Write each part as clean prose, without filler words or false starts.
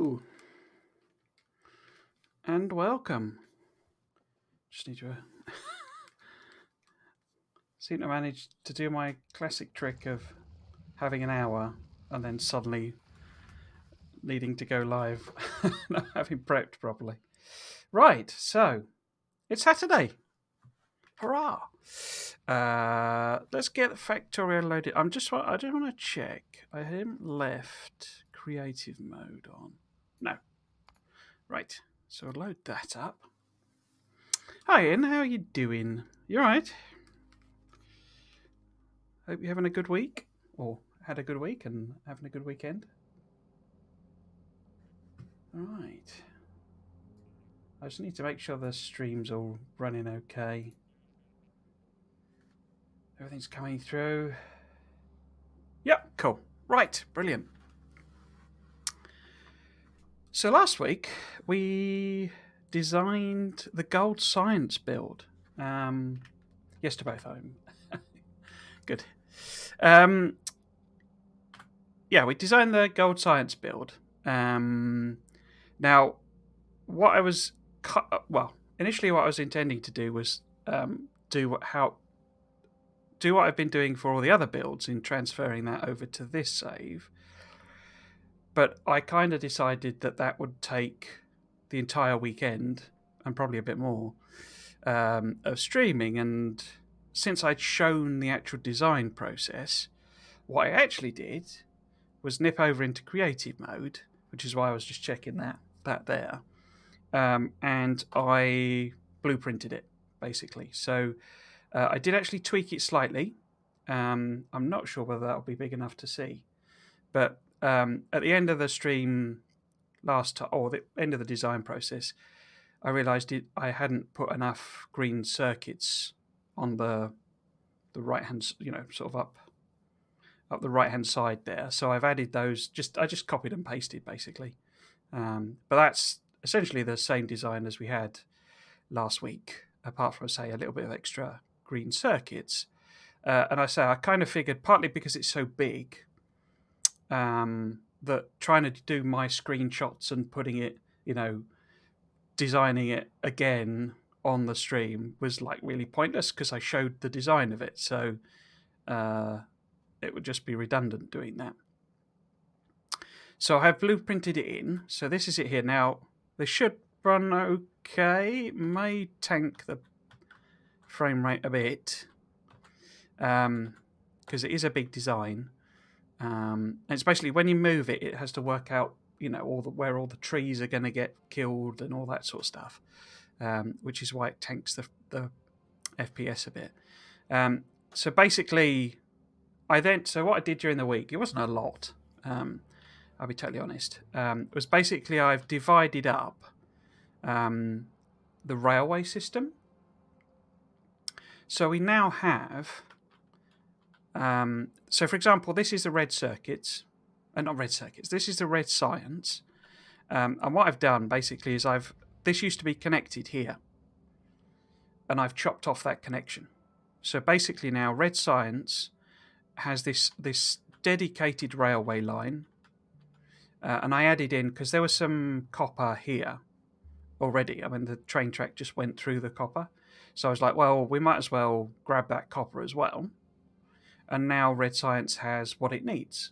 Hello and welcome. Just need to seem to manage to do my classic trick of having an hour and then suddenly needing to go live, not having prepped properly. Right, so it's Saturday. Hurrah! Let's get Factorio loaded. I just want to check. I haven't left creative mode on. No. Right. So I'll load that up. Hi Ian, how are you doing? You alright? Hope you're having a good week, or had a good week and having a good weekend. Alright. I just need to make sure the stream's all running okay. Everything's coming through. Yep, cool. Right, brilliant. So last week we designed the gold science build. Yes to both of them. Good. Yeah, we designed the gold science build. Now, what I was initially what I was intending to do was do what I've been doing for all the other builds in transferring that over to this save. But I kind of decided that would take the entire weekend and probably a bit more of streaming. And since I'd shown the actual design process, what I actually did was nip over into creative mode, which is why I was just checking that there. And I blueprinted it, basically. So I did actually tweak it slightly. I'm not sure whether that'll be big enough to see. But at the end of the stream the end of the design process, I realised I hadn't put enough green circuits on the right hand, sort of up the right hand side there. So I've added those. I just copied and pasted basically. But that's essentially the same design as we had last week, apart from, say, a little bit of extra green circuits. And I kind of figured, partly because it's so big, that trying to do my screenshots and putting it, designing it again on the stream was like really pointless because I showed the design of it. So it would just be redundant doing that. So I have blueprinted it in. So this is it here. Now, this should run okay. It may tank the frame rate a bit because it is a big design. And it's basically when you move it, it has to work out, where all the trees are going to get killed and all that sort of stuff, which is why it tanks the FPS a bit. So basically, so what I did during the week, it wasn't a lot. I'll be totally honest. It was basically I've divided up the railway system. So we now have. So, for example, this is the red circuits, not red circuits. This is the red science, and what I've done basically is this used to be connected here, and I've chopped off that connection. So basically now red science has this dedicated railway line, and I added in because there was some copper here already. I mean, the train track just went through the copper, so I was like, well, we might as well grab that copper as well. And now red science has what it needs.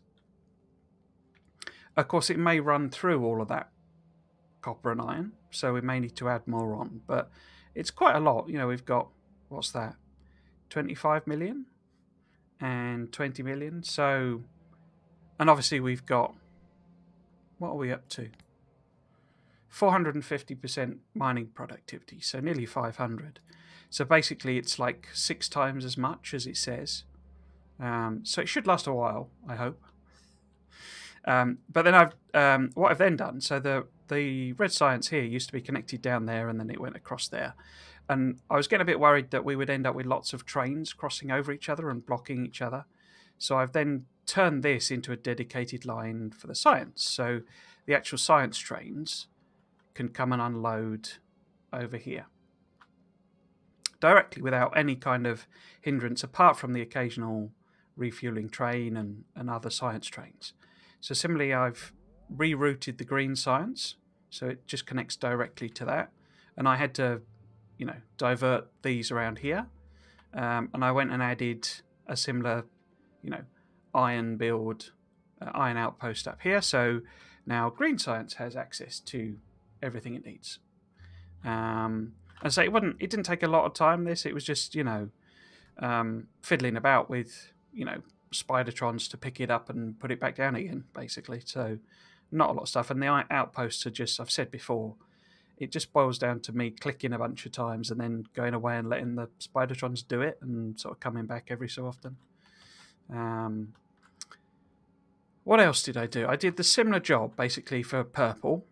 Of course, it may run through all of that copper and iron, so we may need to add more on. But it's quite a lot. We've got, what's that, 25 million and 20 million. So, and obviously we've got, what are we up to? 450% mining productivity, so nearly 500. So basically it's like 6 times as much as it says. So it should last a while, I hope. But then what I've then done, so the red science here used to be connected down there and then it went across there. And I was getting a bit worried that we would end up with lots of trains crossing over each other and blocking each other. So I've then turned this into a dedicated line for the science. So the actual science trains can come and unload over here directly without any kind of hindrance, apart from the occasional refueling train and other science trains. So similarly, I've rerouted the green science, so it just connects directly to that. And I had to, divert these around here. And I went and added a similar, iron build, iron outpost up here. So now green science has access to everything it needs. And so it didn't take a lot of time. It was just fiddling about with spidertrons to pick it up and put it back down again, basically. So not a lot of stuff. And the outposts are just, I've said before, it just boils down to me clicking a bunch of times and then going away and letting the spidertrons do it and sort of coming back every so often. What else did I do? I did the similar job basically for purple.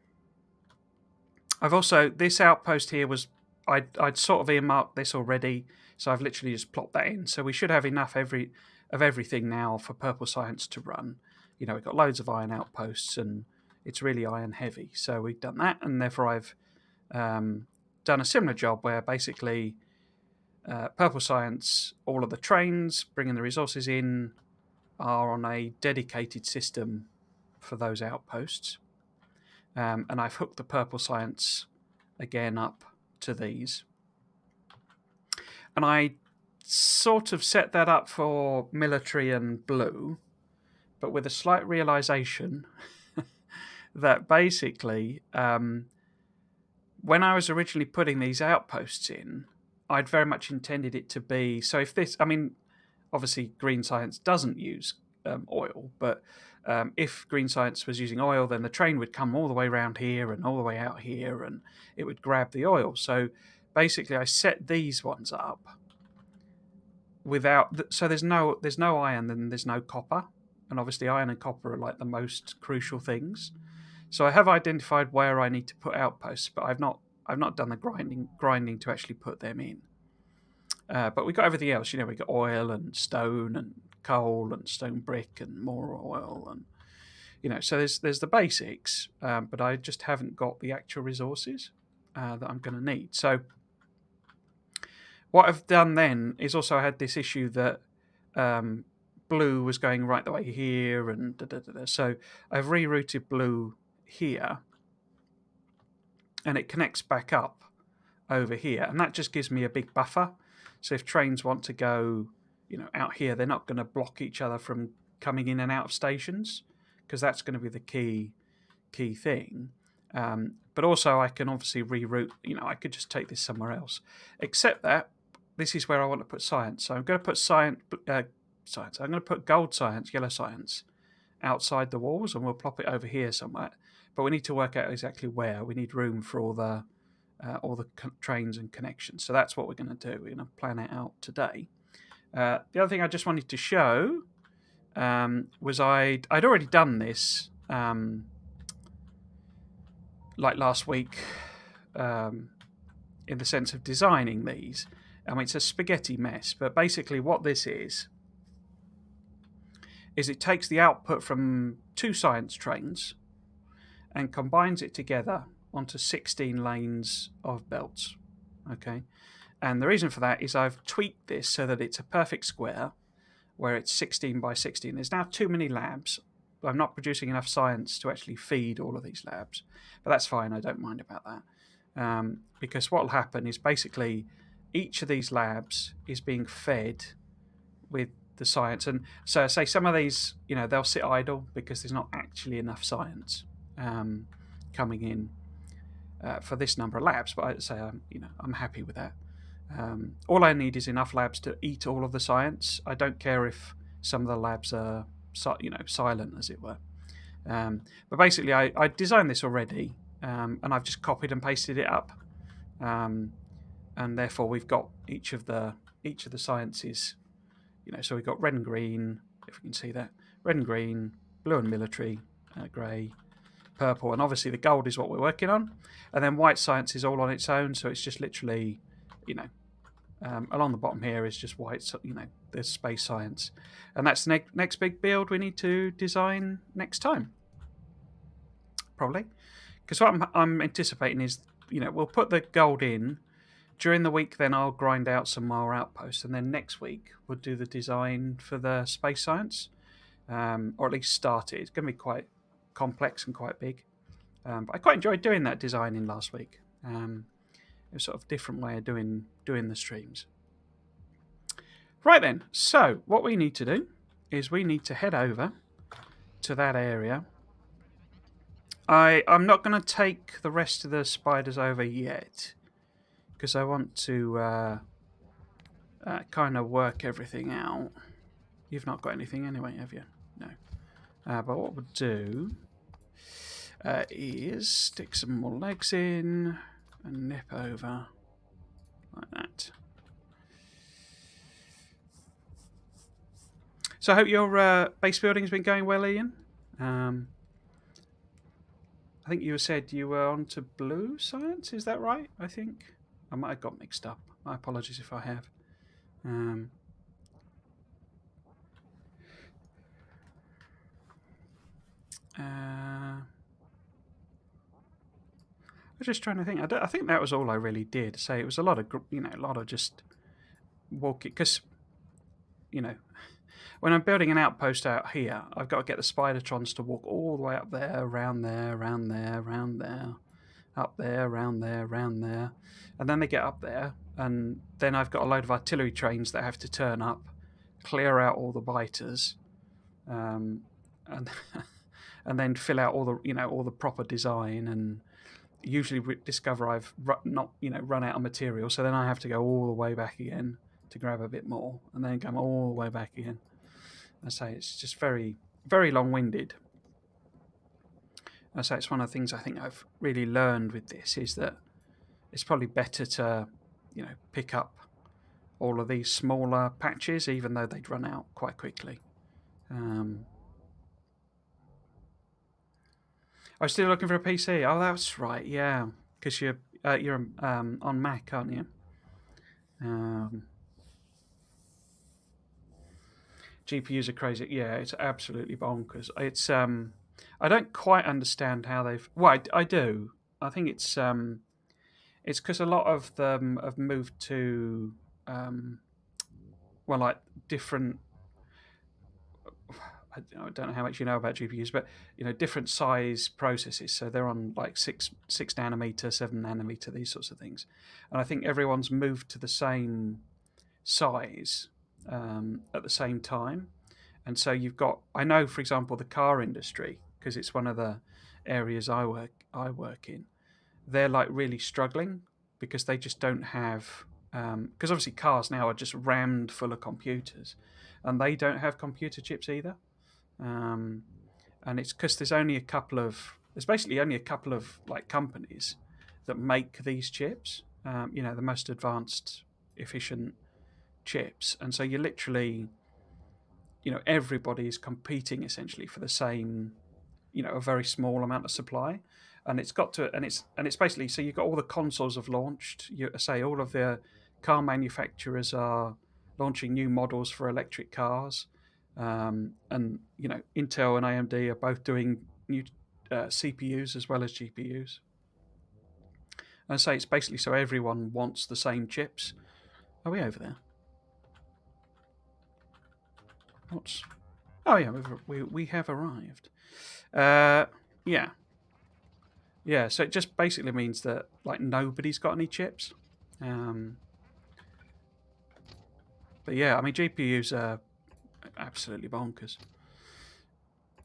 I've also, this outpost here was, I'd sort of earmarked this already, so I've literally just plopped that in. So we should have enough of everything now for purple science to run. We've got loads of iron outposts and it's really iron heavy. So we've done that, and therefore I've done a similar job where basically purple science, all of the trains bringing the resources in are on a dedicated system for those outposts. And I've hooked the purple science again up to these. And I sort of set that up for military and blue, but with a slight realization that basically when I was originally putting these outposts in, I'd very much intended it to be, so if this, obviously green science doesn't use oil, but if green science was using oil, then the train would come all the way around here and all the way out here and it would grab the oil. So basically I set these ones up so there's no iron, then there's no copper, and obviously iron and copper are like the most crucial things. So I have identified where I need to put outposts, but I've not done the grinding to actually put them in. But we got everything else. We got oil and stone and coal and stone brick and more oil, and so there's the basics. But I just haven't got the actual resources that I'm going to need. So what I've done then is also I had this issue that blue was going right the way here, and so I've rerouted blue here, and it connects back up over here, and that just gives me a big buffer. So if trains want to go, out here, they're not going to block each other from coming in and out of stations, because that's going to be the key thing. But also I can obviously reroute. I could just take this somewhere else, except that this is where I want to put science. So I'm going to put science. I'm going to put gold science, yellow science outside the walls, and we'll plop it over here somewhere. But we need to work out exactly where. We need room for all the trains and connections. So that's what we're going to do. We're going to plan it out today. The other thing I just wanted to show was I'd already done this like last week in the sense of designing these. It's a spaghetti mess, but basically what this is it takes the output from 2 science trains and combines it together onto 16 lanes of belts. Okay, and the reason for that is I've tweaked this so that it's a perfect square where it's 16 by 16. There's now too many labs. I'm not producing enough science to actually feed all of these labs, but that's fine. I don't mind about that because what will happen is basically each of these labs is being fed with the science. And so say some of these, they'll sit idle because there's not actually enough science coming in for this number of labs. But I say I'm happy with that. All I need is enough labs to eat all of the science. I don't care if some of the labs are silent, as it were. But basically I designed this already, and I've just copied and pasted it up, and therefore we've got each of the sciences. So we've got red and green, if we can see that, red and green, blue and military, grey, purple, and obviously the gold is what we're working on, and then white science is all on its own. So it's just literally, along the bottom here is just white. There's space science, and that's the next big build we need to design next time, probably, because what I'm anticipating is, we'll put the gold in. During the week, then I'll grind out some more outposts, and then next week we'll do the design for the space science, or at least start it. It's going to be quite complex and quite big. But I quite enjoyed doing that designing last week. It was sort of a different way of doing the streams. Right then, so what we need to do is we need to head over to that area. I'm not going to take the rest of the spiders over yet because I want to kind of work everything out. You've not got anything anyway, have you? No. But what we'll do is stick some more legs in and nip over like that. So I hope your base building has been going well, Ian. I think you said you were on to blue science, is that right? I think I might have got mixed up. My apologies if I have. I was just trying to think. I think that was all I really did. So it was a lot of, a lot of just walking. Because, when I'm building an outpost out here, I've got to get the Spidertrons to walk all the way up there, around there, around there, around there, up there, around there, around there. And then they get up there, and then I've got a load of artillery trains that have to turn up, clear out all the biters, and and then fill out all the all the proper design, and usually discover I've run out of material, so then I have to go all the way back again to grab a bit more, and then come all the way back again. I say it's just very, very long-winded. I say it's one of the things I think I've really learned with this is that it's probably better to, pick up all of these smaller patches, even though they'd run out quite quickly. I was still looking for a PC. Oh, that's right. Yeah, because you're on Mac, aren't you? GPUs are crazy. Yeah, it's absolutely bonkers. It's I don't quite understand how they've. Well, I do. I think it's because a lot of them have moved to like different. I don't know how much you know about GPUs, but different size processes. So they're on like 6 nanometer, 7 nanometer, these sorts of things. And I think everyone's moved to the same size at the same time. And so you've got, I know, for example, the car industry, because it's one of the areas I work in. They're like really struggling because they just don't have. Because obviously cars now are just rammed full of computers, and they don't have computer chips either. And it's because there's basically only a couple of like companies that make these chips. The most advanced, efficient chips, and so you literally, everybody is competing essentially for the same, a very small amount of supply, and it's basically, so you've got all the consoles have launched. You say all of the car manufacturers are launching new models for electric cars, and Intel and AMD are both doing new CPUs as well as GPUs. And say it's basically so everyone wants the same chips. Are we over there? What's? Oh yeah, we have arrived. Yeah. So it just basically means that like nobody's got any chips. But yeah, I mean GPUs are absolutely bonkers.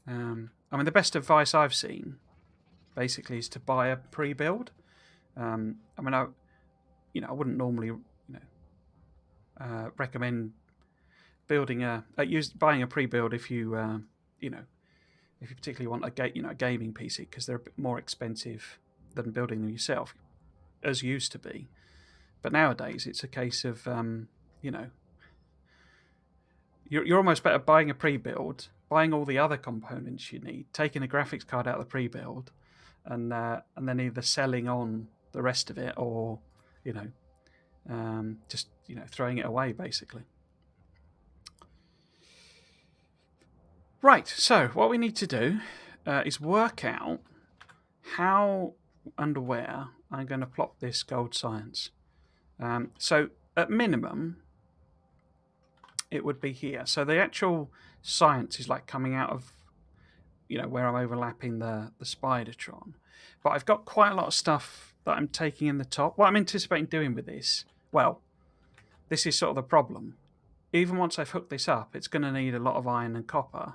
I mean the best advice I've seen basically is to buy a pre-build. I mean I wouldn't normally recommend buying a pre-build if you if you particularly want a gaming PC, because they're a bit more expensive than building them yourself, as used to be. But nowadays it's a case of you're almost better buying a pre-build, buying all the other components you need, taking a graphics card out of the pre-build, and then either selling on the rest of it or just throwing it away basically. Right, so what we need to do is work out how and where I'm going to plot this gold science. So at minimum, it would be here. So the actual science is like coming out of, where I'm overlapping the Spidertron. But I've got quite a lot of stuff that I'm taking in the top. What I'm anticipating doing with this, well, this is sort of the problem. Even once I've hooked this up, it's going to need a lot of iron and copper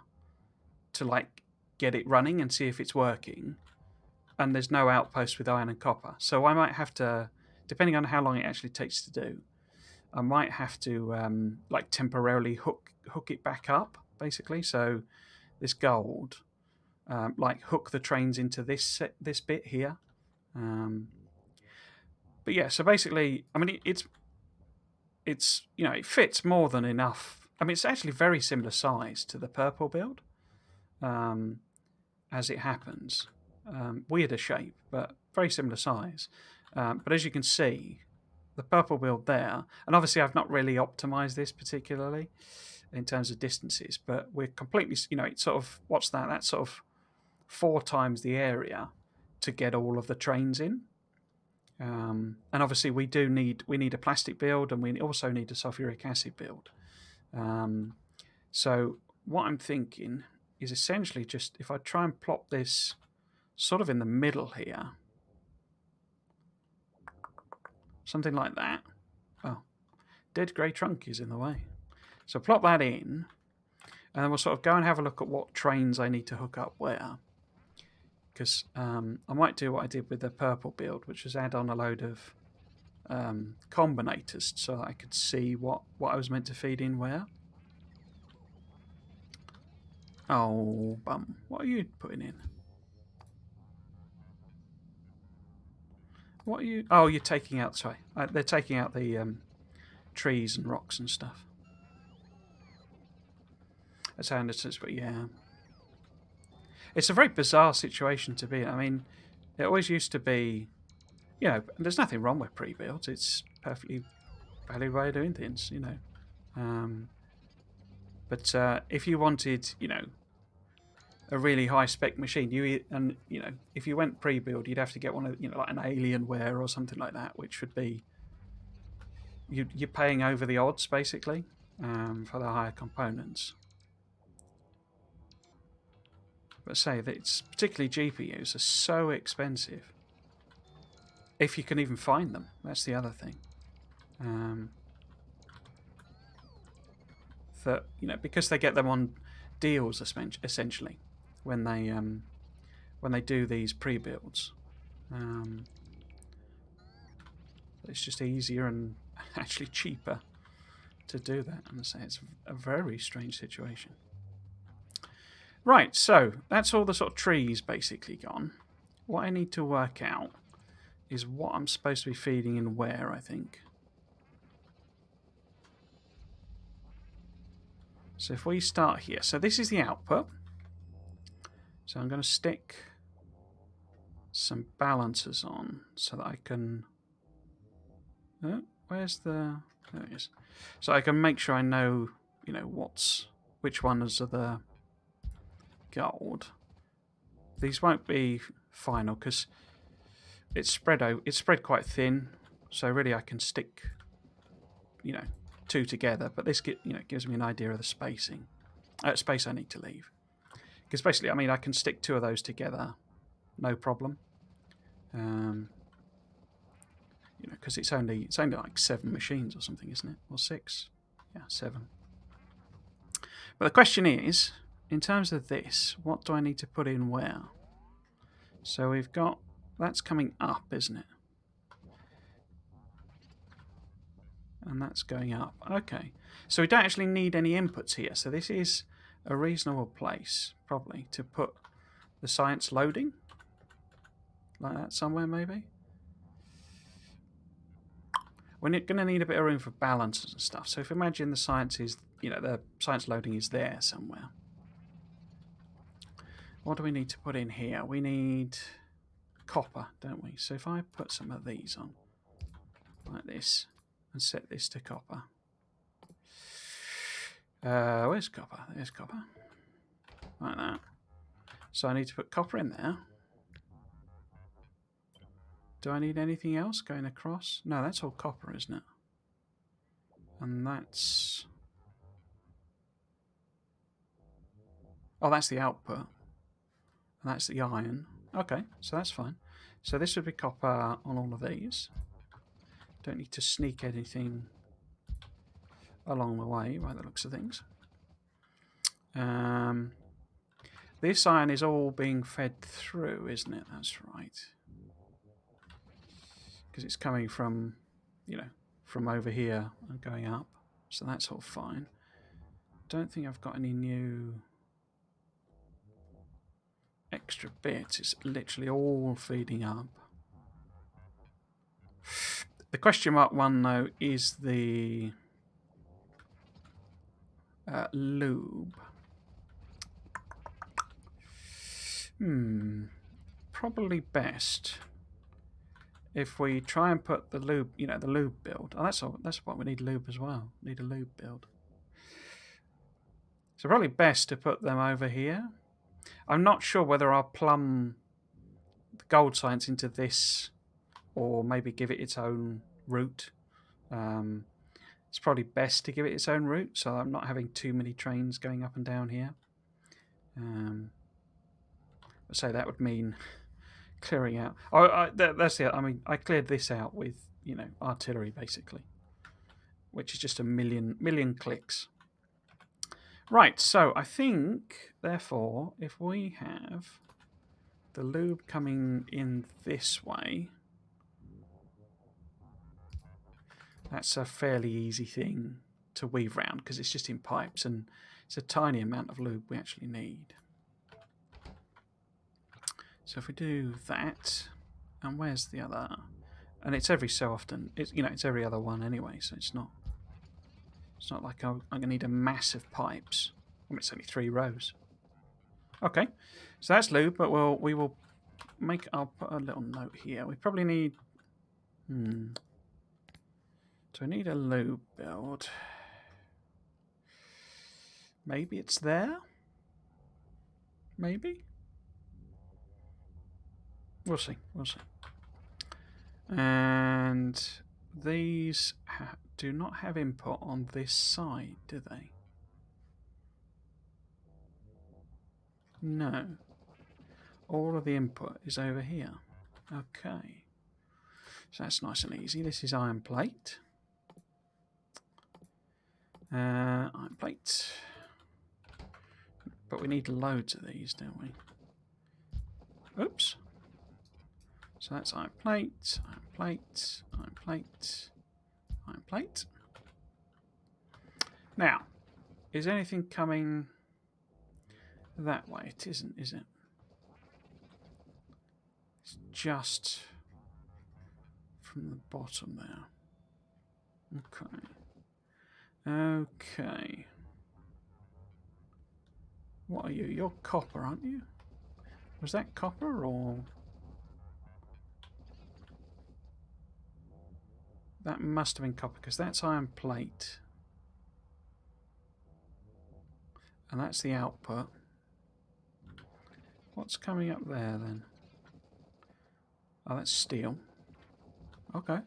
to like get it running and see if it's working. And there's no outpost with iron and copper. So I might have to, depending on how long it actually takes to do, I might have to like temporarily hook it back up, basically. So this gold, like hook the trains into this bit here. But yeah, so basically, I mean, it's it fits more than enough. I mean, it's actually very similar size to the purple build, as it happens. Weirder shape, but very similar size. But as you can see, the purple build there, and obviously I've not really optimized this particularly in terms of distances, but we're completely, it's sort of, what's that? That's sort of 4 times the area to get all of the trains in. And obviously we need a plastic build, and we also need a sulfuric acid build. So what I'm thinking is essentially just if I try and plop this sort of in the middle here, something like that. Oh, dead grey trunk is in the way. So plop that in, and then we'll sort of go and have a look at what trains I need to hook up where. Because I might do what I did with the purple build, which was add on a load of combinators so that I could see what I was meant to feed in where. Oh, bum. What are you putting in? What are you... Oh, you're taking out... Sorry. They're taking out the trees and rocks and stuff. That's how I understood it, but yeah. It's a very bizarre situation to be in. I mean, it always used to be... there's nothing wrong with pre-builds. It's perfectly valid way of doing things, But if you wanted, a really high-spec machine, if you went pre-build, you'd have to get one of, like an Alienware or something like that, which would be... You're paying over the odds, basically, for the higher components. But say that it's particularly GPUs are so expensive. If you can even find them, that's the other thing. That because they get them on deals essentially when they do these pre-builds. It's just easier and actually cheaper to do that. And I say it's a very strange situation. Right, so that's all the sort of trees basically gone. What I need to work out is what I'm supposed to be feeding in where, I think. So if we start here, so this is the output. So I'm going to stick some balancers on so that I can... where's the... There it is. So I can make sure I know, which ones are the gold. These won't be final because it's spread quite thin. So really I can stick, 2 together. But this gives me an idea of the space I need to leave. Because basically, I mean, I can stick 2 of those together, no problem. Because it's only like 7 machines or something, isn't it? Or 6? Yeah, 7. But the question is, in terms of this, what do I need to put in where? So we've got... That's coming up, isn't it? And that's going up. Okay. So we don't actually need any inputs here. So this is a reasonable place, probably, to put the science loading. Like that somewhere, maybe? We're going to need a bit of room for balancers and stuff. So if you imagine the science is, the science loading is there somewhere. What do we need to put in here? We need copper, don't we? So if I put some of these on, like this, and set this to copper. Where's copper? There's copper. Like that. So I need to put copper in there. Do I need anything else going across? No, that's all copper, isn't it? And that's... Oh, that's the output. And that's the iron. Okay, so that's fine. So this would be copper on all of these. Don't need to sneak anything along the way by the looks of things. This iron is all being fed through, isn't it? That's right. Because it's coming from, from over here and going up. So that's all fine. Don't think I've got any new extra bits. It's literally all feeding up. The question mark one, though, is the lube. Probably best if we try and put the lube, the lube build. Oh, that's what we need, lube as well. Need a lube build. So probably best to put them over here. I'm not sure whether I'll plumb the gold science into this or maybe give it its own route. It's probably best to give it its own route so I'm not having too many trains going up and down here. So that would mean clearing out. That's it. I mean, I cleared this out with artillery basically, which is just a million clicks. Right. So I think therefore, if we have the lube coming in this way, that's a fairly easy thing to weave round because it's just in pipes and it's a tiny amount of lube we actually need. So if we do that, and where's the other? And it's every so often. It's every other one anyway, so it's not like I'm going to need a massive pipes. I mean, it's only 3 rows. Okay, so that's lube, but we will make. I'll put a little note here. We probably need. Do I need a lube build? Maybe it's there. Maybe. We'll see. And these do not have input on this side, do they? No. All of the input is over here. Okay. So that's nice and easy. This is iron plate. Iron plate. But we need loads of these, don't we? Oops. So that's iron plate, iron plate, iron plate, iron plate. Now, is anything coming that way? It isn't, is it? It's just from the bottom there. Okay. What are you? You're copper, aren't you? Was that copper or... That must have been copper because that's iron plate. And that's the output. What's coming up there then? Oh, that's steel. Okay.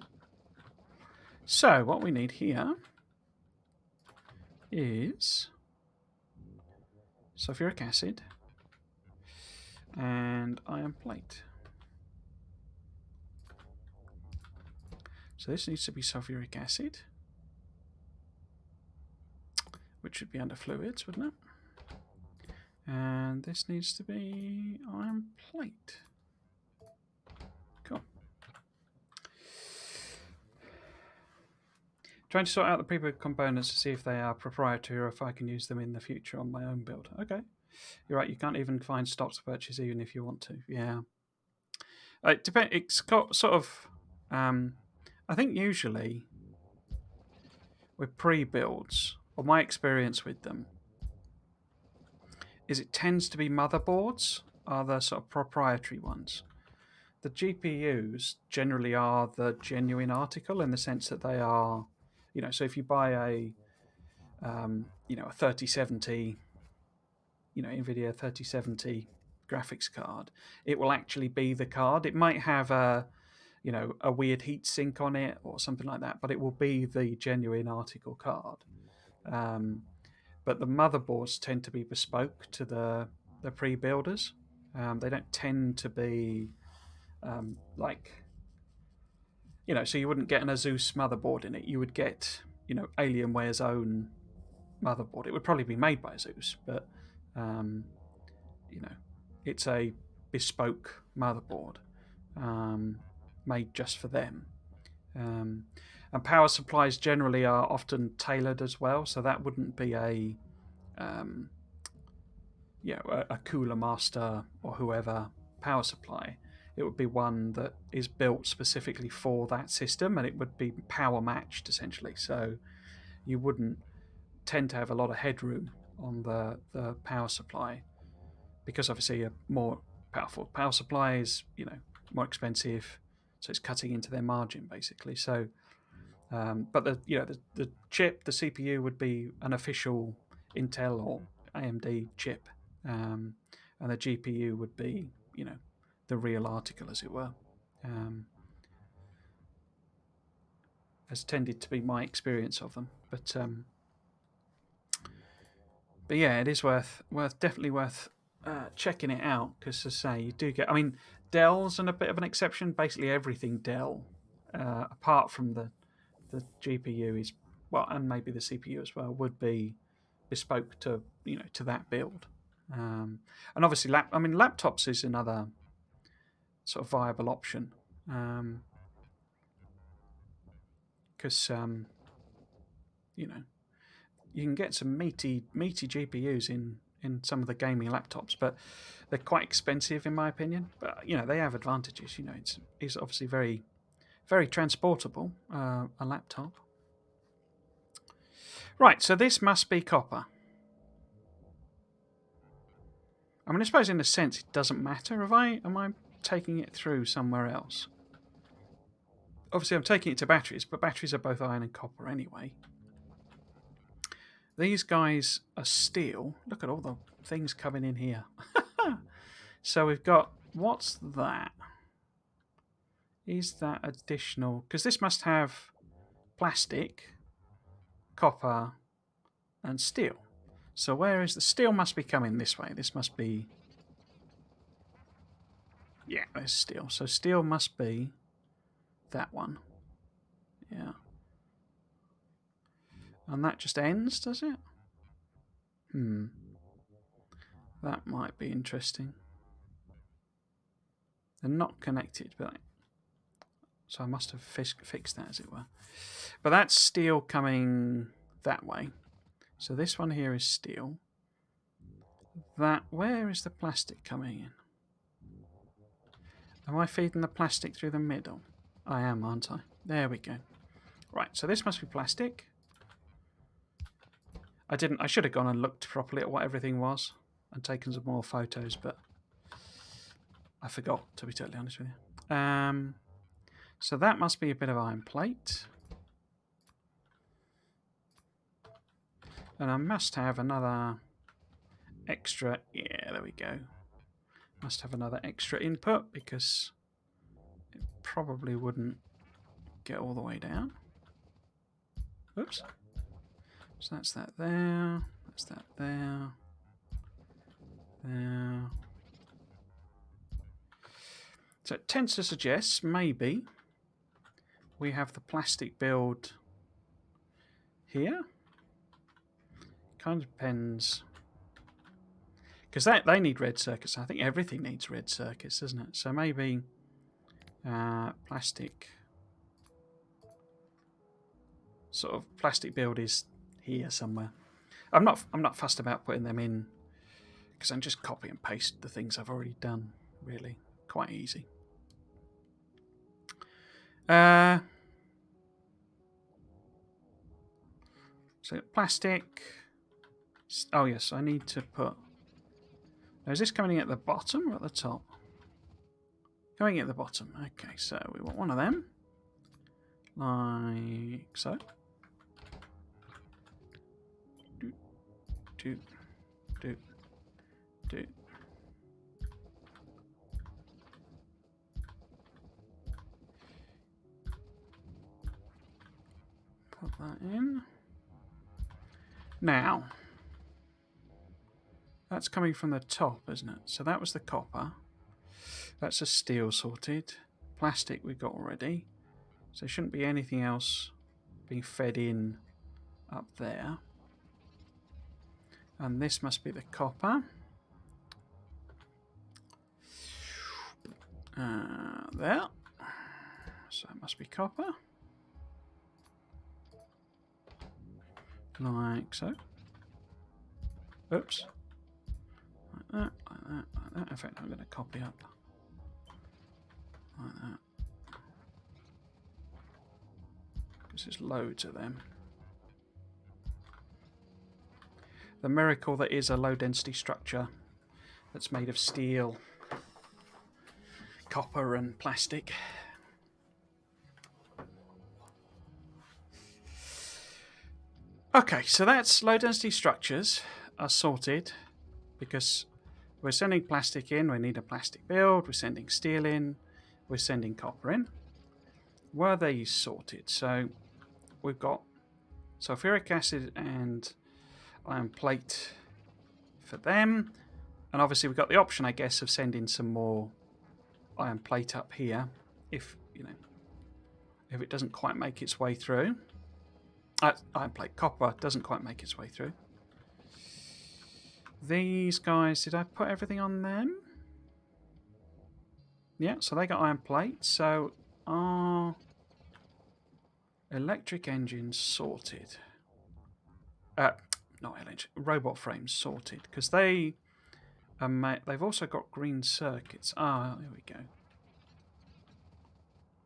So what we need here is sulfuric acid and iron plate. So this needs to be sulfuric acid, which should be under fluids, wouldn't it? And this needs to be iron plate. Cool. Trying to sort out the pre-built components to see if they are proprietary or if I can use them in the future on my own build. Okay. You're right, you can't even find stock to purchase even if you want to. Yeah. It depends. It's got sort of... I think usually with pre-builds, or my experience with them, is it tends to be motherboards are the sort of proprietary ones. The GPUs generally are the genuine article in the sense that they are, so if you buy a 3070, NVIDIA 3070 graphics card, it will actually be the card. It might have a weird heat sink on it or something like that, but it will be the genuine article card. But the motherboards tend to be bespoke to the pre-builders. They don't tend to be like, so you wouldn't get an Asus motherboard in it. You would get, Alienware's own motherboard. It would probably be made by Asus, but you know, it's a bespoke motherboard made just for them. And power supplies generally are often tailored as well, so that wouldn't be a Cooler Master or whoever power supply. It would be one that is built specifically for that system, and it would be power matched essentially. So you wouldn't tend to have a lot of headroom on the power supply, because obviously a more powerful power supply is more expensive, so it's cutting into their margin basically. So but the chip, the CPU would be an official Intel or AMD chip, and the GPU would be the real article, as it were. Has tended to be my experience of them, but yeah, it is definitely worth checking it out, because, as I say, you do get. I mean, Dell's a bit of an exception. Basically, everything Dell, apart from the GPU, is, well, and maybe the CPU as well, would be bespoke to to that build. And obviously, laptops is another sort of viable option, because you can get some meaty GPUs in some of the gaming laptops, but they're quite expensive in my opinion. But they have advantages. It's obviously very, very transportable, a laptop. Right, so this must be copper. I mean, I suppose in a sense it doesn't matter. Am I taking it through somewhere else? Obviously, I'm taking it to batteries, but batteries are both iron and copper anyway. These guys are steel. Look at all the things coming in here. So we've got, what's that? Is that additional? Because this must have plastic, copper, and steel. So where is the steel? Must be coming this way. This must be. Yeah, there's steel. So steel must be that one. Yeah. And that just ends, does it? That might be interesting. They're not connected, but so I must have fixed that, as it were. But that's steel coming that way. So this one here is steel. Where is the plastic coming in? Am I feeding the plastic through the middle? I am, aren't I? There we go. Right, so this must be plastic. I should have gone and looked properly at what everything was and taken some more photos, but I forgot, to be totally honest with you. So that must be a bit of iron plate. And I must have another extra. Yeah, there we go. Must have another extra input, because it probably wouldn't get all the way down. Oops. So that's that there. That's that there. There. So it tends to suggest maybe we have the plastic build here. Kind of depends, because they need red circuits. I think everything needs red circuits, doesn't it? So maybe plastic, sort of plastic build is here somewhere. I'm not fussed about putting them in, because I can just copy and paste the things I've already done. Really, quite easy. So plastic. Oh yes, I need to put. Now, is this coming in at the bottom or at the top? Coming in at the bottom. Okay, so we want one of them, like so. Do. Put that in. Now, That's coming from the top, isn't it? So that was the copper. That's a steel sorted. Plastic we got already. So there shouldn't be anything else being fed in up there. And this must be the copper. There. So it must be copper. Like so. Oops. Like that, like that, like that. In fact, I'm going to copy up. Like that. Because there's loads of them. The miracle that is a low density structure that's made of steel, copper and plastic. Okay, so that's low density structures are sorted because we're sending plastic in, we need a plastic build, we're sending steel in, we're sending copper in. Were they sorted? So we've got sulfuric acid and iron plate for them. And obviously we've got the option, I guess, of sending some more iron plate up here if, you know, if it doesn't quite make its way through. Iron plate, copper doesn't quite make its way through. These guys, did I put everything on them? Yeah, so they got iron plate. So are electric engines sorted? Not electric, robot frames sorted because they've also got green circuits. Ah, there we go.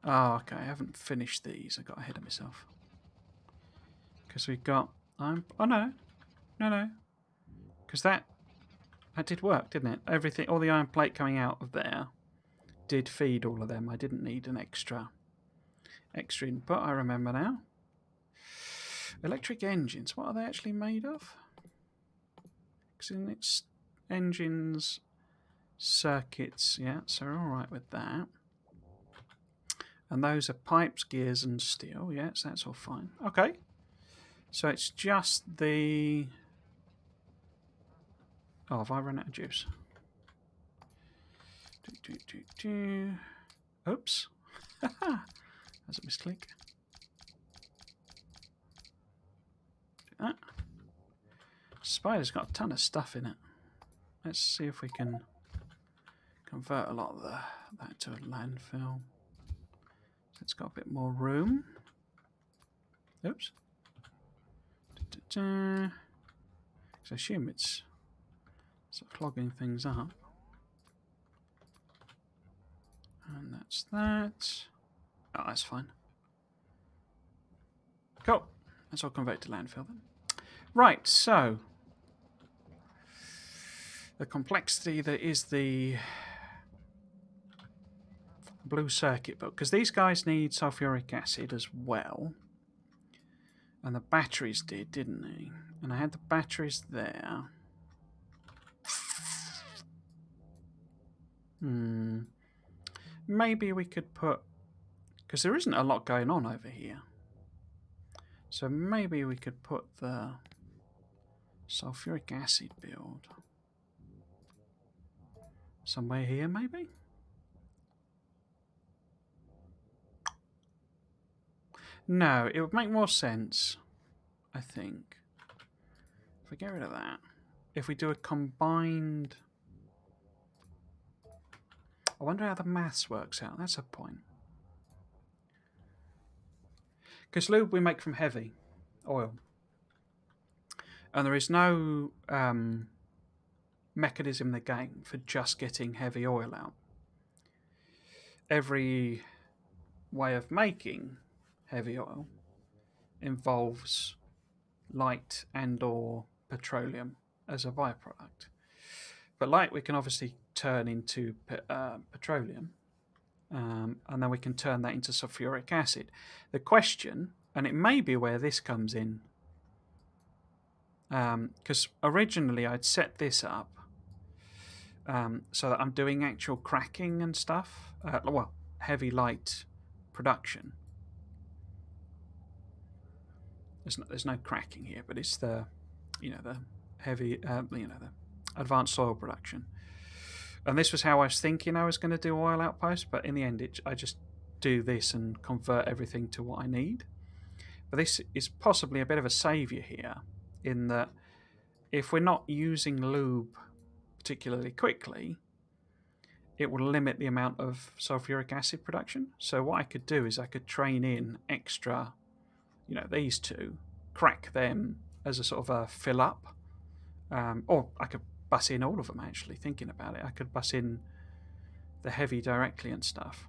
Oh, okay, I haven't finished these. I got ahead of myself. Because we've got... oh, no. No. Because that did work, didn't it? Everything, all the iron plate coming out of there did feed all of them. I didn't need an extra input, I remember now. Electric engines, what are they actually made of? Because in its engines, circuits, yeah, so we're all right with that. And those are pipes, gears, and steel. Yes, that's all fine. Okay. So it's just the... oh, have I run out of juice? Oops. That's a misclick. Do that. Spider's got a ton of stuff in it. Let's see if we can convert a lot of that to a landfill. So it's got a bit more room. Oops. So I assume it's sort of clogging things up. And that's that. Oh, that's fine. Cool. That's all converted to landfill then. Right, so the complexity that is the blue circuit book, because these guys need sulfuric acid as well. And the batteries did, didn't they? And I had the batteries there. Maybe we could put... because there isn't a lot going on over here. So maybe we could put the sulfuric acid build somewhere here, maybe? No, it would make more sense, I think, if we get rid of that. If we do a combined... I wonder how the maths works out. That's a point. Because lube we make from heavy oil. And there is no mechanism in the game for just getting heavy oil out. Every way of making heavy oil involves light and or petroleum as a byproduct. But light we can obviously turn into petroleum, and then we can turn that into sulfuric acid. The question, and it may be where this comes in, because originally I'd set this up so that I'm doing actual cracking and stuff, well, heavy light production. There's no cracking here, but it's the, the heavy, the advanced soil production. And this was how I was thinking I was going to do oil outpost, but in the end, I just do this and convert everything to what I need. But this is possibly a bit of a saviour here, in that if we're not using lube particularly quickly, it will limit the amount of sulfuric acid production. So what I could do is I could train in extra, these two, crack them as a sort of a fill up, or I could bus in all of them. Actually, thinking about it, I could bus in the heavy directly and stuff.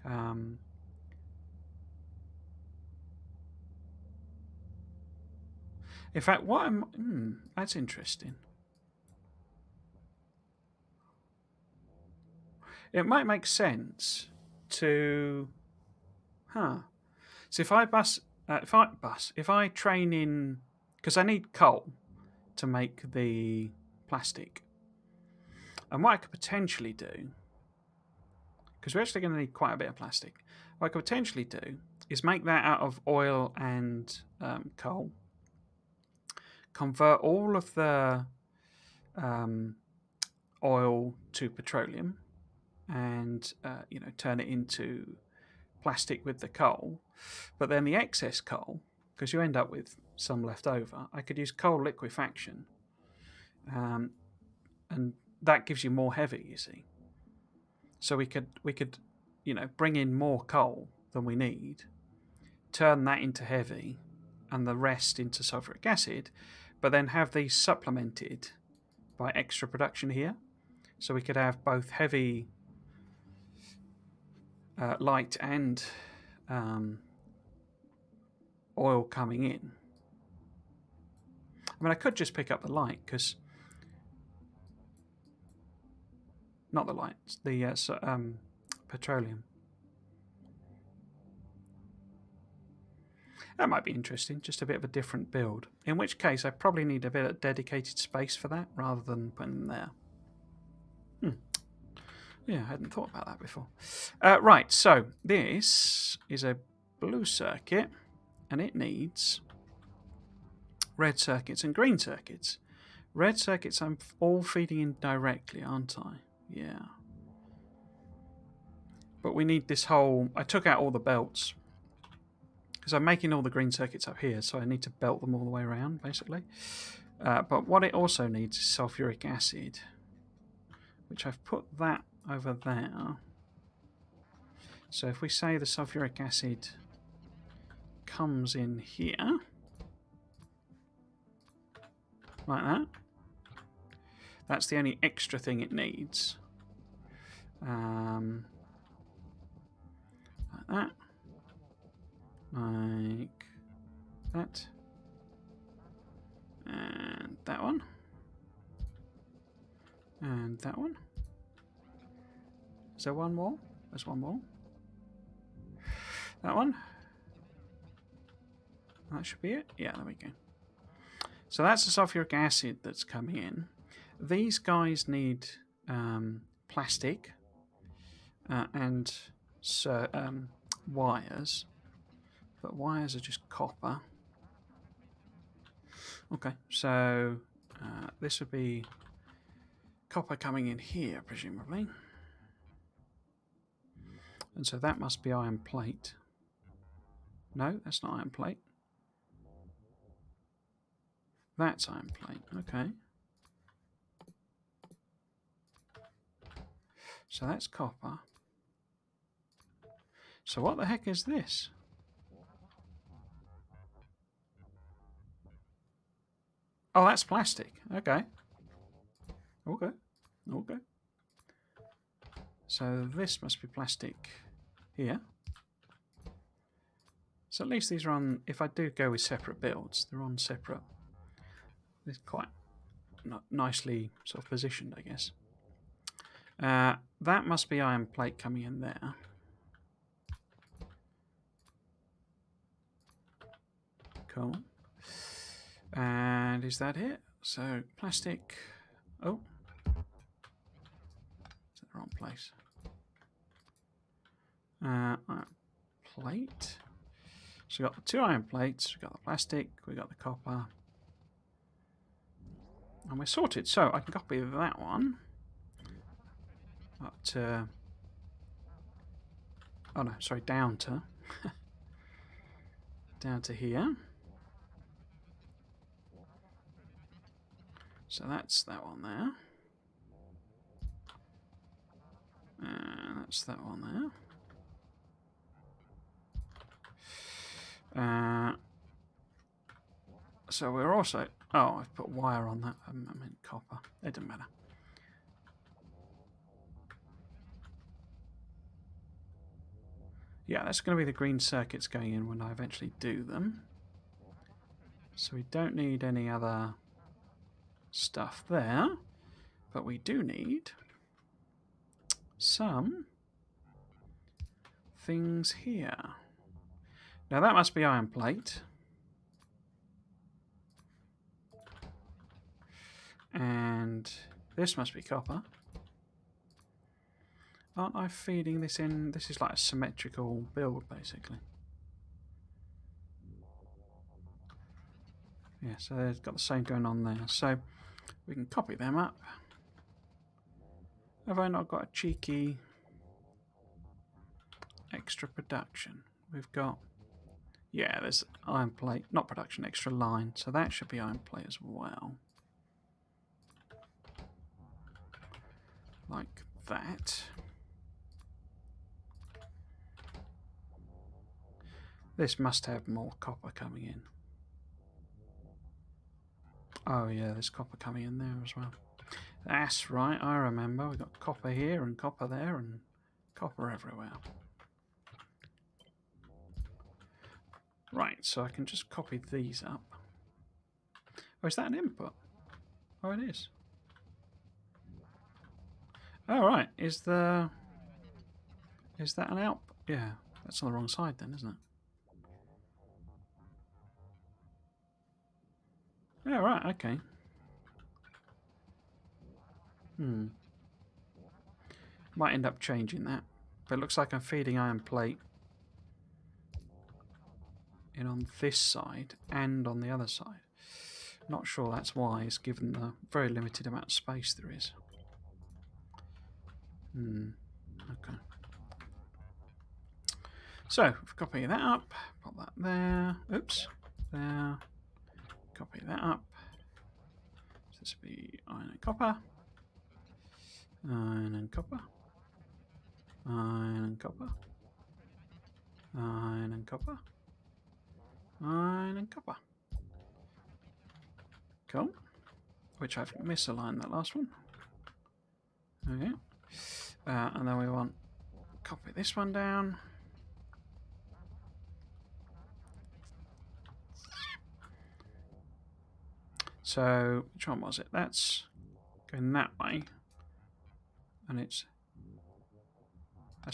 In fact, that's interesting. It might make sense to, So if I train in, because I need coal to make the plastic, and what I could potentially do, because we're actually going to need quite a bit of plastic, what I could potentially do is make that out of oil and coal, convert all of the oil to petroleum, and turn it into plastic with the coal. But then the excess coal, because you end up with some left over, I could use coal liquefaction, and that gives you more heavy, you see. So we could bring in more coal than we need, turn that into heavy, and the rest into sulfuric acid, but then have these supplemented by extra production here. So we could have both heavy, light, and oil coming in. I mean, I could just pick up the light, because not the light, the petroleum. That might be interesting, just a bit of a different build. In which case, I probably need a bit of dedicated space for that, rather than putting them there. Yeah, I hadn't thought about that before. Right, so this is a blue circuit, and it needs red circuits and green circuits. Red circuits I'm all feeding in directly, aren't I? Yeah. But we need this whole... I took out all the belts, because I'm making all the green circuits up here, so I need to belt them all the way around, basically. But what it also needs is sulfuric acid, which I've put that over there. So if we say the sulfuric acid comes in here, like that, that's the only extra thing it needs. Like that. Like that. And that one. And that one. Is there one more? There's one more. That one. That should be it. Yeah, there we go. So that's the sulfuric acid that's coming in. These guys need plastic and wires, but wires are just copper. Okay, so this would be copper coming in here, presumably. And so that must be iron plate. No, that's not iron plate. That's iron plate, okay. So that's copper. So what the heck is this? Oh, that's plastic. Okay. Okay. Okay. So this must be plastic here. So at least these are on, if I do go with separate builds, they're on separate. They're quite nicely sort of positioned, I guess. That must be iron plate coming in there. Cool. And is that it? So plastic. Oh. It's in the wrong place. Iron plate. So we've got the two iron plates, we've got the plastic, we've got the copper. And we're sorted. So I can copy that one up to... Oh no, sorry, down to... down to here. So that's that one there. And that's that one there. So we're also... Oh, I've put wire on that. I meant copper. It doesn't matter. Yeah, that's going to be the green circuits going in when I eventually do them. So we don't need any other stuff there. But we do need some things here. Now that must be iron plate. And this must be copper. Aren't I feeding this in? This is like a symmetrical build, basically. Yeah, so they've got the same going on there. So we can copy them up. Have I not got a cheeky extra production? We've got... Yeah, there's iron plate, not production, extra line. So that should be iron plate as well. Like that. This must have more copper coming in. Oh yeah, there's copper coming in there as well. That's right, I remember. We've got copper here and copper there and copper everywhere. Right, so I can just copy these up. Oh, is that an input? Oh, it is. Oh, right. Is that an out? Yeah, that's on the wrong side then, isn't it? Yeah, right, okay. Might end up changing that. But it looks like I'm feeding iron plate in on this side and on the other side. Not sure that's wise, given the very limited amount of space there is. Okay. So, copy that up, put that there, oops, there, copy that up. So this will be iron and copper, iron and copper, iron and copper, iron and copper, iron and copper. Cool. Which I've misaligned that last one. Okay. And then we want copy this one down. So which one was it? That's going that way. And that's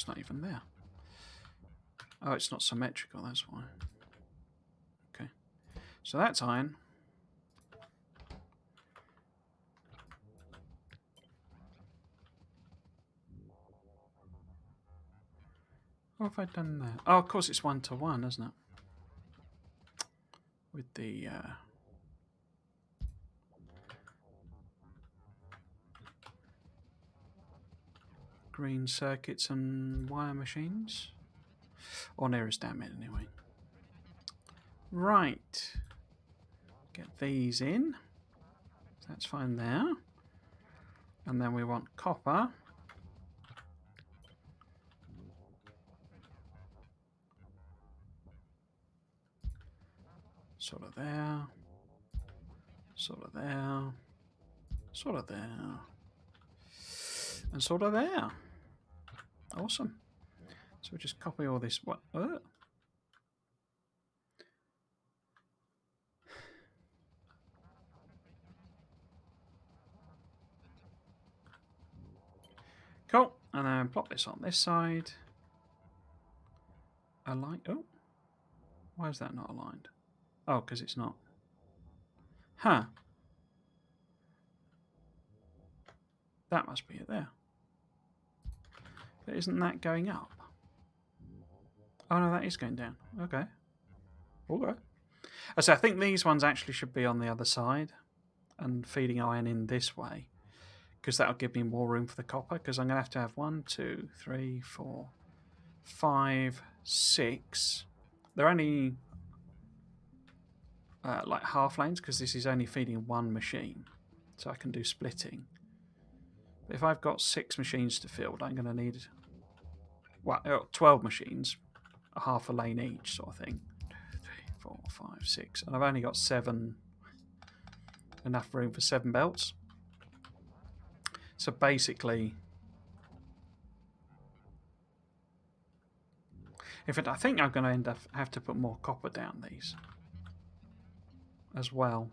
not even there. Oh, it's not symmetrical, that's why. Okay. So that's iron. What have I done there? Oh, of course it's 1-to-1, isn't it? With the green circuits and wire machines. Or nearest damn it, anyway. Right. Get these in. That's fine there. And then we want copper. Sort of there. Sort of there. Sort of there. And sort of there. Awesome. So we just copy all this. What? Cool. And then plop this on this side. Align. Oh. Why is that not aligned? Oh, because it's not. Huh. That must be it there. But isn't that going up? Oh no, that is going down. Okay. Okay. So I think these ones actually should be on the other side. and feeding iron in this way, because that'll give me more room for the copper, because I'm going to have 1, 2, 3, 4, 5, 6. They're only like half lanes, because this is only feeding one machine, so I can do splitting. But if I've got 6 machines to field, I'm going to need 12 machines, a half a lane each, sort of thing. 2, 3, 4, 5, 6, and I've only got 7, enough room for 7 belts. So basically, in fact, I think I'm going to end up have to put more copper down these as well.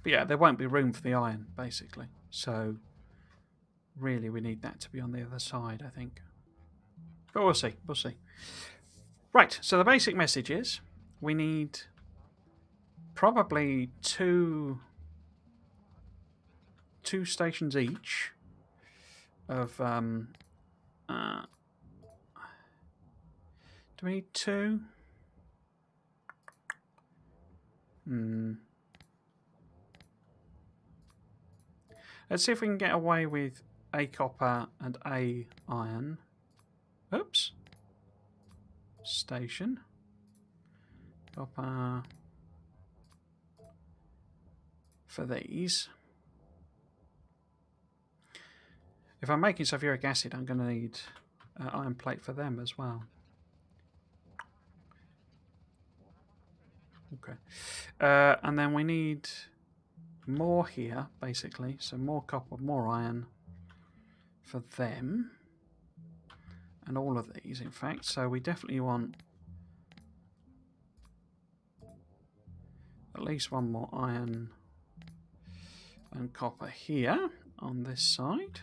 But yeah, there won't be room for the iron, basically. So really, we need that to be on the other side, I think. But we'll see. We'll see. Right. So the basic message is we need probably two stations each of. Do we need 2? Let's see if we can get away with a copper and a iron. Oops. Station. Copper for these. If I'm making sulfuric acid, I'm going to need iron plate for them as well. Okay. And then we need more here, basically. So more copper, more iron for them. And all of these, in fact. So we definitely want at least one more iron and copper here on this side.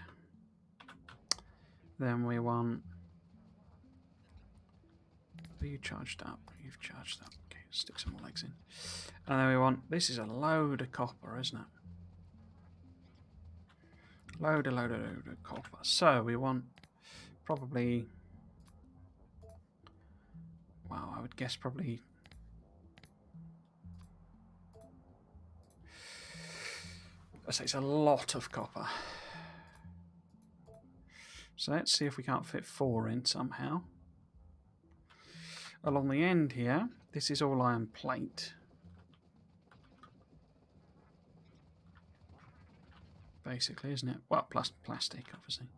Then we want... Are you charged up? You've charged up. Okay, stick some more legs in. And then we want... This is a load of copper, isn't it? Load of copper. So we want probably... Well, I would guess probably... I say it's a lot of copper. So let's see if we can't fit 4 in somehow. Along the end here, this is all iron plate. Basically, isn't it? Well, plus plastic, obviously.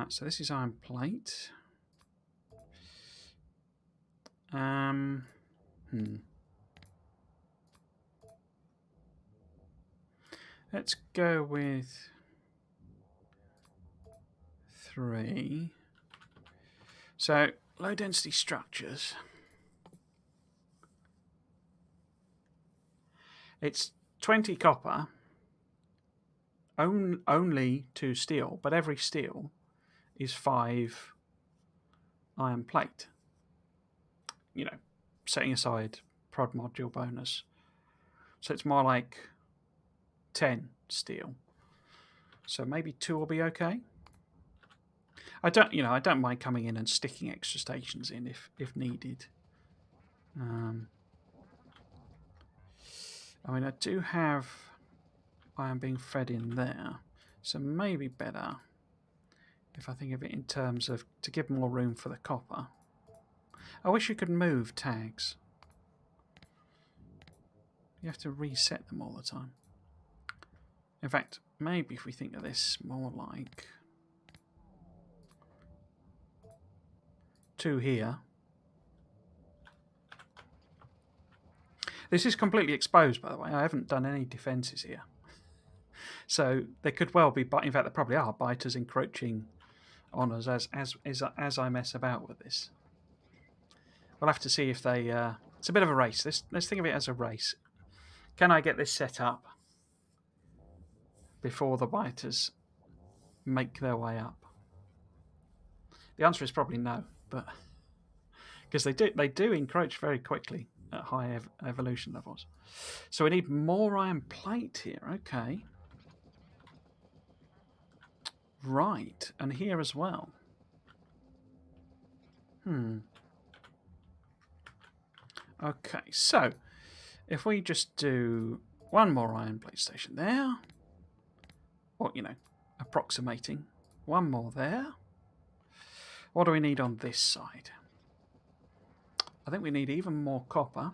So this is iron plate. Let's go with 3. So, low density structures. It's 20 copper, only 2 steel, but every steel is 5 iron plate. You know, setting aside prod module bonus. So it's more like 10 steel. So maybe 2 will be okay. I don't mind coming in and sticking extra stations in if needed. I mean, I do have iron being fed in there, so maybe better if I think of it in terms of to give more room for the copper. I wish you could move tags. You have to reset them all the time. In fact, maybe if we think of this more like 2 here. This is completely exposed, by the way. I haven't done any defences here. So there could well be, in fact there probably are, biters encroaching on us as I mess about with this. We'll have to see if they... it's a bit of a race. Let's think of it as a race. Can I get this set up before the biters make their way up? The answer is probably no, but because they do encroach very quickly at high evolution levels. So we need more iron plate here. Okay. Right, and here as well. Okay, so if we just do one more iron plate station there, or, approximating, one more there. What do we need on this side? I think we need even more copper.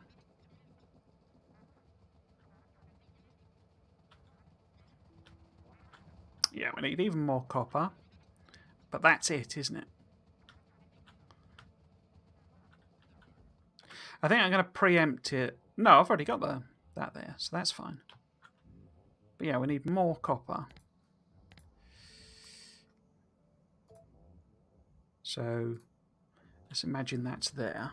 Yeah, we need even more copper. But that's it, isn't it? I think I'm going to preempt it. No, I've already got that there, so that's fine. But yeah, we need more copper. So let's imagine that's there.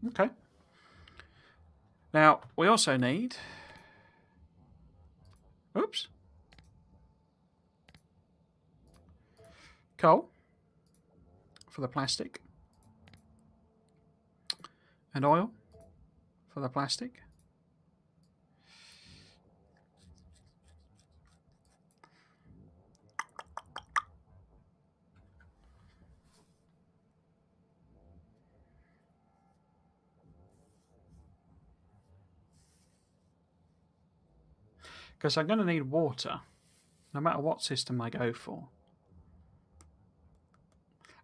Okay. Now, we also need... Oops. Coal for the plastic. And oil for the plastic. Because I'm going to need water, no matter what system I go for.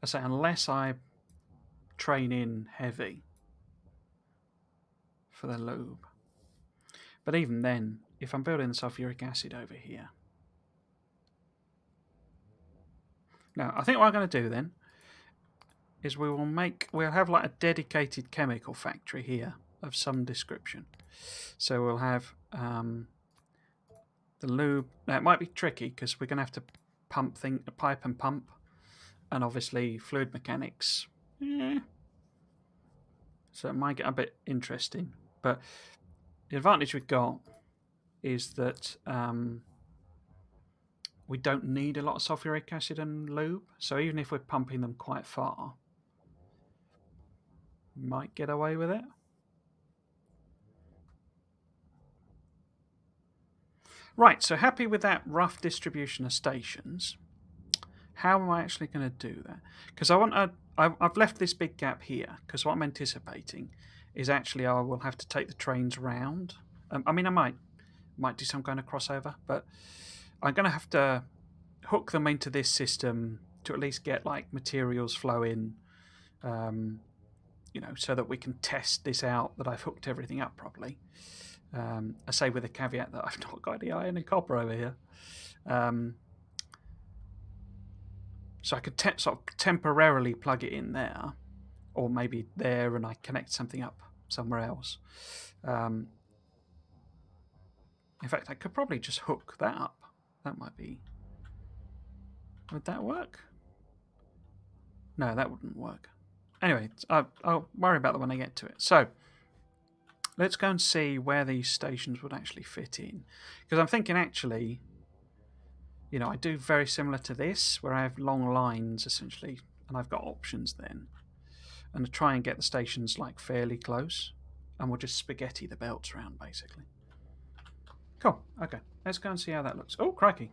I say, unless I train in heavy for the lube. But even then, if I'm building the sulfuric acid over here. Now, I think what I'm going to do then is we'll have like a dedicated chemical factory here of some description. So we'll have the lube. Now, it might be tricky because we're going to have to pipe and pump, and obviously fluid mechanics. So it might get a bit interesting. But the advantage we've got is that we don't need a lot of sulfuric acid and lube. So even if we're pumping them quite far, we might get away with it. Right, so happy with that rough distribution of stations. How am I actually going to do that? Because I've left this big gap here, because what I'm anticipating is actually I will have to take the trains round. I mean, I might do some kind of crossover, but I'm going to have to hook them into this system to at least get like materials flow in, so that we can test this out, that I've hooked everything up properly. I say with a caveat that I've not got any iron and copper over here. So I could sort of temporarily plug it in there, or maybe there, and I connect something up somewhere else. In fact, I could probably just hook that up. That might be... Would that work? No, that wouldn't work. Anyway, I'll worry about that when I get to it. So let's go and see where these stations would actually fit in. Because I'm thinking actually, I do very similar to this, where I have long lines essentially, and I've got options then. And to try and get the stations like fairly close, and we'll just spaghetti the belts around basically. Cool. Okay, let's go and see how that looks. Oh, crikey.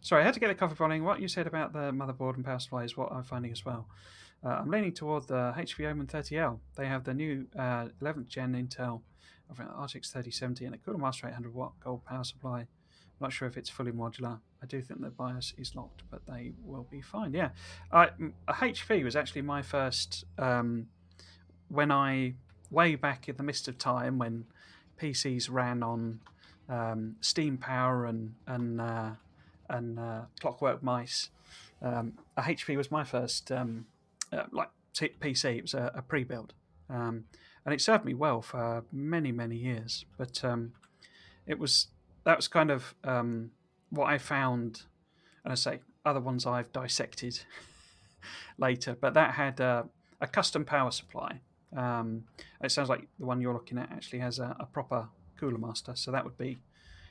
Sorry, I had to get the coffee boiling. What you said about the motherboard and power supply is what I'm finding as well. I'm leaning toward the HP Omen 30L. They have the new 11th gen Intel RTX 3070 and a Cooler Master 800 watt gold power supply. I'm not sure if it's fully modular. I do think the BIOS is locked, but they will be fine. Yeah, HP was actually my first when I way back in the mist of time when PCs ran on Steam Power and Clockwork Mice. A HP was my first PC. It was a pre-build, and it served me well for many years. But that was kind of what I found, and I say other ones I've dissected later. But that had a custom power supply. It sounds like the one you're looking at actually has a proper Cooler Master, so that would be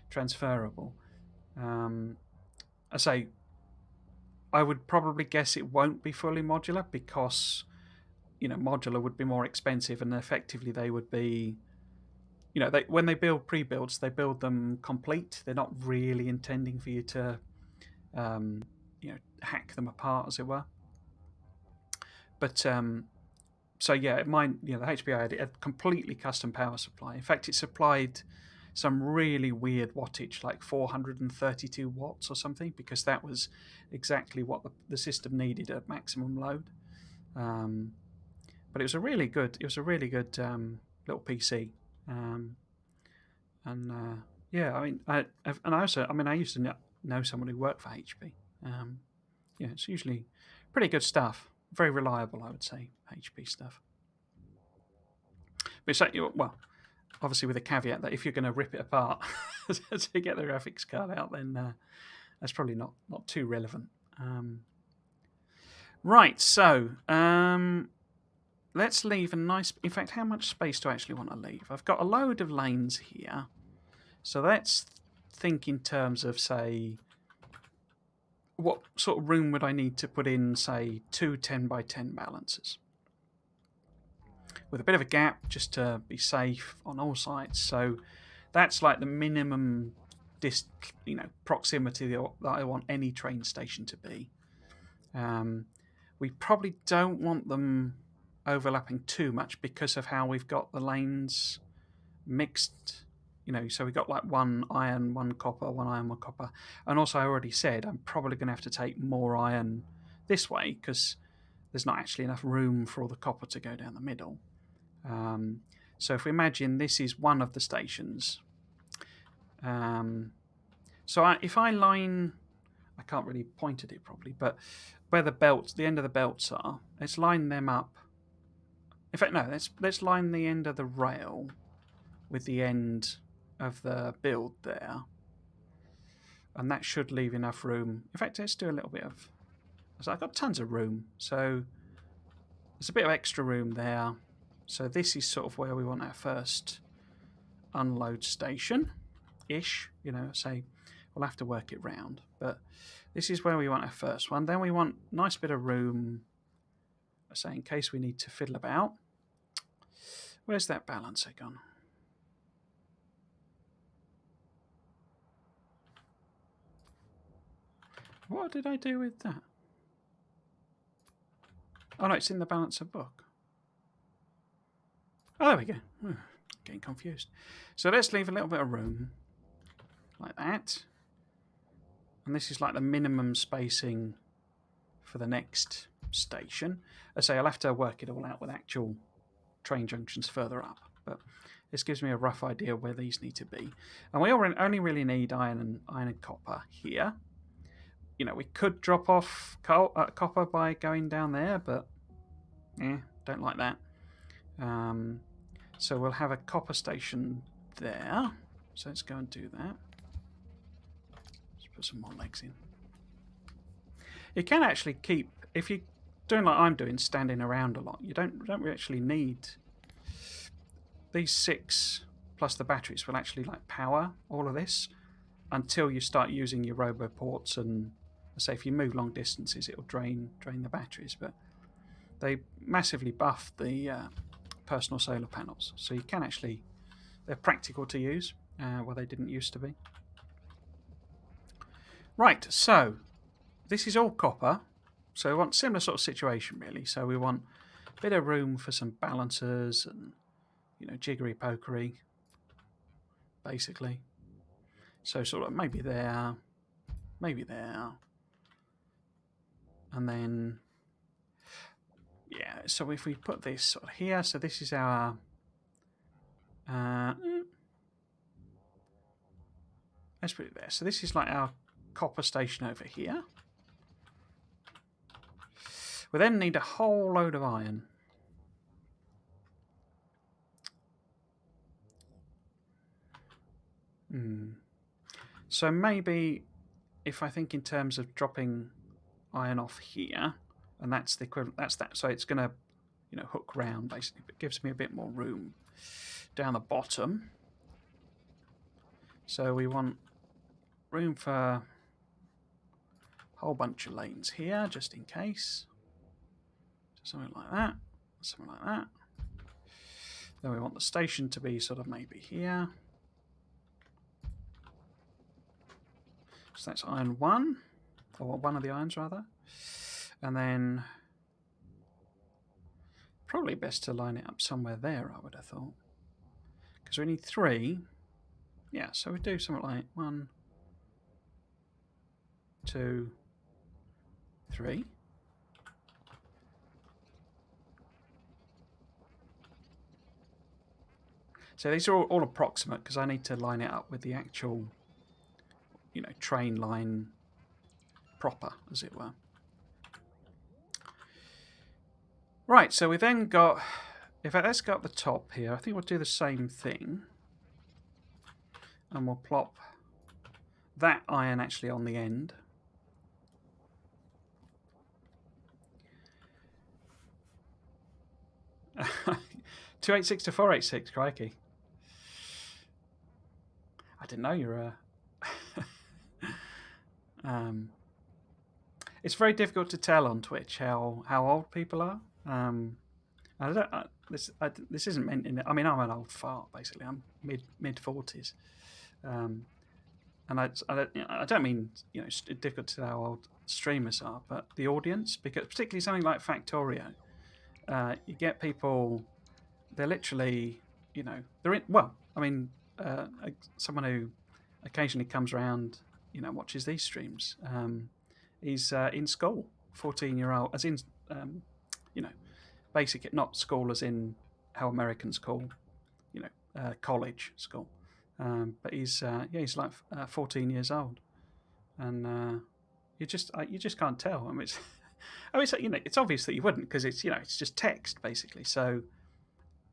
transferable. I say I would probably guess it won't be fully modular because modular would be more expensive, and effectively they would be when they build pre-builds, they build them complete. They're not really intending for you to hack them apart, as it were. But so yeah, mine, the HPI had a completely custom power supply. In fact, it supplied some really weird wattage, like 432 watts or something, because that was exactly what the system needed at maximum load. But it was a really good little PC. Yeah, I mean, I used to know someone who worked for HP. Yeah, it's usually pretty good stuff. Very reliable, I would say, HP stuff. But well, obviously with a caveat that if you're going to rip it apart to get the graphics card out, then that's probably not too relevant. Right, so let's leave a nice... In fact, how much space do I actually want to leave? I've got a load of lanes here. So let's think in terms of, say, what sort of room would I need to put in, say, 2 10x10 balancers? With a bit of a gap, just to be safe on all sides. So that's like the minimum proximity that I want any train station to be. We probably don't want them overlapping too much because of how we've got the lanes mixed. So we've got like 1 iron, 1 copper, 1 iron, 1 copper. And also, I already said I'm probably going to have to take more iron this way because there's not actually enough room for all the copper to go down the middle. So if we imagine this is one of the stations. If I line... I can't really point at it properly, but where the end of the belts are, let's line them up. In fact, no, let's line the end of the rail with the end of the build there. And that should leave enough room. In fact, let's do a little bit of... So I've got tons of room. So there's a bit of extra room there. So this is sort of where we want our first unload station-ish. Say we'll have to work it round. But this is where we want our first one. Then we want a nice bit of room, say, in case we need to fiddle about. Where's that balancer gone? What did I do with that? Oh, no, it's in the balancer book. Oh, there we go. Getting confused. So let's leave a little bit of room, like that. And this is like the minimum spacing for the next station. I say I'll have to work it all out with actual train junctions further up. But this gives me a rough idea where these need to be. And we only really need iron and copper here. We could drop off copper by going down there, but don't like that. So we'll have a copper station there. So let's go and do that. Let's put some more legs in. You can actually keep, if you're doing like I'm doing, standing around a lot, you don't actually need... These 6 plus the batteries will actually power all of this until you start using your robo ports, and say if you move long distances it'll drain the batteries, but they massively buff the personal solar panels, so you can actually... They're practical to use, where they didn't used to be. Right, so this is all copper, so we want a similar sort of situation really. So we want a bit of room for some balancers and jiggery pokery, basically. So sort of maybe there, and then so if we put this sort of here, so this is our let's put it there. So this is like our copper station over here. We then need a whole load of iron. So maybe if I think in terms of dropping iron off here, and that's the equivalent, that's that. So it's going to, hook round basically. But it gives me a bit more room down the bottom. So we want room for a whole bunch of lanes here, just in case. So something like that, something like that. Then we want the station to be sort of maybe here. So that's iron 1. or one of the irons rather, and then probably best to line it up somewhere there, I would have thought, because we need 3. Yeah, so we do something like 1, 2, 3. So these are all approximate because I need to line it up with the actual, train line proper, as it were. Right, so we then got, in fact, let's go up the top here. I think we'll do the same thing. And we'll plop that iron actually on the end. (286 to 486), crikey. I didn't know you were it's very difficult to tell on Twitch how old people are. This isn't meant in. I mean, I'm an old fart basically. I'm mid 40s, and I don't mean it's difficult to tell how old streamers are, but the audience, because particularly something like Factorio, you get people. They're literally, they're in. Well, I mean, someone who occasionally comes around, watches these streams. He's in school, 14-year-old, as in, basic, not school as in how Americans call, college school. But he's like 14 years old, and you just can't tell. I mean, it's obvious that you wouldn't, because it's just text basically. So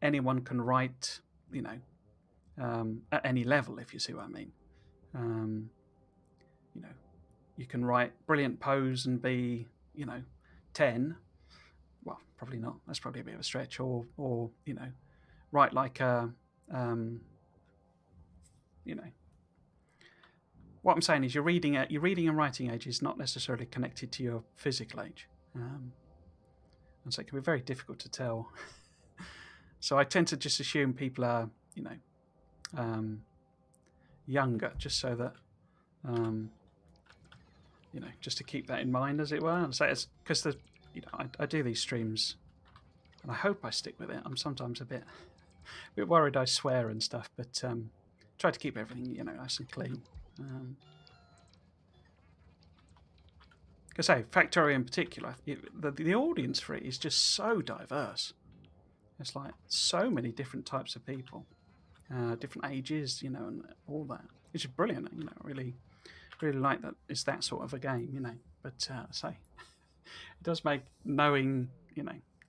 anyone can write, at any level, if you see what I mean. You can write brilliant pose and be, 10. Well, probably not. That's probably a bit of a stretch. Or write like a, what I'm saying is your reading and writing age is not necessarily connected to your physical age, and so it can be very difficult to tell. So I tend to just assume people are, younger, just so that, just to keep that in mind, as it were. And so it's because I do these streams, and I hope I stick with it. I'm sometimes a bit worried I swear and stuff, but try to keep everything, nice and clean. Because Factorio in particular, the audience for it is just so diverse. It's like so many different types of people, different ages, and all that. Which is brilliant, really like that it's that sort of a game, But it does make knowing,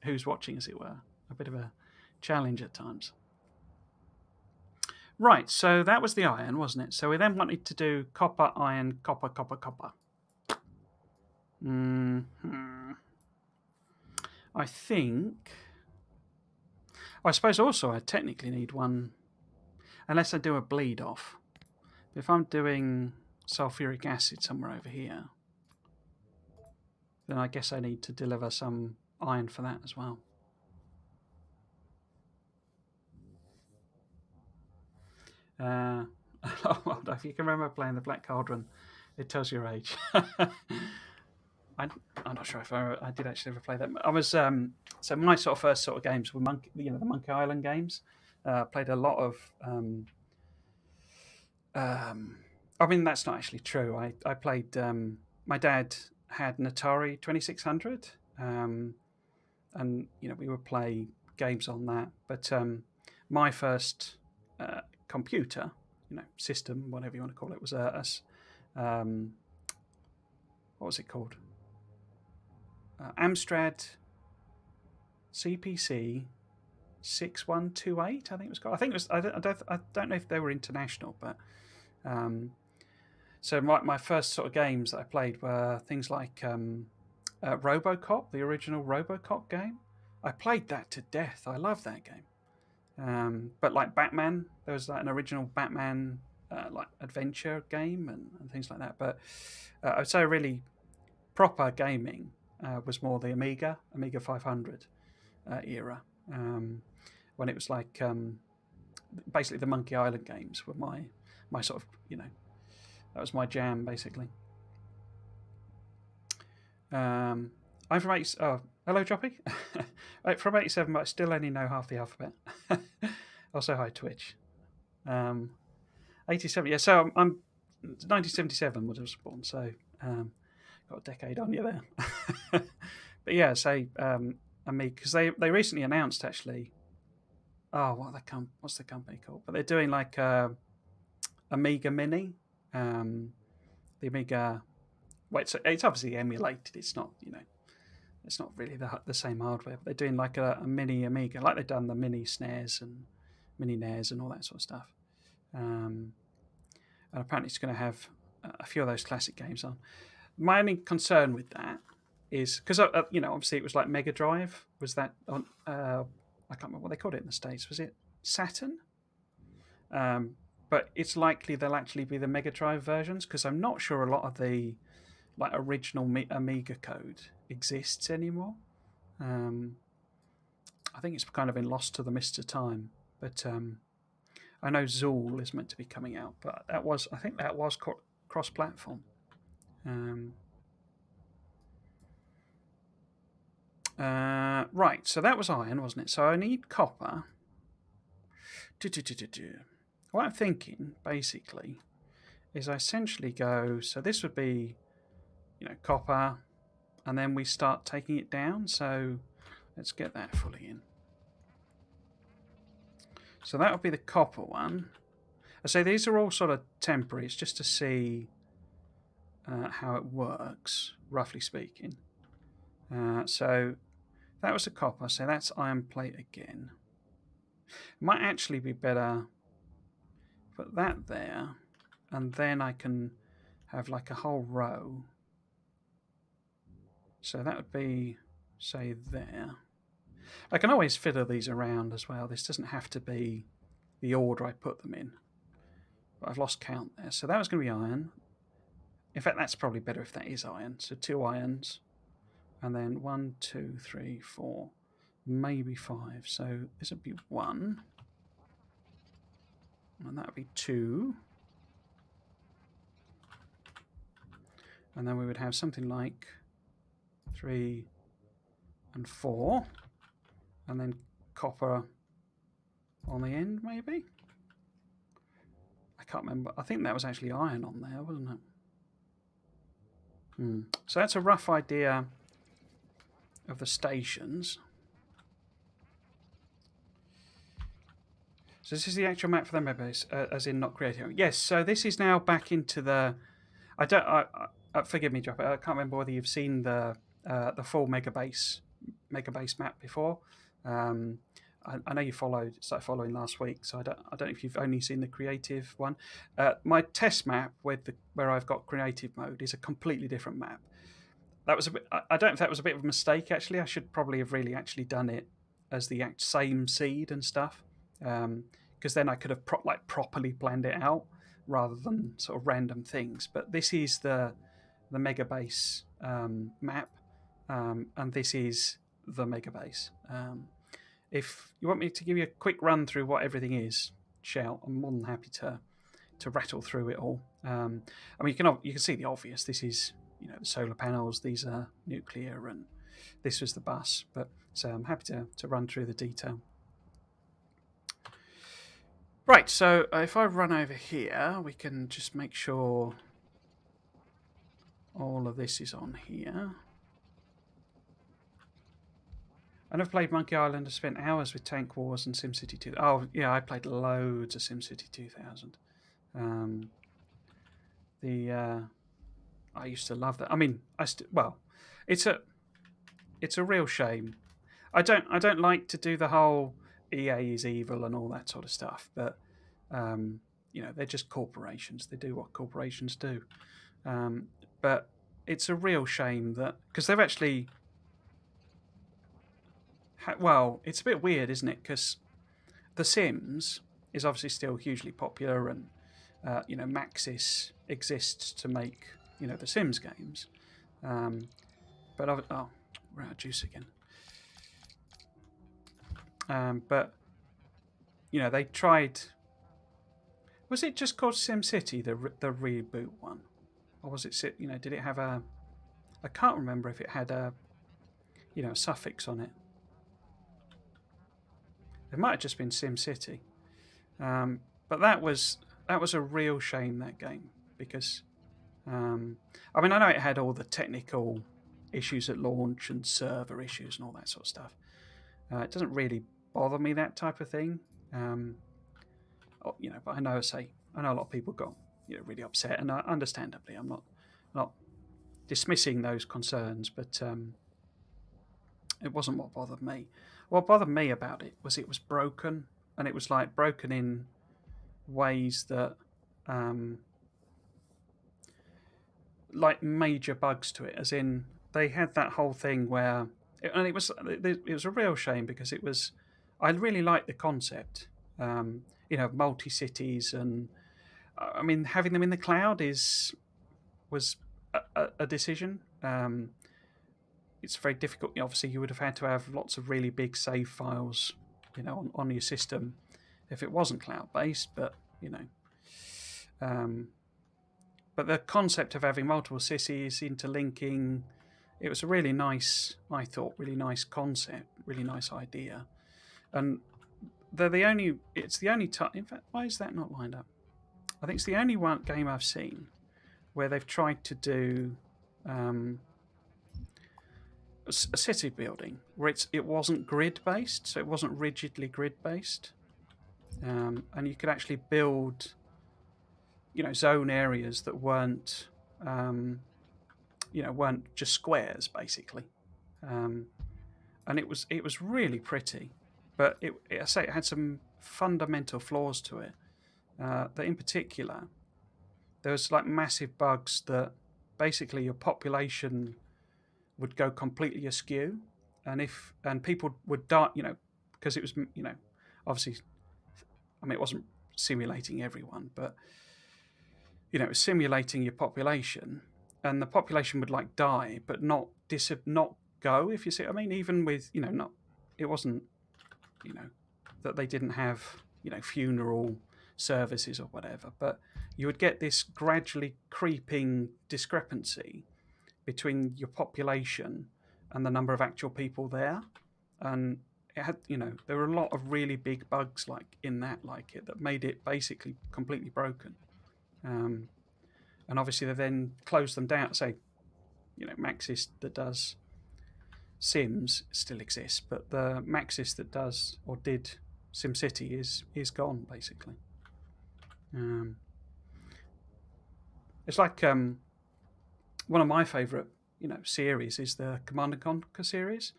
who's watching, as it were, a bit of a challenge at times. Right, so that was the iron, wasn't it? So we then wanted to do copper, iron, copper, copper, copper. I think... I suppose also I technically need one, unless I do a bleed off. If I'm doing sulfuric acid somewhere over here, then I guess I need to deliver some iron for that as well. If you can remember playing the Black Cauldron, it tells your age. I'm not sure if I did actually ever play that. I was so my first games were the Monkey Island games. Played a lot of. I mean, that's not actually true. I played. My dad had an Atari 2600, and we would play games on that. But my first computer, system, whatever you want to call it, was what was it called? Amstrad CPC 6128, I think it was called. I think it was. I don't know if they were international, but so my first games that I played were things like RoboCop, the original RoboCop game. I played that to death. I love that game. But like Batman, there was an original Batman like adventure game and things like that. But I would say really proper gaming was more the Amiga 500 era, when it was like basically the Monkey Island games were my that was my jam basically. I'm from 80. Oh, hello, Droppy. From 87, but I still only know half the alphabet. Also, hi, Twitch. 87. Yeah, so I'm 1977 was I was born, so got a decade on you there. But yeah, say Amiga, because they recently announced actually. Oh, what's the company called? But they're doing like Amiga Mini. The Amiga. Wait, so it's obviously emulated. It's not, it's not really the same hardware. But they're doing like a mini Amiga, like they've done the mini SNES and mini NES and all that sort of stuff. And apparently it's going to have a few of those classic games on. My only concern with that is because obviously it was like Mega Drive. Was that on? I can't remember what they called it in the States. Was it Saturn? But it's likely they'll actually be the Mega Drive versions because I'm not sure a lot of the like original Amiga code exists anymore. I think it's kind of been lost to the mist of time. But I know Zool is meant to be coming out, but I think that was cross-platform. Right, so that was iron, wasn't it? So I need copper. What I'm thinking, basically, is I essentially go, so this would be, copper, and then we start taking it down. So let's get that fully in. So that would be the copper one. I say these are all sort of temporary. It's just to see how it works, roughly speaking. So that was the copper. So that's iron plate again. Might actually be better put that there, and then I can have like a whole row. So that would be, say, there. I can always fiddle these around as well. This doesn't have to be the order I put them in. But I've lost count there. So that was going to be iron. In fact, that's probably better if that is iron. So 2 irons. And then 1, 2, 3, 4, maybe 5. So this would be 1. And that would be 2. And then we would have something like 3 and 4. And then copper on the end, maybe? I can't remember. I think that was actually iron on there, wasn't it? So that's a rough idea of the stations. So this is the actual map for the Megabase, as in not creating. Yes, so this is now back into the... forgive me, Drop. I can't remember whether you've seen the full Megabase map before. I know you started following last week, so I don't know if you've only seen the creative one. My test map where I've got creative mode is a completely different map. That was a bit. I don't know if that was a bit of a mistake. Actually, I should probably have really actually done it as the same seed and stuff, because then I could have properly planned it out rather than sort of random things. But this is the Megabase map, and this is the Megabase. If you want me to give you a quick run through what everything is, shout. I'm more than happy to rattle through it all. I mean, you can see the obvious. This is the solar panels. These are nuclear, and this was the bus. But so I'm happy to run through the detail. Right. So if I run over here, we can just make sure all of this is on here. I never played Monkey Island. I spent hours with Tank Wars and SimCity 2. Oh, yeah, I played loads of SimCity 2000. I used to love that. I mean, it's a real shame. I don't like to do the whole EA is evil and all that sort of stuff, but they're just corporations. They do what corporations do. But it's a real shame that because they've actually. Well, it's a bit weird, isn't it? Because The Sims is obviously still hugely popular, and Maxis exists to make the Sims games. But we're out of juice again. But they tried. Was it just called SimCity, the reboot one, or was it? Did it have a I can't remember if it had a suffix on it. It might have just been SimCity, but that was a real shame, that game, because I mean, I know it had all the technical issues at launch and server issues and all that sort of stuff. It doesn't really bother me, that type of thing. But I know a lot of people got really upset, and understandably, I'm not dismissing those concerns, but it wasn't what bothered me. What bothered me about it was broken, and it was like broken in ways that like major bugs to it, as in they had that whole thing where, and it was a real shame, because I really liked the concept, multi cities, and I mean, having them in the cloud was a decision. It's very difficult. Obviously, you would have had to have lots of really big save files, on your system if it wasn't cloud based. But but the concept of having multiple cities interlinking, it was a really nice, I thought, really nice concept, really nice idea. And it's the only time. In fact, why is that not lined up? I think it's the only one game I've seen where they've tried to do a city building where it wasn't grid based, so it wasn't rigidly grid based, and you could actually build, zone areas that weren't just squares, basically, and it was really pretty, but I say it had some fundamental flaws to it. That in particular, there was like massive bugs that basically your population would go completely askew, and people would die, because it was, obviously, I mean, it wasn't simulating everyone, but it was simulating your population, and the population would like die, but not go. If you see what I mean, even with not, it wasn't that they didn't have funeral services or whatever, but you would get this gradually creeping discrepancy between your population and the number of actual people there, and it had there were a lot of really big bugs that made it basically completely broken, and obviously they then closed them down. Say Maxis that does Sims still exists, but the Maxis that does or did SimCity is gone, basically. It's like one of my favourite series is the Command and Conquer series,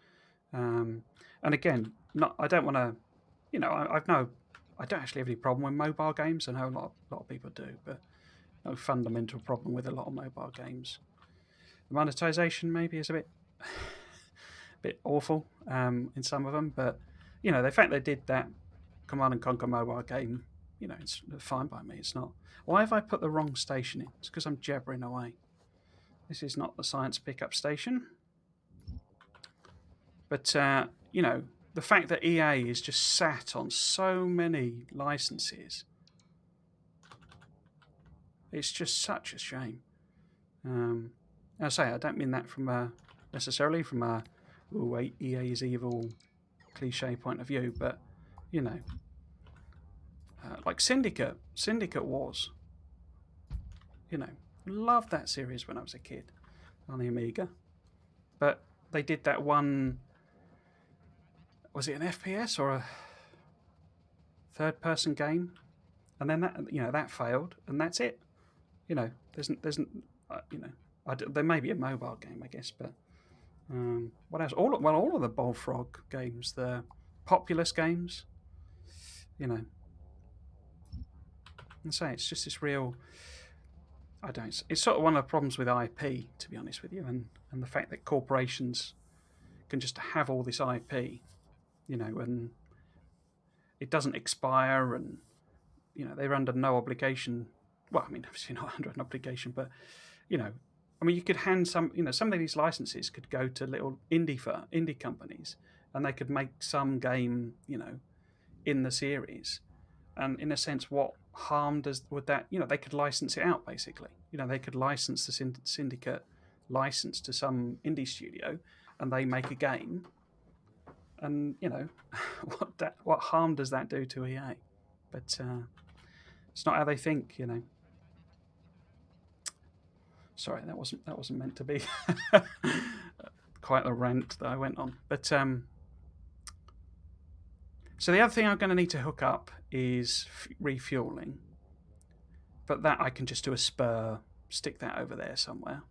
and again, I don't want to, I don't actually have any problem with mobile games. I know a lot of people do, but no fundamental problem with a lot of mobile games. The monetization maybe is a bit awful in some of them, but the fact they did that Command and Conquer mobile game, it's fine by me. It's not. Why have I put the wrong station in? It's because I'm jabbering away. This is not the science pickup station. But the fact that EA is just sat on so many licenses, it's just such a shame. I say, I don't mean that from necessarily from a EA is evil cliche point of view, but like Syndicate was, loved that series when I was a kid on the Amiga, but they did that one. Was it an FPS or a third-person game? And then that failed, and that's it. There's there may be a mobile game, I guess, but what else? All of the Bullfrog games, the Populous games, and say it's just this real. I don't. It's sort of one of the problems with IP, to be honest with you, and the fact that corporations can just have all this IP, and it doesn't expire, and they're under no obligation. Well, I mean, obviously not under an obligation, but I mean, you could hand some of these licenses could go to little indie companies, and they could make some game, in the series. And in a sense, what harm would that? They could license it out, basically. They could license the Syndicate license to some indie studio, and they make a game. And what harm does that do to EA? But it's not how they think, Sorry, that wasn't meant to be quite a rant that I went on. But so the other thing I'm going to need to hook up is refueling. But that I can just do a spur, stick that over there somewhere.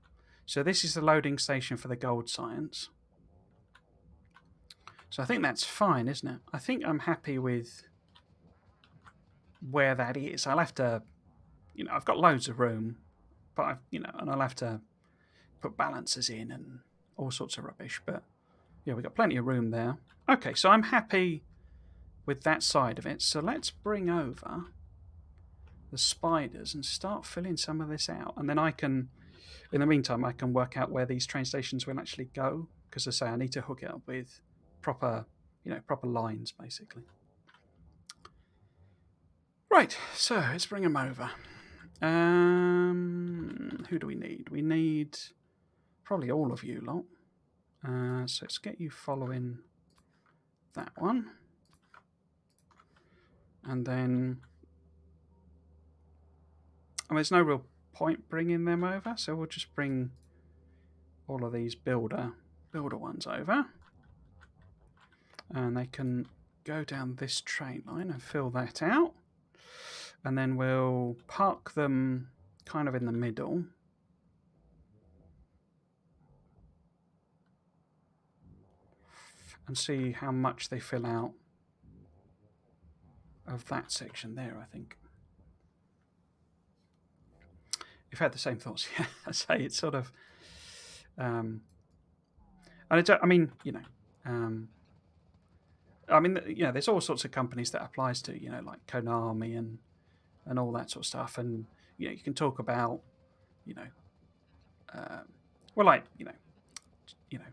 So this is the loading station for the gold science. So I think that's fine, isn't it? I think I'm happy with where that is. I'll have to, I've got loads of room, but and I'll have to put balancers in and all sorts of rubbish. But yeah, we've got plenty of room there. Okay, so I'm happy with that side of it. So let's bring over the spiders and start filling some of this out. And then I can, in the meantime, I can work out where these train stations will actually go. Because as I say, I need to hook it up with proper lines, basically. Right, so let's bring them over. Who do we need? We need probably all of you lot. So let's get you following that one. And then, there's no real point bringing them over, so we'll just bring all of these builder ones over. And they can go down this train line and fill that out. And then we'll park them kind of in the middle. And see how much they fill out of that section there, I think. You've had the same thoughts. Yeah, I say it's sort of... and it's, there's all sorts of companies that applies to, like Konami and all that sort of stuff. And, you can talk about,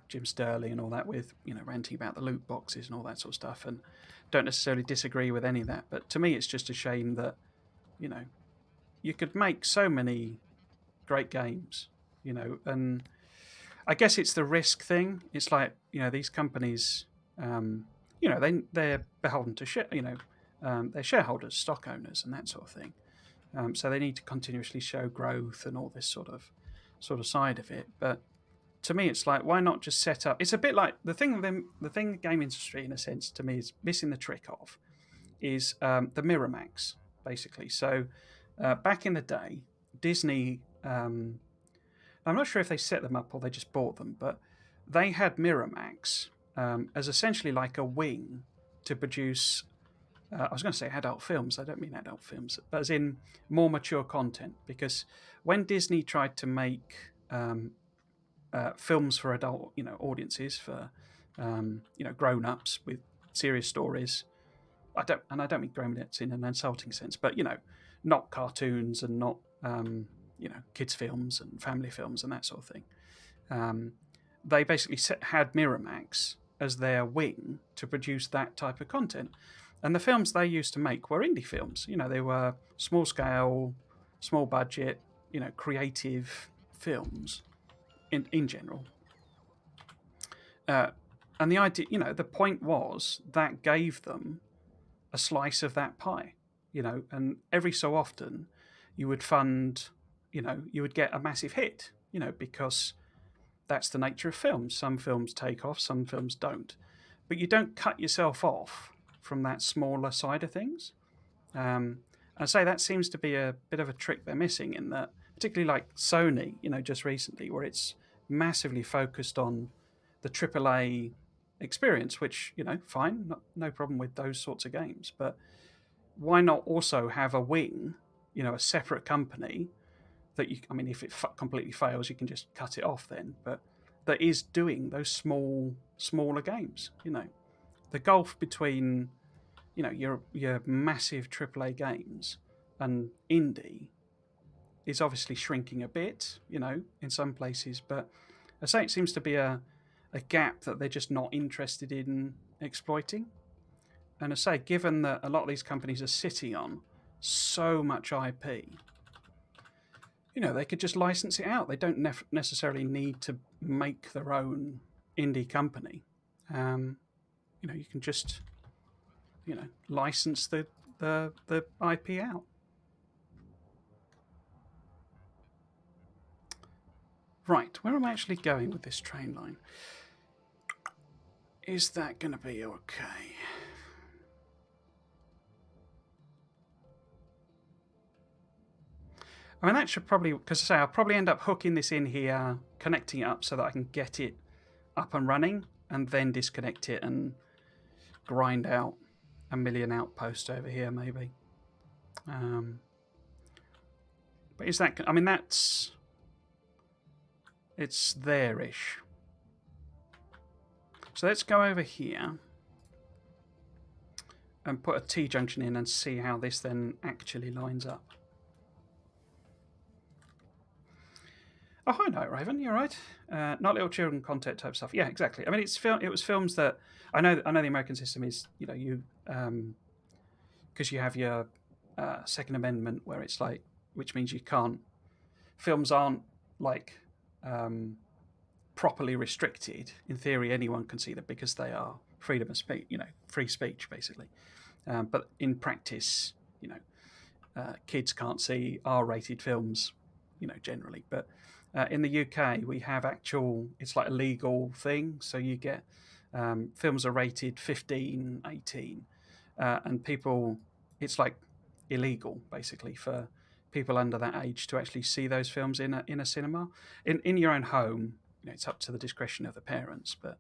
Jim Sterling and all that with, ranting about the loot boxes and all that sort of stuff. And don't necessarily disagree with any of that. But to me, it's just a shame that, you could make so many great games, and I guess it's the risk thing. It's like, these companies, they're beholden to they're shareholders, stock owners, and that sort of thing. So they need to continuously show growth and all this sort of side of it. But to me, it's like, why not just set up? It's a bit like the thing the game industry, in a sense, to me, is missing the trick of is the Miramax, basically. So back in the day, Disney. I'm not sure if they set them up or they just bought them, but they had Miramax as essentially like a wing to produce, I was going to say adult films. I don't mean adult films, but as in more mature content. Because when Disney tried to make films for adult, audiences, for grown-ups with serious stories, I don't mean grown-ups in an insulting sense, but not cartoons and not kids films and family films and that sort of thing. They basically had Miramax as their wing to produce that type of content. And the films they used to make were indie films. They were small scale, small budget, creative films in general. And the idea, the point was that gave them a slice of that pie, and every so often you would fund, you would get a massive hit, because that's the nature of films. Some films take off, some films don't. But you don't cut yourself off from that smaller side of things. I say that seems to be a bit of a trick they're missing, in that, particularly like Sony, just recently, where it's massively focused on the AAA experience, which, fine, no problem with those sorts of games. But why not also have a wing, a separate company that if it completely fails, you can just cut it off then, but that is doing those smaller games. The gulf between, your massive AAA games and indie is obviously shrinking a bit, in some places, but I say it seems to be a gap that they're just not interested in exploiting. And I say, given that a lot of these companies are sitting on so much IP, you know, they could just license it out. They don't necessarily need to make their own indie company. You know, you can just, you know, license the IP out. Right, where am I actually going with this train line? Is that going to be okay? I mean, that should probably, because I say, I'll probably end up hooking this in here, connecting it up so that I can get it up and running, and then disconnect it and grind out a million outposts over here, maybe. But is that, I mean, that's, it's there-ish. So let's go over here and put a T-junction in and see how this then actually lines up. Oh, hi, Night Raven. You're right. Not little children content type stuff. Yeah, exactly. I mean, it was films that I know. The American system is, you know, you because you have your Second Amendment where it's like, which means you can't. Films aren't like properly restricted. In theory, anyone can see them because they are freedom of speech. You know, free speech basically. But in practice, you know, kids can't see R-rated films, you know, generally. But in the UK, we have actual, it's like a legal thing. So you get films are rated 15, 18, and people, it's like illegal basically for people under that age to actually see those films in a cinema. In your own home, you know, it's up to the discretion of the parents, but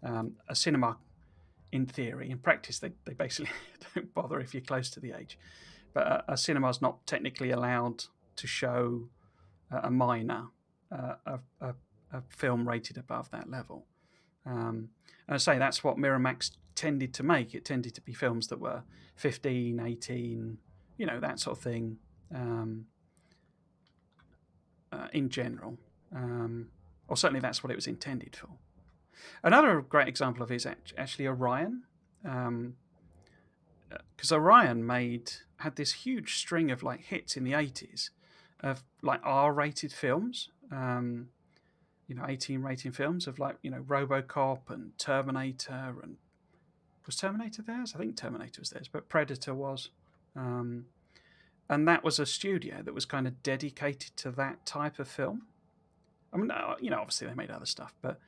a cinema, in theory, in practice, they basically don't bother if you're close to the age. But a cinema's not technically allowed to show a minor a film rated above that level. And I say that's what Miramax tended to make. It tended to be films that were 15, 18, you know, that sort of thing in general. Or certainly that's what it was intended for. Another great example of it is actually Orion. Because Orion had this huge string of like hits in the 80s of like R-rated films, you know, 18 rating films of like, you know, RoboCop and Terminator, and was Terminator theirs? I think Terminator was theirs, but Predator was. And that was a studio that was kind of dedicated to that type of film. I mean, you know, obviously they made other stuff, but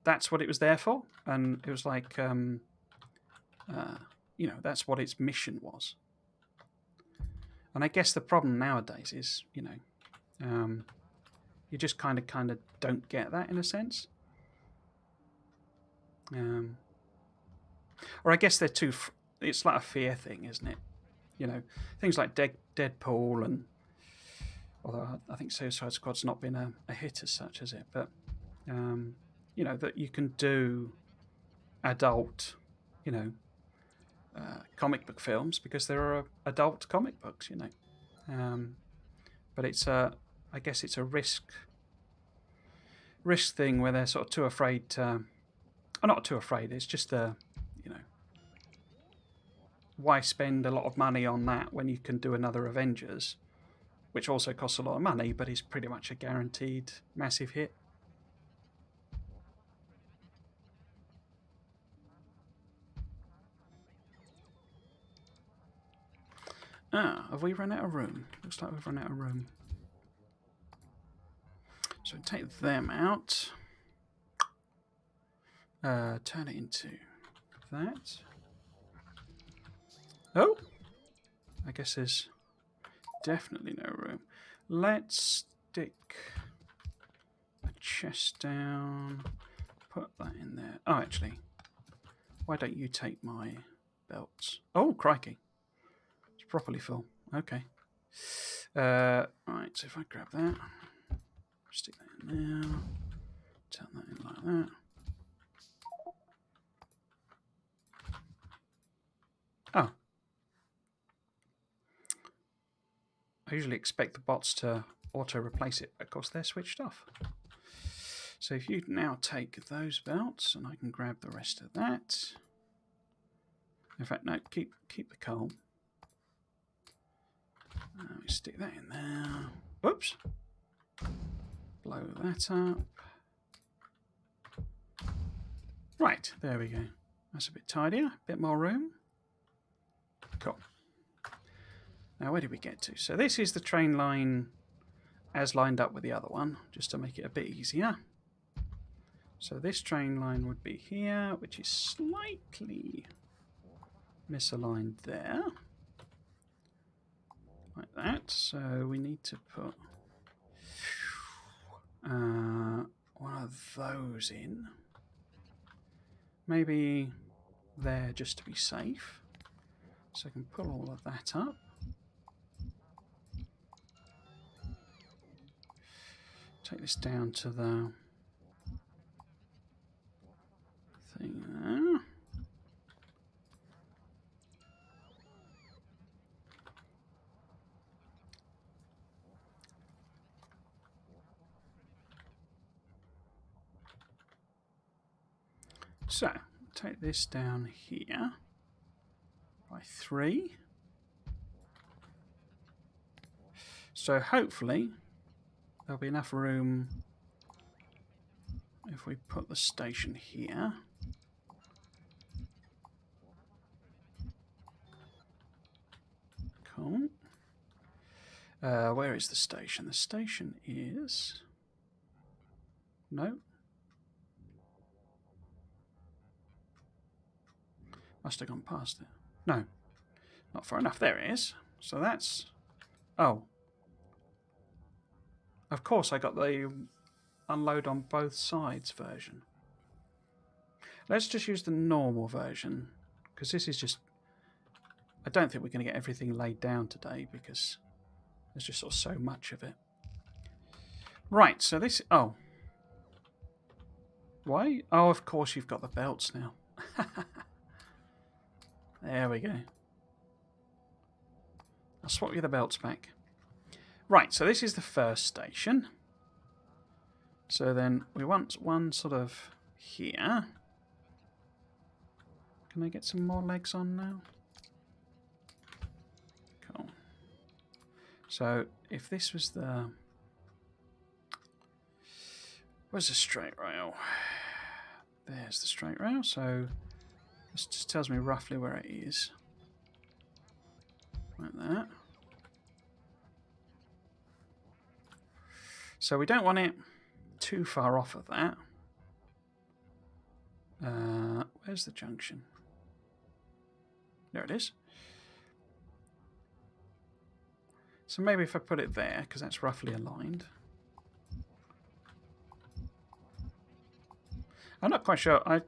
that's what it was there for. And it was like, you know, that's what its mission was. And I guess the problem nowadays is, you know, you just kind of don't get that in a sense. Or I guess they're too. It's like a fear thing, isn't it? You know, things like Deadpool, and although I think Suicide Squad's not been a hit as such, has it? But you know, that you can do adult, you know, comic book films because there are adult comic books, you know. But it's I guess it's a risk thing where they're sort of too afraid to, or not too afraid. It's just you know, why spend a lot of money on that when you can do another Avengers, which also costs a lot of money, but is pretty much a guaranteed massive hit. Have we run out of room? Looks like we've run out of room. So take them out. Turn it into that. Oh! I guess there's definitely no room. Let's stick a chest down. Put that in there. Oh, actually, why don't you take my belts? Oh, crikey. It's properly full. Okay. Right, so if I grab that, stick that in there, turn that in like that. Oh. I usually expect the bots to auto-replace it, but of course they're switched off. So if you now take those belts, and I can grab the rest of that. In fact, no, keep the coal. Let me stick that in there. Whoops. blow that up. Right, there we go. That's a bit tidier, a bit more room. Cool. Now, where did we get to? So this is the train line as lined up with the other one, just to make it a bit easier. So this train line would be here, which is slightly misaligned there. Like that. So we need to put one of those in. Maybe there just to be safe. So I can pull all of that up. Take this down to the thing there. So, take this down here by 3. So hopefully there'll be enough room if we put the station here. Cool. Where is the station? The station is... No. Must have gone past it. No. Not far enough. There it is. So that's... Oh. Of course I got the unload on both sides version. Let's just use the normal version, because this is just... I don't think we're going to get everything laid down today, because there's just sort of so much of it. Right, so this... Oh. Why? Oh, of course you've got the belts now. There we go. I'll swap you the belts back. Right, so this is the first station. So then we want one sort of here. Can I get some more legs on now? Cool. So if this was the... Where's the straight rail? There's the straight rail. So this just tells me roughly where it is. Like that. So we don't want it too far off of that. Where's the junction? There it is. So maybe if I put it there, because that's roughly aligned. I'm not quite sure. I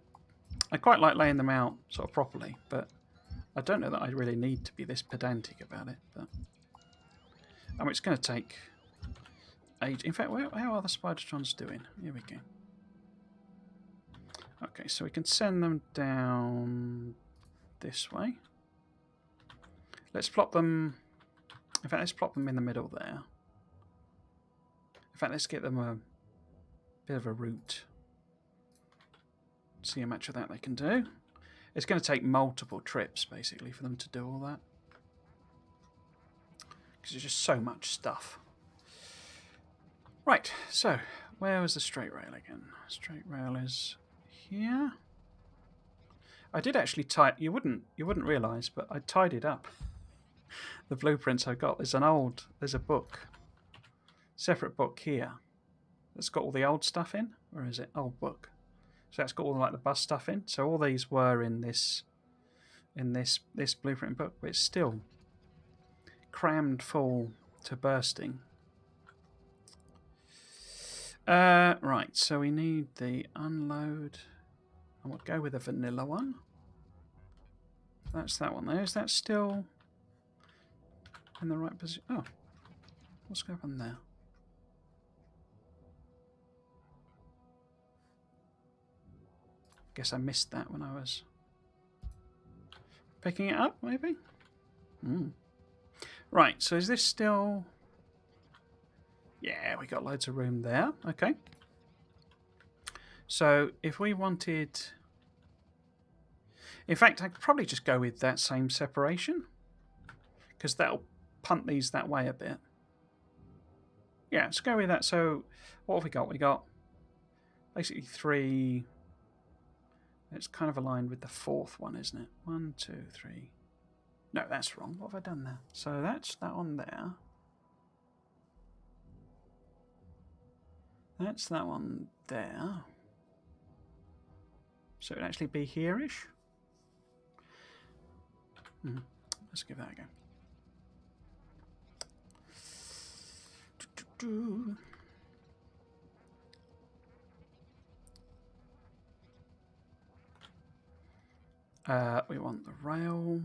quite like laying them out sort of properly, but I don't know that I really need to be this pedantic about it. But I mean, it's going to take age. In fact, how are the Spidertrons doing? Here we go. Okay, so we can send them down this way. Let's plop them... In fact, let's plop them in the middle there. In fact, let's get them a bit of a route. See how much of that they can do. It's going to take multiple trips, basically, for them to do all that. Because there's just so much stuff. Right, so, where was the straight rail again? Straight rail is here. I did actually tie... You wouldn't realise, but I tidied up the blueprints I got. There's a book. Separate book here. That's got all the old stuff in. Or is it? Old book. So that's got all like the bus stuff in. So all these were in this blueprint book, but it's still crammed full to bursting. Right, so we need the unload, and we'll go with a vanilla one. That's that one there. Is that still in the right position? Oh, what's going on there? Guess I missed that when I was picking it up, maybe? Right, so is this still... Yeah, we got loads of room there. Okay. So if we wanted... In fact, I could probably just go with that same separation, because that'll punt these that way a bit. Yeah, let's go with that. So what have we got? We got basically 3. It's kind of aligned with the 4th one, isn't it? 1, 2, 3. No, that's wrong. What have I done there? So that's that one there. That's that one there. So it'd actually be here-ish. Let's give that a go. We want the rail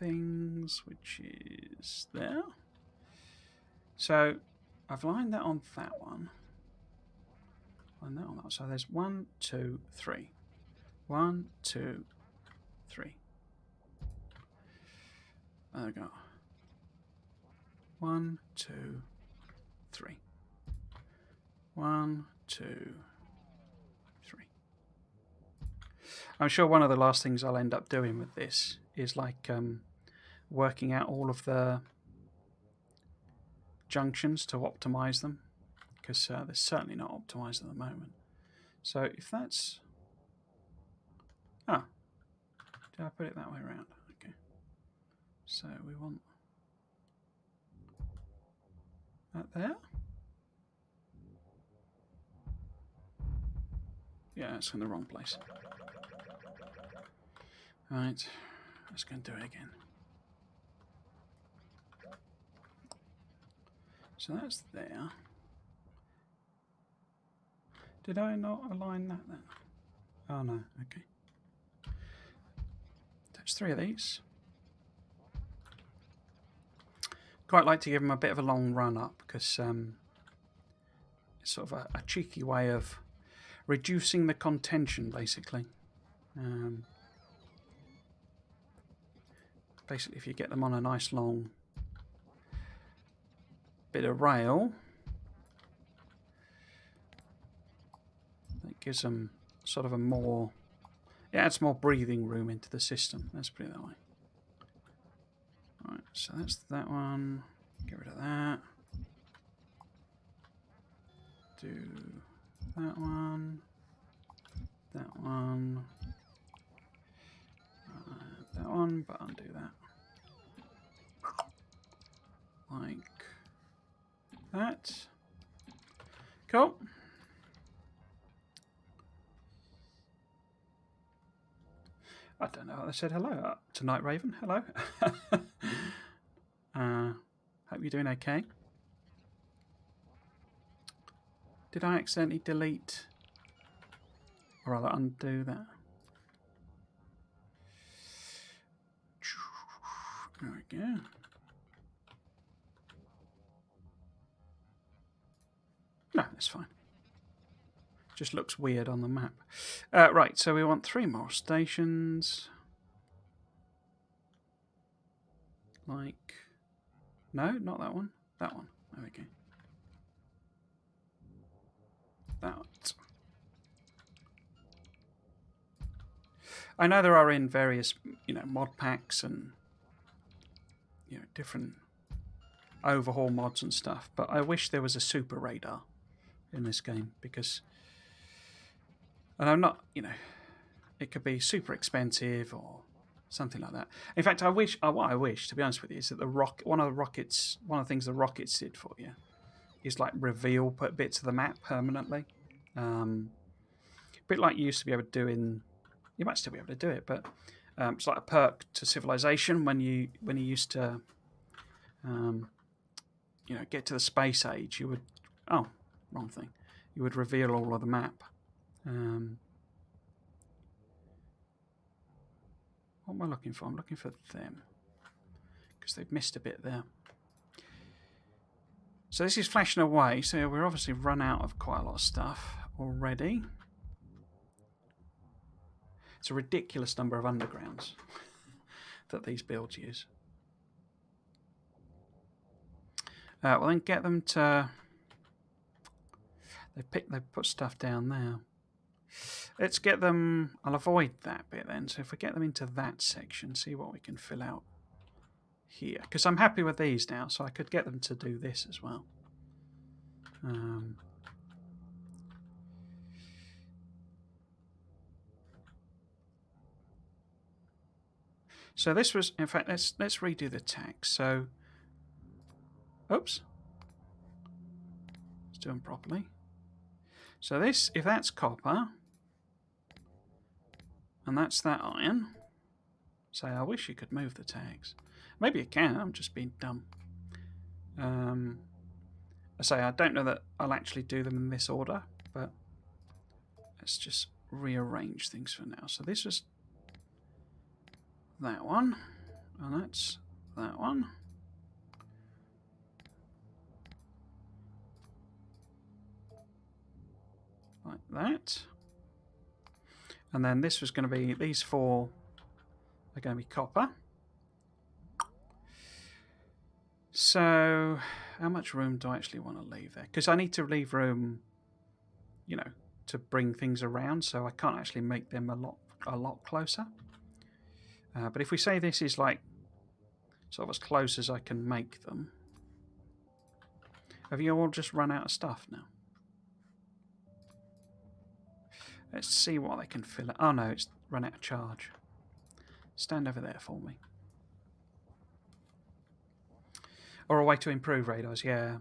things, which is there. So I've lined that on that one. Line that on that. So there's 1, 2, 3. 1, 2, 3. There we go. 1, 2, 3. 1, 2, 3. I'm sure one of the last things I'll end up doing with this is like working out all of the junctions to optimize them, because they're certainly not optimized at the moment. So if that's... did I put it that way around? Okay. So we want that there. Yeah, it's in the wrong place. Right, let's go and do it again. So that's there. Did I not align that then? Oh no, okay. There's 3 of these. Quite like to give them a bit of a long run up, because it's sort of a cheeky way of reducing the contention, basically. Basically, if you get them on a nice long bit of rail, it gives them sort of a more... It adds more breathing room into the system. Let's put it that way. Alright, so that's that one. Get rid of that. Do that one. That one. That one, but undo that. Like that. Cool. I don't know. I said hello to Night Raven. Hello. Hope you're doing okay. Did I accidentally delete, or rather undo that? There we go. No, it's fine. Just looks weird on the map. Right, so we want 3 more stations. Like, no, not that one. That one. There we go. That. I know there are in various, mod packs and different overhaul mods and stuff, but I wish there was a super radar in this game, because, and I'm not, it could be super expensive or something like that. In fact, what I wish, to be honest with you, is that one of the things the rockets did for you is like reveal bits of the map permanently. A bit like you used to be able to do you might still be able to do it, but it's like a perk to Civilization when you used to, get to the space age. You would, wrong thing. You would reveal all of the map. What am I looking for? I'm looking for them, because they've missed a bit there. So this is flashing away, so we're obviously run out of quite a lot of stuff already. It's a ridiculous number of undergrounds that these builds use. Well, then get them to... They've put stuff down there. Let's get them... I'll avoid that bit then. So if we get them into that section, see what we can fill out here. Because I'm happy with these now, so I could get them to do this as well. So this was, in fact, let's redo the tags. So, oops, let's do them properly. So this, if that's copper, and that's that iron. Say, I wish you could move the tags. Maybe you can. I'm just being dumb. I say I don't know that I'll actually do them in this order, but let's just rearrange things for now. So this was that one, and that's that one. Like that. And then this was going to be, these four are going to be copper. So how much room do I actually want to leave there? Because I need to leave room, you know, to bring things around, so I can't actually make them a lot closer. But if we say this is like sort of as close as I can make them. Have you all just run out of stuff now? Let's see what they can fill it. Oh no, it's run out of charge. Stand over there for me. Or a way to improve radars, yeah.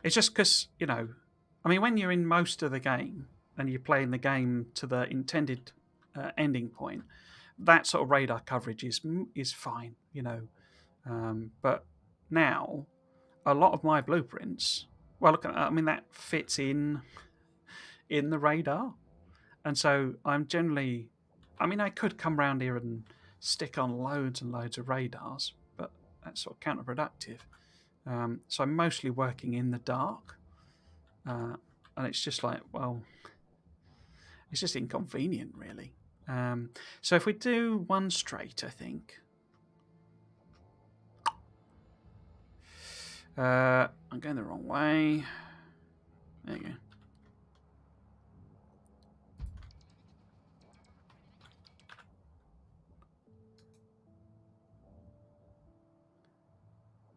It's just because, you know, I mean, when you're in most of the game and you're playing the game to the intended ending point, that sort of radar coverage is fine, you know. But now, a lot of my blueprints, well, look, I mean, that fits in the radar. And so I'm generally, I mean, I could come around here and stick on loads and loads of radars, but that's sort of counterproductive. So I'm mostly working in the dark. And it's just like, well, it's just inconvenient, really. So if we do one straight, I think. I'm going the wrong way. There you go.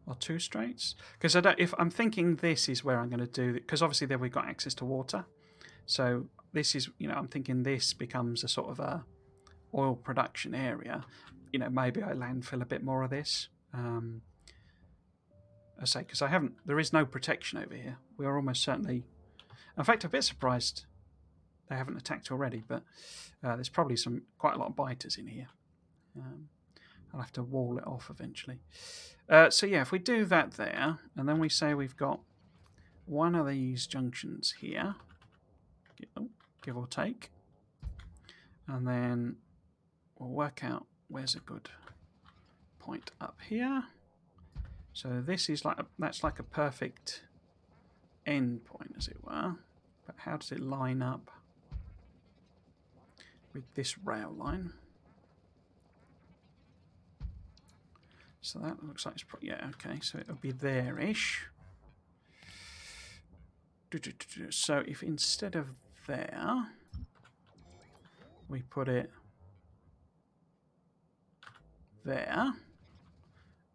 Or two straights, because if I'm thinking this is where I'm going to do, because obviously there we've got access to water, so this is, you know, I'm thinking this becomes a sort of a oil production area. You know, maybe I landfill a bit more of this. I say, because there is no protection over here. We are almost certainly, in fact, a bit surprised they haven't attacked already, but there's probably quite a lot of biters in here. I'll have to wall it off eventually. So yeah, if we do that there, and then we say we've got one of these junctions here, give or take, and then we'll work out where's a good point up here. So this is that's like a perfect end point, as it were. But how does it line up with this rail line? So that looks like it's yeah, okay. So it'll be there-ish. So if instead of there, we put it there,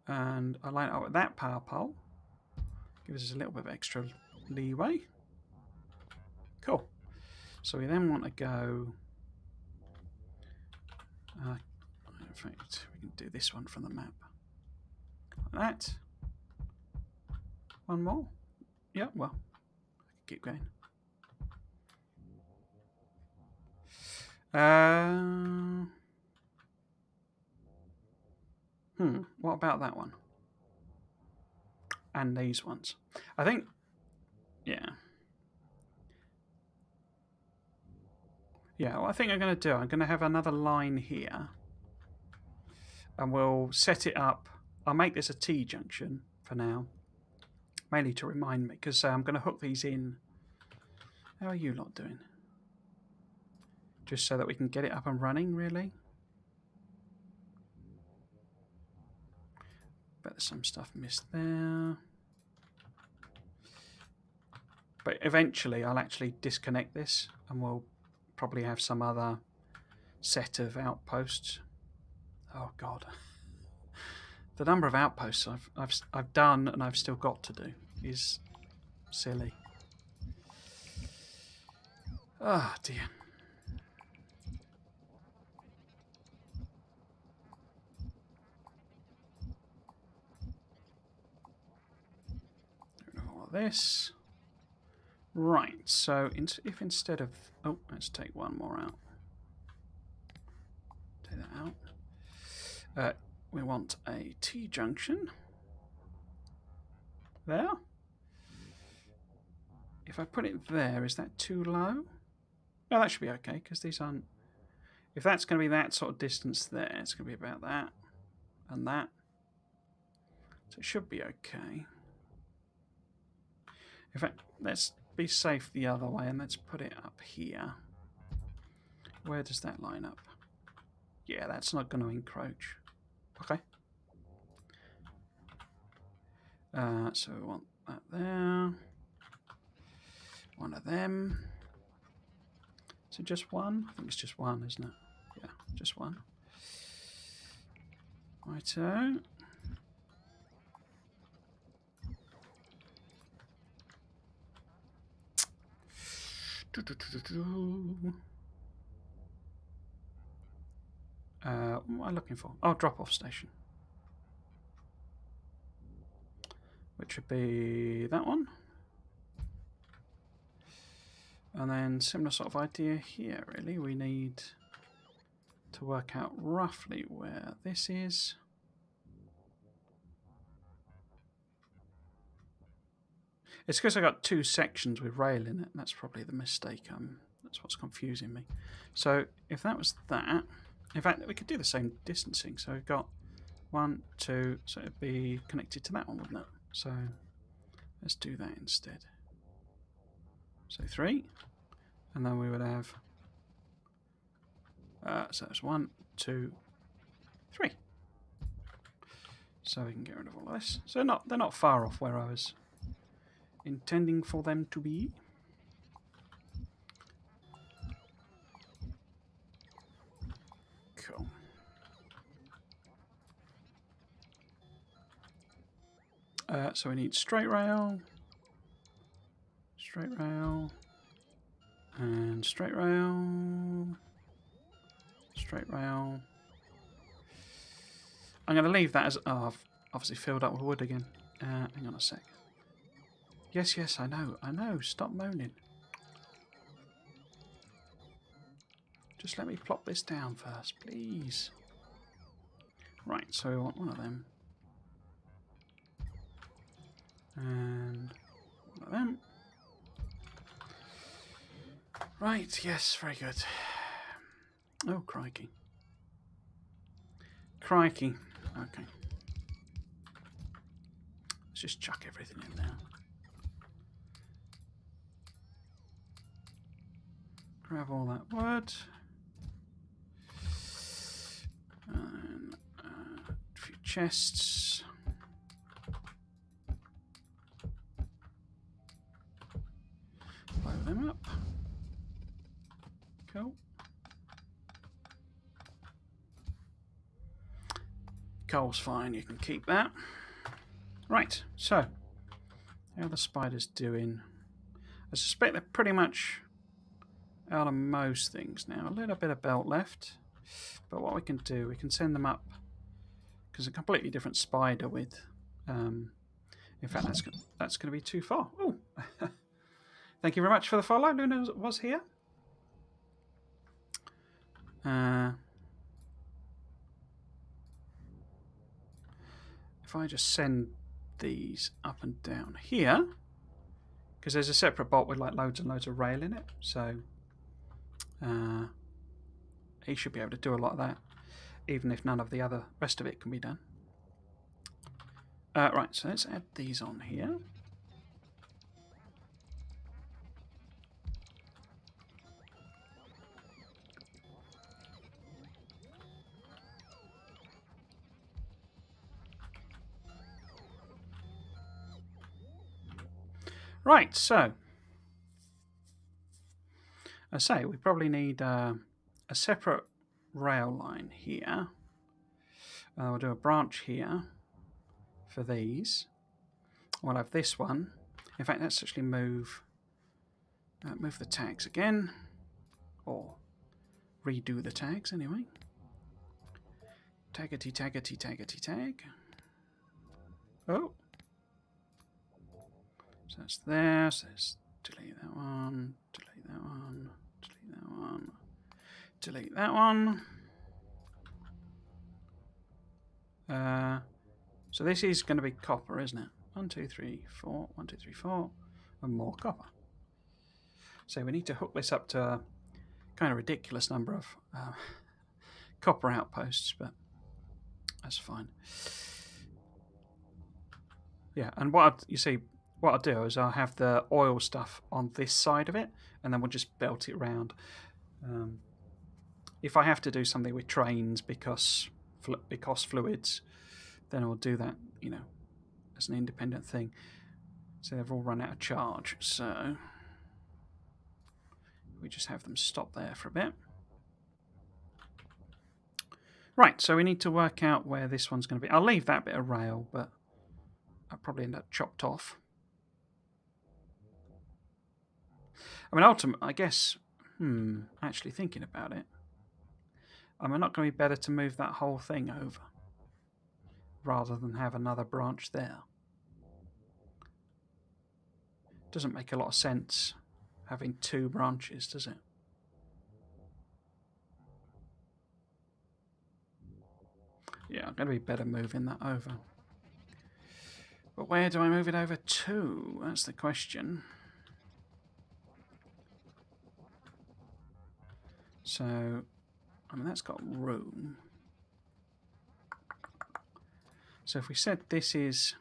and I line it up with that power pole, gives us a little bit of extra leeway. Cool. So we then want to go, in fact, we can do this one from the map. Like that. One more. Yeah, well, I can keep going. What about that one? And these ones. I think, yeah. Yeah, what I think I'm going to do, I'm going to have another line here. And we'll set it up. I'll make this a T-junction for now. Mainly to remind me, because I'm going to hook these in. How are you lot doing? Just so that we can get it up and running, really. But there's some stuff missed there. But eventually I'll actually disconnect this and we'll probably have some other set of outposts. Oh God. The number of outposts I've done and I've still got to do is silly. Oh dear. All of this. Right, so if instead of... Oh, let's take one more out. Take that out. We want a T-junction. There. If I put it there, is that too low? No, that should be okay, because these aren't... If that's going to be that sort of distance there, it's going to be about that and that. So it should be okay. In fact, let's be safe the other way, and let's put it up here. Where does that line up? Yeah, that's not going to encroach. Okay. So we want that there. One of them. Is it just one? I think it's just one, isn't it? Yeah, just one. Righto. What am I looking for? Oh, drop-off station. Which would be that one. And then similar sort of idea here, really. We need to work out roughly where this is. It's because I got two sections with rail in it. That's probably the mistake. That's what's confusing me. So if that was that, in fact, we could do the same distancing. So we've got 1, 2, so it'd be connected to that one, wouldn't it? So let's do that instead. So 3, and then we would have. So it's 1, 2, 3. So we can get rid of all this. So they're not far off where I was intending for them to be. Cool. So we need straight rail, and straight rail, straight rail. I'm going to leave that as... Oh, I've obviously filled up with wood again. Hang on a sec. Yes, I know. Stop moaning. Just let me plop this down first, please. Right, so we want one of them. And one of them. Right, yes, very good. Oh, crikey. Crikey. Okay. Let's just chuck everything in there. Grab all that wood. And a few chests. Blow them up. Cool. Coal's fine, you can keep that. Right, so how are the spiders doing? I suspect they're pretty much out of most things now. A little bit of belt left, but what we can do, we can send them up because a completely different spider with. In fact, that's going to be too far. Oh, thank you very much for the follow. Luna was here. If I just send these up and down here, because there's a separate bolt with like loads and loads of rail in it, so he should be able to do a lot of that, even if none of the other rest of it can be done. Right, so let's add these on here. Right, so I say we probably need a separate rail line here. We'll do a branch here for these. We'll have this one. In fact, let's actually move the tags again. or redo the tags anyway. Taggity, taggity, taggity, tag. Oh. So that's there. So let's delete that one, delete that one, delete that one, delete that one. So this is going to be copper, isn't it? 1, 2, 3, 4, 1, 2, 3, 4, and more copper. So we need to hook this up to a kind of ridiculous number of copper outposts, but that's fine. Yeah, and what I'll do is I'll have the oil stuff on this side of it, and then we'll just belt it round. If I have to do something with trains because fluids, then I'll do that, as an independent thing. So they've all run out of charge, so we just have them stop there for a bit. Right, so we need to work out where this one's going to be. I'll leave that bit of rail, but I'll probably end up chopped off. I mean, ultimately, I guess, actually thinking about it, am I not going to be better to move that whole thing over rather than have another branch there? Doesn't make a lot of sense having 2 branches, does it? Yeah, I'm going to be better moving that over. But where do I move it over to? That's the question. So, I mean, that's got room. So if we said this is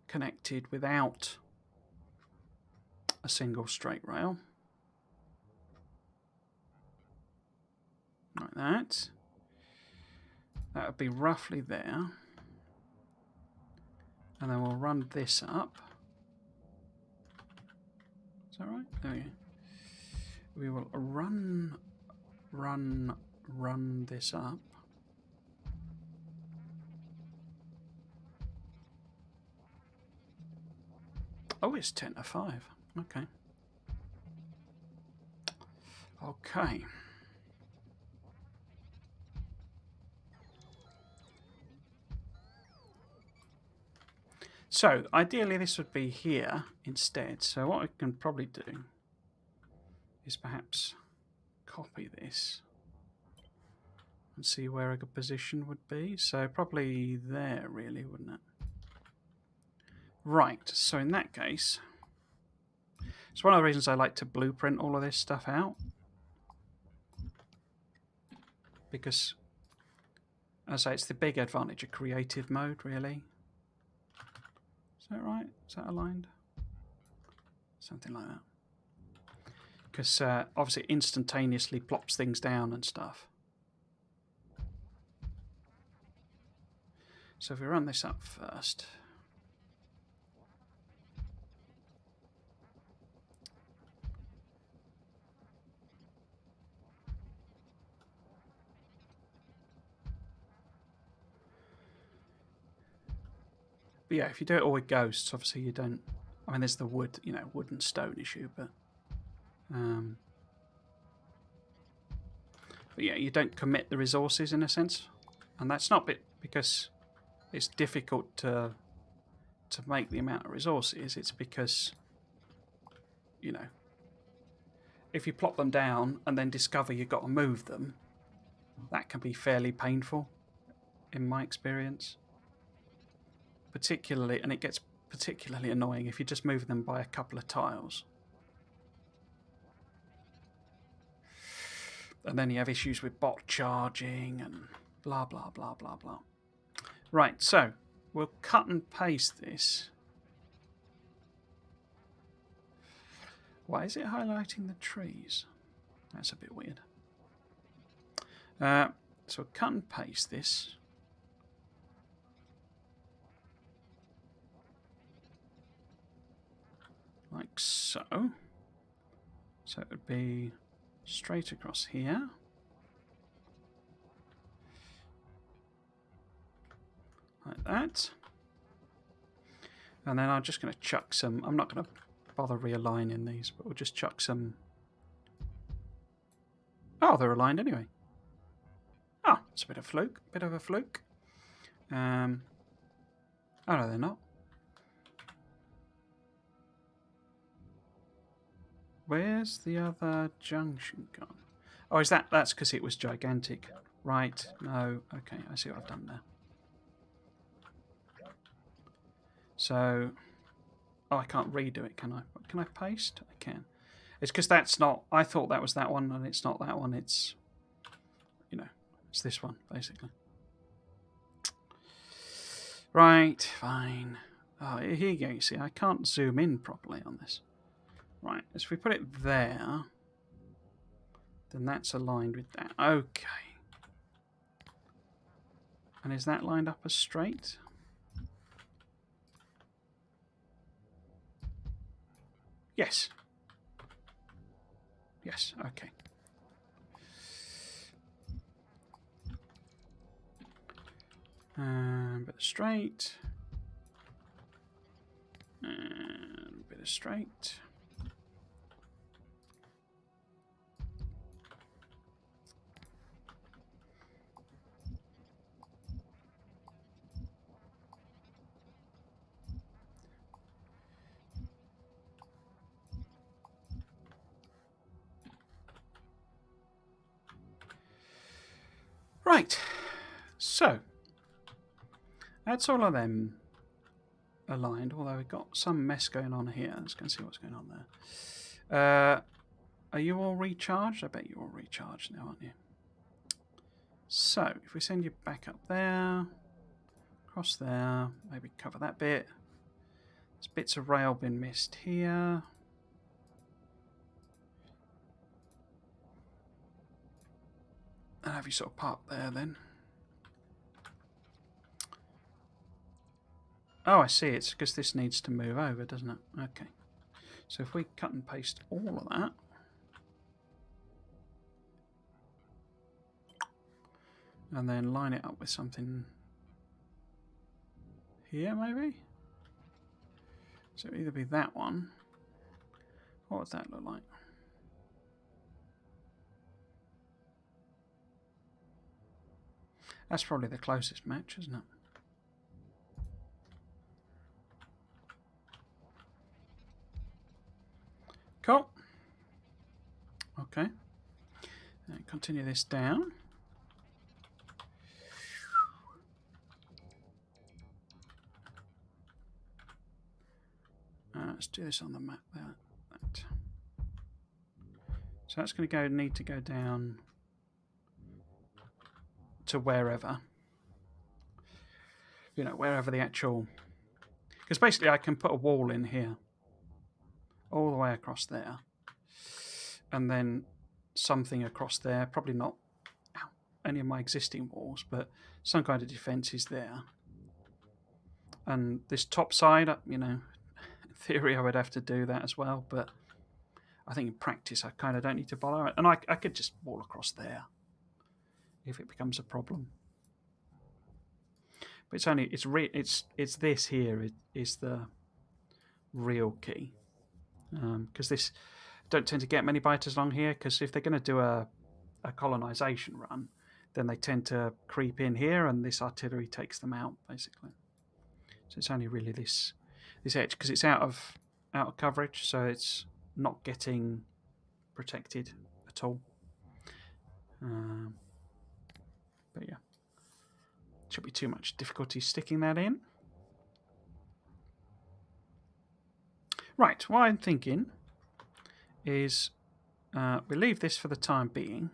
connected without a single straight rail, like that would be roughly there. And then we'll run this up. Is that right? There we go. We will run this up. Oh, it's 10 to 5. Okay. Okay. So, ideally this would be here instead. So what I can probably do is perhaps copy this and see where a good position would be. So probably there, really, wouldn't it? Right, so in that case, it's one of the reasons I like to blueprint all of this stuff out. Because, as I say, it's the big advantage of creative mode, really. Is that right? Is that aligned? Something like that. Because obviously it instantaneously plops things down and stuff. So if we run this up first. But yeah, if you do it all with ghosts, obviously you don't... I mean, there's the wood, wood and stone issue, but yeah, you don't commit the resources in a sense. And that's not because it's difficult to make the amount of resources. It's because, if you plop them down and then discover you've got to move them, that can be fairly painful, in my experience. Particularly, and it gets particularly annoying if you just move them by a couple of tiles. And then you have issues with bot charging and blah, blah, blah, blah, blah. Right, so we'll cut and paste this. Why is it highlighting the trees? That's a bit weird. So we'll cut and paste this. Like so. So it would be straight across here. Like that. And then I'm just going to chuck some... I'm not going to bother realigning these, but we'll just chuck some... Oh, they're aligned anyway. Oh, it's a bit of a fluke. Oh, no, they're not. Where's the other junction gone? Oh, is that... That's because it was gigantic. Right, no. Okay, I see what I've done there. So... Oh, I can't redo it, can I? Can I paste? I can. It's because that's not... I thought that was that one, and it's not that one. It's... You know, it's this one, basically. Right, fine. Oh, here you go. You see, I can't zoom in properly on this. Right, so if we put it there, then that's aligned with that. Okay. And is that lined up as straight? Yes. Yes, okay. A bit of straight. And a bit of straight. Right, so that's all of them aligned, although we've got some mess going on here. Let's go and see what's going on there. Are you all recharged? I bet you're all recharged now, aren't you? So, if we send you back up there, across there, maybe cover that bit. There's bits of rail been missed here. And have you sort of parked there then? Oh, I see. It's because this needs to move over, doesn't it? Okay. So if we cut and paste all of that. And then line it up with something here, maybe? So it'll either be that one. What would that look like? That's probably the closest match, isn't it? Cool. Okay. And continue this down. Let's do this on the map there. That. So that's going to need to go down to wherever. You know, wherever the actual... Because basically I can put a wall in here. All the way across there. And then something across there. Probably not any of my existing walls, but some kind of defence is there. And this top side, you know, in theory I would have to do that as well, but I think in practice I kind of don't need to bother. And I could just wall across there if it becomes a problem. But it's only it's this here is the real key, because this don't tend to get many biters along here, because if they're going to do a colonization run, then they tend to creep in here, and this artillery takes them out basically. So it's only really this edge, because it's out of coverage, so it's not getting protected at all. But yeah, should be too much difficulty sticking that in. Right, what I'm thinking is we leave this for the time being.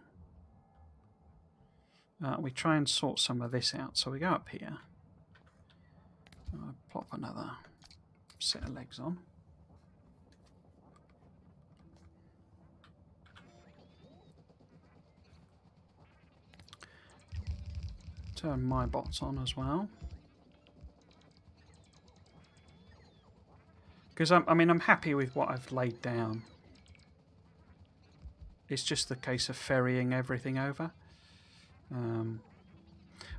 We try and sort some of this out. So we go up here. Plop another set of legs on. Turn my bots on as well. Because I'm happy with what I've laid down. It's just the case of ferrying everything over. Well,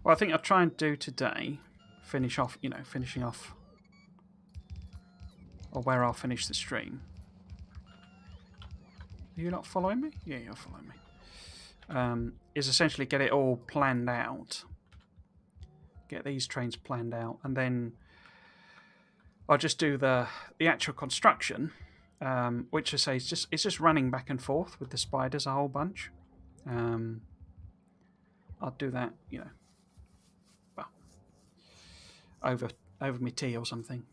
I think I'll try and do today, finishing off or where I'll finish the stream. Are you not following me? Yeah, you're following me. Is essentially get it all planned out. Get these trains planned out, and then I'll just do the actual construction, which I say is just running back and forth with the spiders a whole bunch. I'll do that, you know, well, over my tea or something.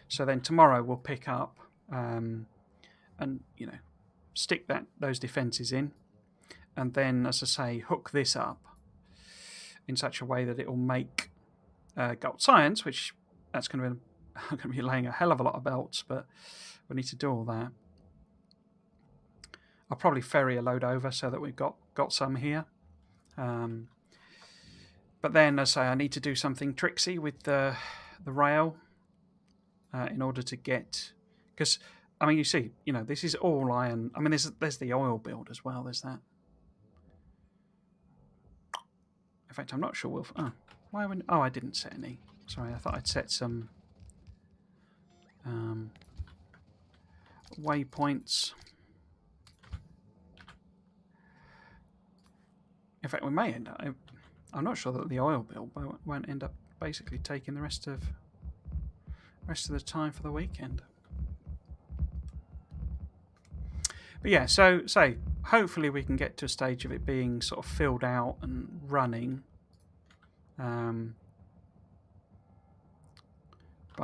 So then tomorrow we'll pick up and, you know, stick those defences in, and then, as I say, hook this up in such a way that it will make gold science, which that's going to be I'm going to be laying a hell of a lot of belts, but we need to do all that. I'll probably ferry a load over so that we've got some here. But then, as I say, I need to do something tricksy with the rail in order to get, because I mean, you see, you know, this is all iron. I mean, there's the oil build as well. There's that. In fact, I'm not sure we'll. Oh, why? I didn't set any. Sorry, I thought I'd set some waypoints. In fact, we may end up. I'm not sure that the oil build won't end up basically taking the rest of the time for the weekend. But yeah, so hopefully we can get to a stage of it being sort of filled out and running by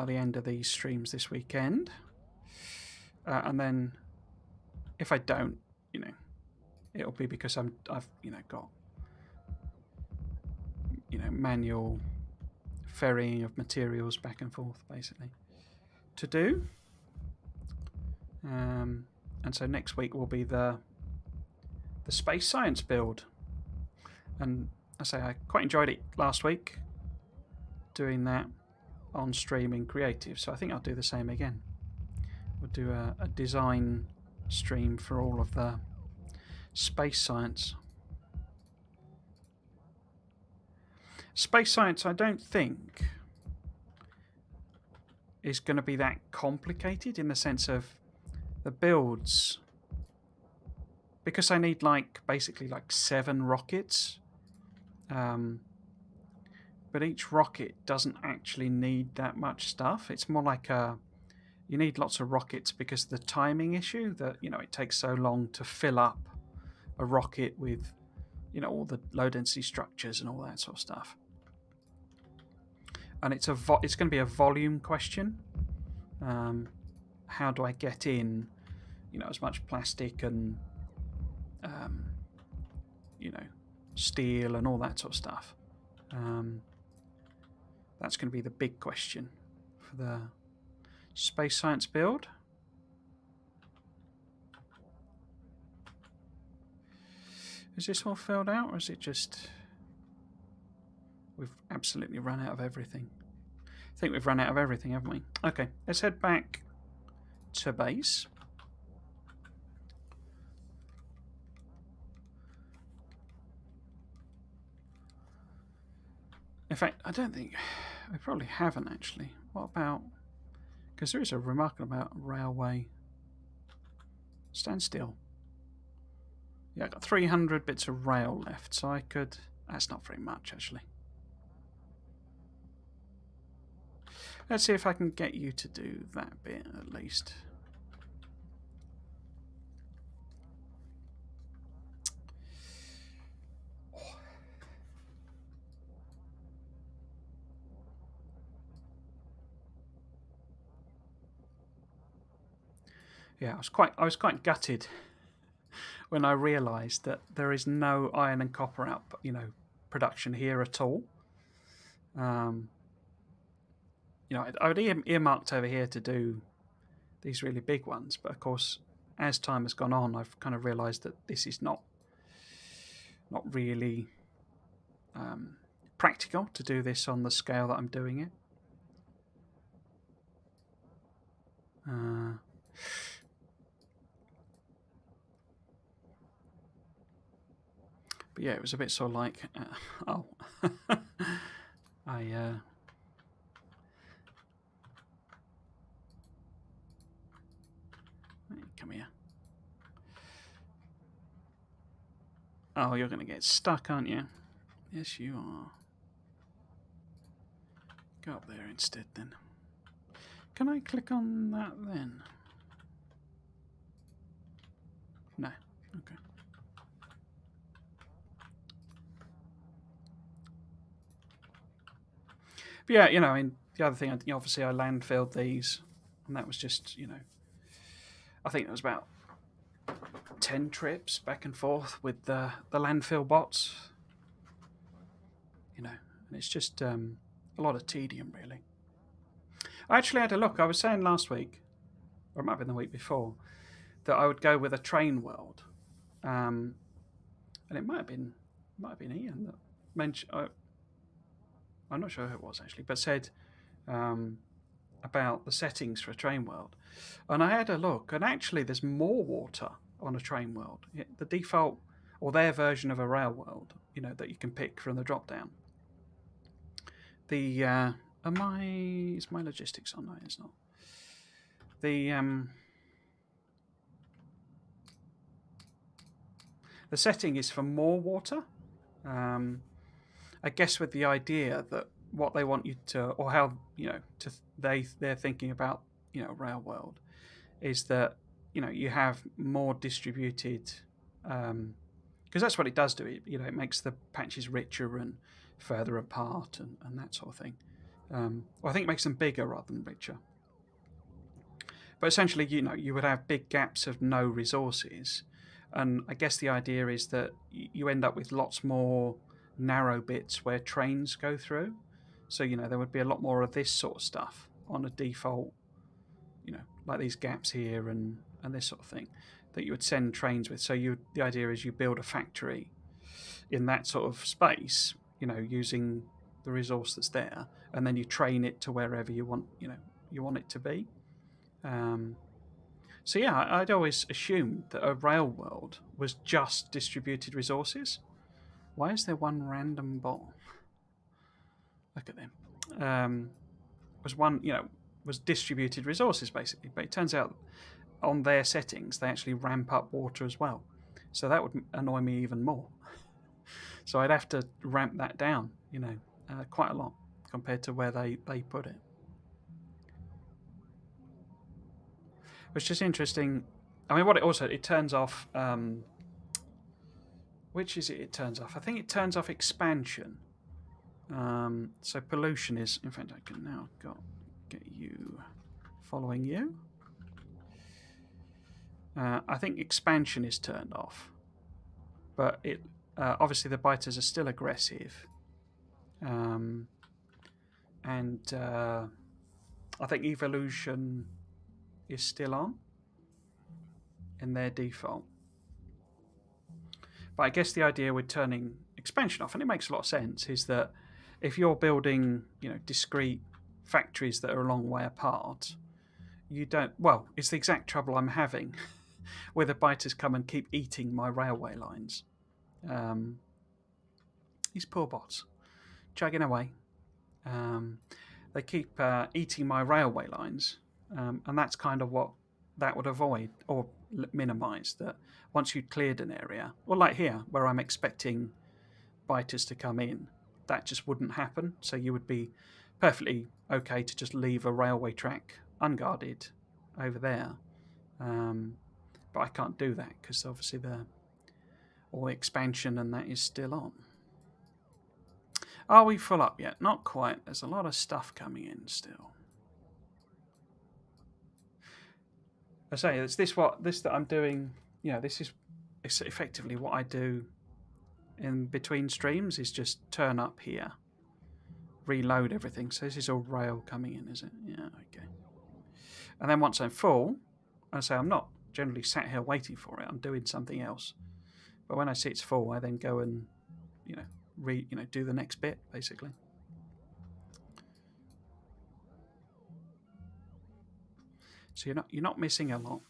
the end of these streams this weekend. And then if I don't, you know, it'll be because I've you know got manual ferrying of materials back and forth basically to do. And so next week will be the space science build, and I say I quite enjoyed it last week doing that on stream in creative, so I think I'll do the same again. We'll do a design stream for all of the space science. Space science, I don't think, is going to be that complicated in the sense of the builds, because I need basically 7 rockets, but each rocket doesn't actually need that much stuff. It's more like you need lots of rockets because of the timing issue that, you know, it takes so long to fill up a rocket with, you know, all the low density structures and all that sort of stuff. And it's going to be a volume question. How do I get in, you know, as much plastic and you know, steel and all that sort of stuff? That's going to be the big question for the space science build. Is this all filled out, or is it just we've absolutely run out of everything? I think we've run out of everything, haven't we? Okay, let's head back to base. In fact, I don't think we probably haven't actually. What about, because there is a remarkable amount of railway standstill. Yeah, I've got 300 bits of rail left, so I could. That's not very much actually. Let's see if I can get you to do that bit at least. Yeah, I was quite gutted when I realised that there is no iron and copper output, you know, production here at all. You know, I would earmarked over here to do these really big ones, but of course, as time has gone on, I've kind of realised that this is not really practical to do this on the scale that I'm doing it. But yeah, it was a bit sort of like, oh, Oh, you're going to get stuck, aren't you? Yes, you are. Go up there instead, then. Can I click on that, then? No. Okay. But yeah, you know, I mean, the other thing, obviously I landfilled these, and that was just, you know, I think it was about 10 trips back and forth with the landfill bots, you know, and it's just a lot of tedium, really. I actually had a look. I was saying last week, or it might have been the week before, that I would go with a train world, and it might have been Ian that mentioned. I'm not sure who it was actually, but said about the settings for a train world, and I had a look, and actually there's more water on a train world. The default or their version of a rail world, you know, that you can pick from the drop down. The is my logistics on? No, it's not. The setting is for more water. I guess with the idea that what they want you to, or how, you know, they're thinking about, you know, rail world, is that, you know, you have more distributed, because that's what it does do. It, you know, it makes the patches richer and further apart and that sort of thing. Well, I think it makes them bigger rather than richer. But essentially, you know, you would have big gaps of no resources, and I guess the idea is that you end up with lots more narrow bits where trains go through. So, you know, there would be a lot more of this sort of stuff on a default, you know, like these gaps here and this sort of thing that you would send trains with. So the idea is you build a factory in that sort of space, you know, using the resource that's there, and then you train it to wherever you want, you know, you want it to be. So yeah, I'd always assumed that a rail world was just distributed resources. Why is there one random bot? Look at them. Was one, you know, was distributed resources basically, but it turns out on their settings they actually ramp up water as well. So that would annoy me even more. So I'd have to ramp that down, you know, quite a lot compared to where they put it. Which is just interesting. I mean, what it turns off. Which is it? It turns off. I think it turns off expansion. So pollution is. In fact, I can now get you following you. I think expansion is turned off, but it obviously the biters are still aggressive, and I think evolution is still on in their default. But I guess the idea with turning expansion off, and it makes a lot of sense, is that if you're building, you know, discrete factories that are a long way apart, you don't. Well, it's the exact trouble I'm having, where the biters come and keep eating my railway lines. These poor bots, chugging away. They keep eating my railway lines, and that's kind of what that would avoid or minimise. That once you'd cleared an area, well, like here, where I'm expecting biters to come in, that just wouldn't happen. So you would be perfectly okay to just leave a railway track unguarded over there. But I can't do that because obviously all the expansion and that is still on. Are we full up yet? Not quite. There's a lot of stuff coming in still. I say it's this that I'm doing. You know, it's effectively what I do in between streams is just turn up here, reload everything. So this is all rail coming in, is it? Yeah, okay. And then once I'm full, I say I'm not generally sat here waiting for it. I'm doing something else. But when I see it's full, I then go and, you know, do the next bit basically. So you're not missing a lot.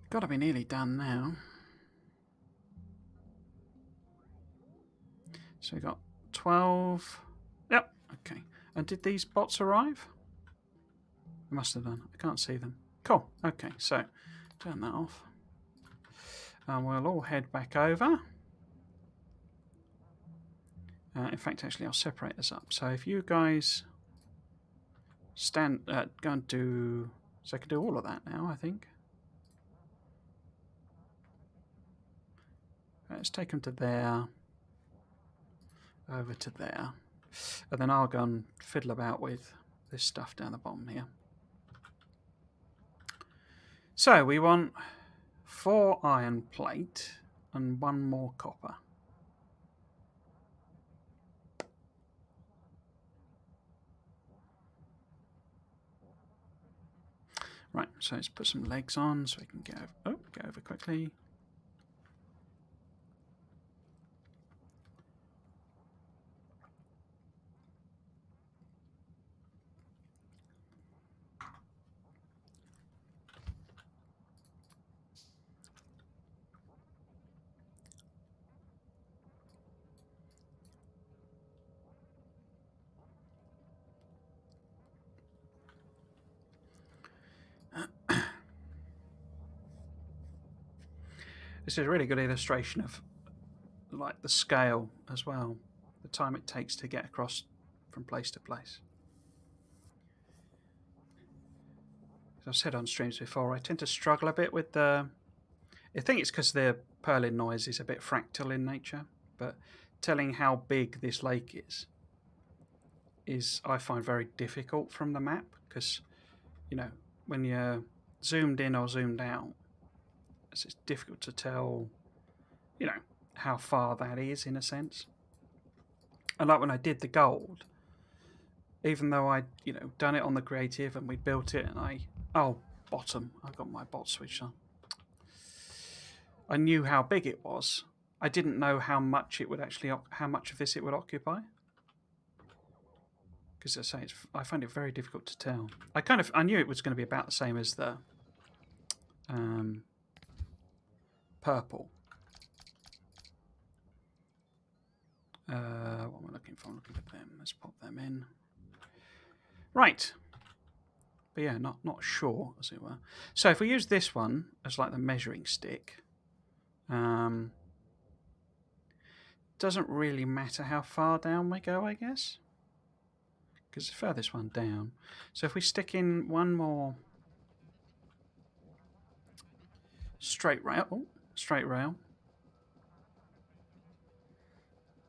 Got to be nearly done now. So we got 12. Yep. Okay. And did these bots arrive? They must have done. I can't see them. Cool. Okay, so turn that off. And we'll all head back over. In fact, actually, I'll separate this up. So if you guys go and do... So I can do all of that now, I think. Let's take them to there. Over to there. And then I'll go and fiddle about with this stuff down the bottom here. So we want 4 iron plate and 1 more copper. Right, so let's put some legs on so we can go over quickly. This is a really good illustration of like the scale as well, the time it takes to get across from place to place. As I've said on streams before, I tend to struggle a bit with the... I think it's because the purling noise is a bit fractal in nature, but telling how big this lake is I find very difficult from the map, because, you know, when you're zoomed in or zoomed out, it's difficult to tell, you know, how far that is in a sense. And like when I did the gold, even though I'd, you know, done it on the creative and we built it and bottom, I've got my bot switched on. I knew how big it was. I didn't know how much it would actually, how much of this it would occupy. Because as I say, I find it very difficult to tell. I knew it was going to be about the same as the purple. What am I looking for? I'm looking for them. Let's pop them in. Right. But yeah, not sure, as it were. So if we use this one as like the measuring stick, doesn't really matter how far down we go, I guess, because it's the furthest one down. So if we stick in one more straight rail,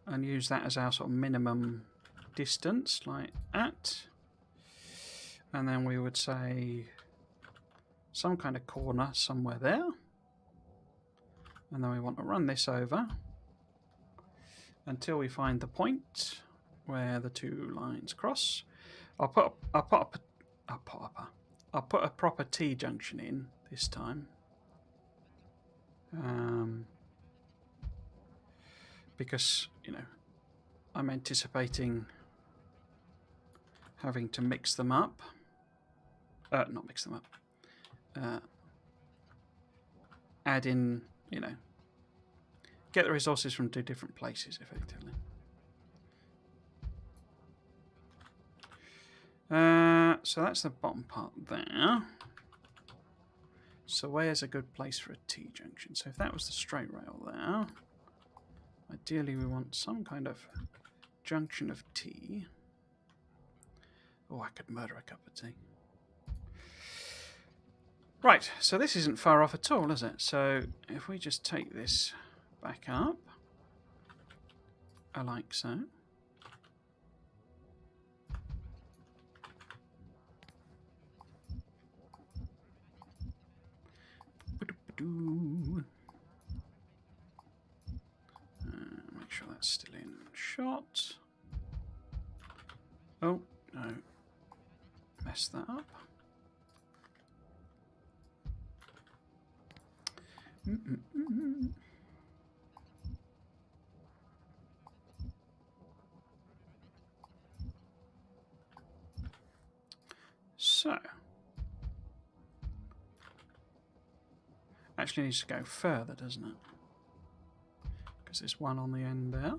and use that as our sort of minimum distance, like that. And then we would say some kind of corner somewhere there. And then we want to run this over until we find the point where the 2 lines cross. I'll put a proper T-junction in this time. Because, you know, I'm anticipating having to mix them up. Not mix them up. Add in, you know, get the resources from 2 different places, effectively. So that's the bottom part there. So where's a good place for a T-junction? So if that was the straight rail there, ideally we want some kind of junction of T. Oh, I could murder a cup of tea. Right, so this isn't far off at all, is it? So if we just take this back up, like so. Make sure that's still in shot. Oh, no. Mess that up. So, actually needs to go further, doesn't it? Because there's one on the end there.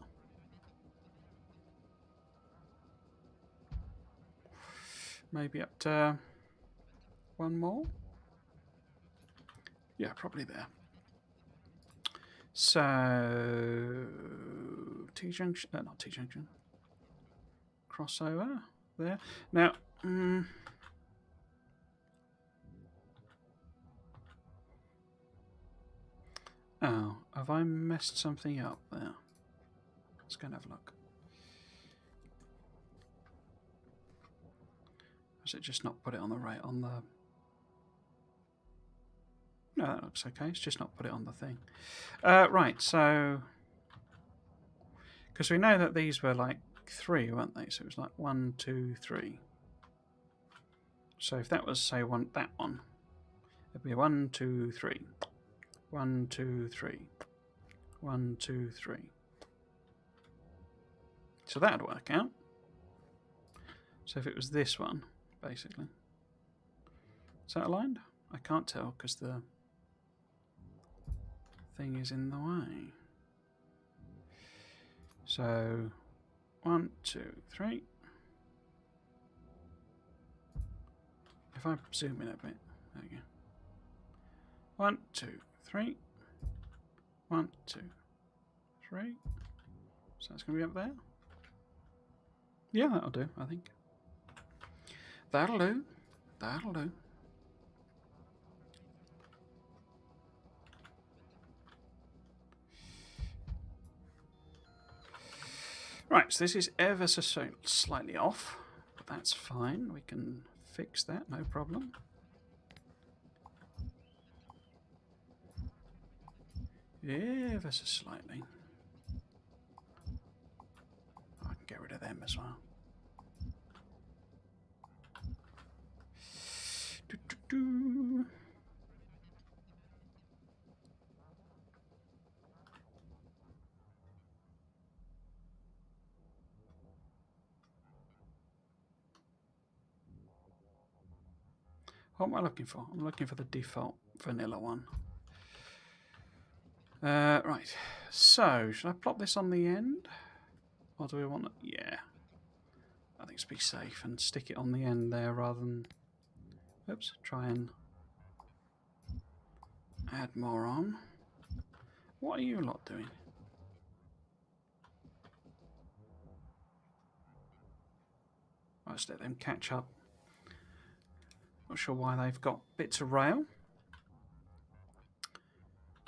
Maybe up to 1 more. Yeah, probably there. So T-junction, not T-junction. Crossover there. Now, oh, have I messed something up there? Let's go and have a look. Has it just not put it on the right on the? No, that looks okay. It's just not put it on the thing. Right, so because we know that these were like 3, weren't they? So it was like 1, 2, 3. So if that was say that one, it'd be 1, 2, 3, 1, 2, 3, 1, 2, 3. So that'd work out. So if it was this one, basically, is that aligned? I can't tell because the thing is in the way. So 1, 2, 3. If I zoom in a bit, there you go. 1, 2, 3. 1, 2, 3. So that's going to be up there. Yeah, that'll do, I think. That'll do. That'll do. Right, so this is ever so slightly off, but that's fine. We can fix that, no problem. Ever so slightly. I can get rid of them as well. What am I looking for? I'm looking for the default vanilla one. Right, so should I plop this on the end? Or do we want to? Yeah. I think it's be safe and stick it on the end there rather than. Oops, try and add more on. What are you lot doing? Let's let them catch up. Not sure why they've got bits of rail.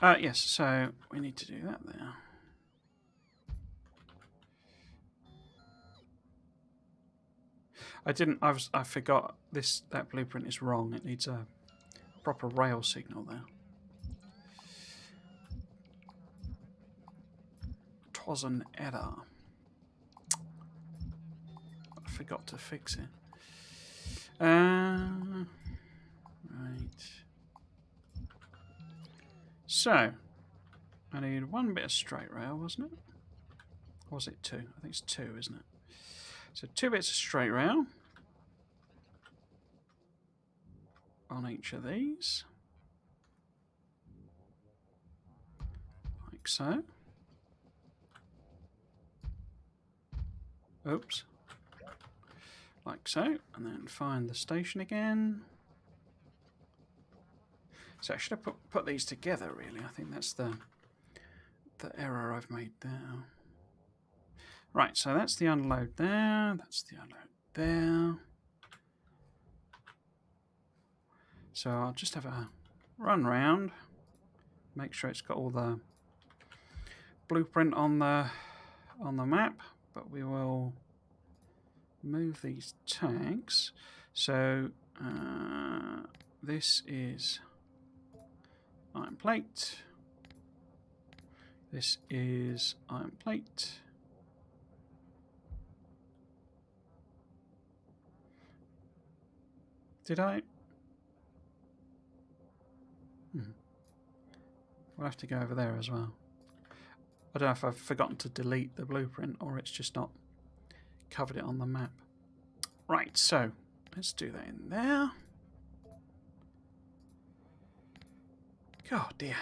Yes, so we need to do that there. I forgot that blueprint is wrong. It needs a proper rail signal there. 'Twas an error. I forgot to fix it. Right. So, I need 1 bit of straight rail, wasn't it? Or was it 2? I think it's 2, isn't it? So 2 bits of straight rail on each of these. Like so. Oops. Like so. And then find the station again. So I should have put these together, really. I think that's the error I've made there. Right, so that's the unload there. That's the unload there. So I'll just have a run round. Make sure it's got all the blueprint on the map. But we will move these tanks. So this is iron plate. This is iron plate. Did I? We'll have to go over there as well. I don't know if I've forgotten to delete the blueprint or it's just not covered it on the map. Right, so let's do that in there. Oh dear.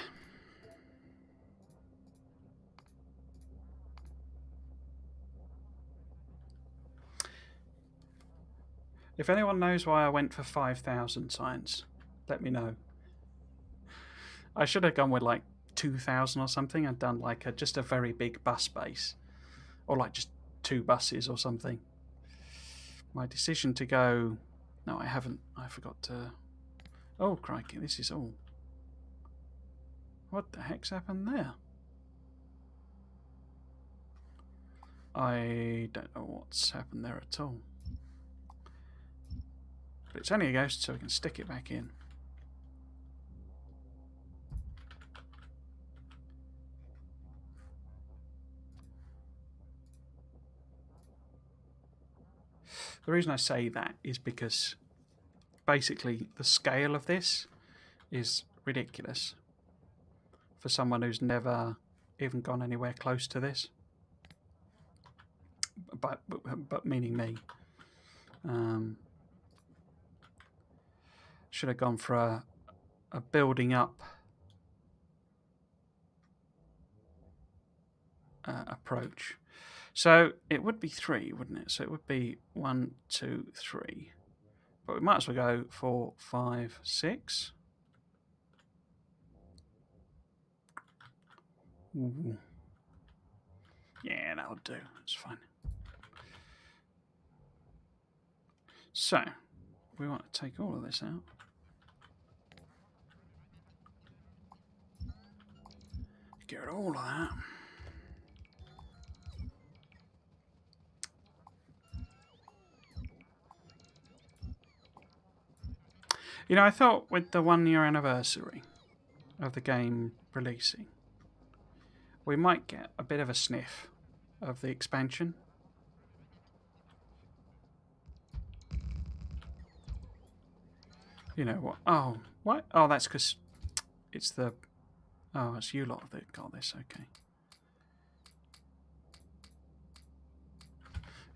If anyone knows why I went for 5,000 signs, let me know. I should have gone with like 2,000 or something. I'd done like just a very big bus base, or like just 2 buses or something. My decision to go... No, I haven't. I forgot to... Oh, crikey, this is all... What the heck's happened there? I don't know what's happened there at all. But it's only a ghost, so we can stick it back in. The reason I say that is because basically the scale of this is ridiculous for someone who's never even gone anywhere close to this. But meaning me. Should have gone for a building up approach. So it would be 3, wouldn't it? So it would be 1, 2, 3. But we might as well go 4, 5, 6. Ooh. Yeah, that'll do. It's fine. So we want to take all of this out. Get rid of all of that. You know, I thought with the 1-year anniversary of the game releasing, we might get a bit of a sniff of the expansion. You know what? Oh, what? Oh, that's because it's the... Oh, it's you lot that got this, okay.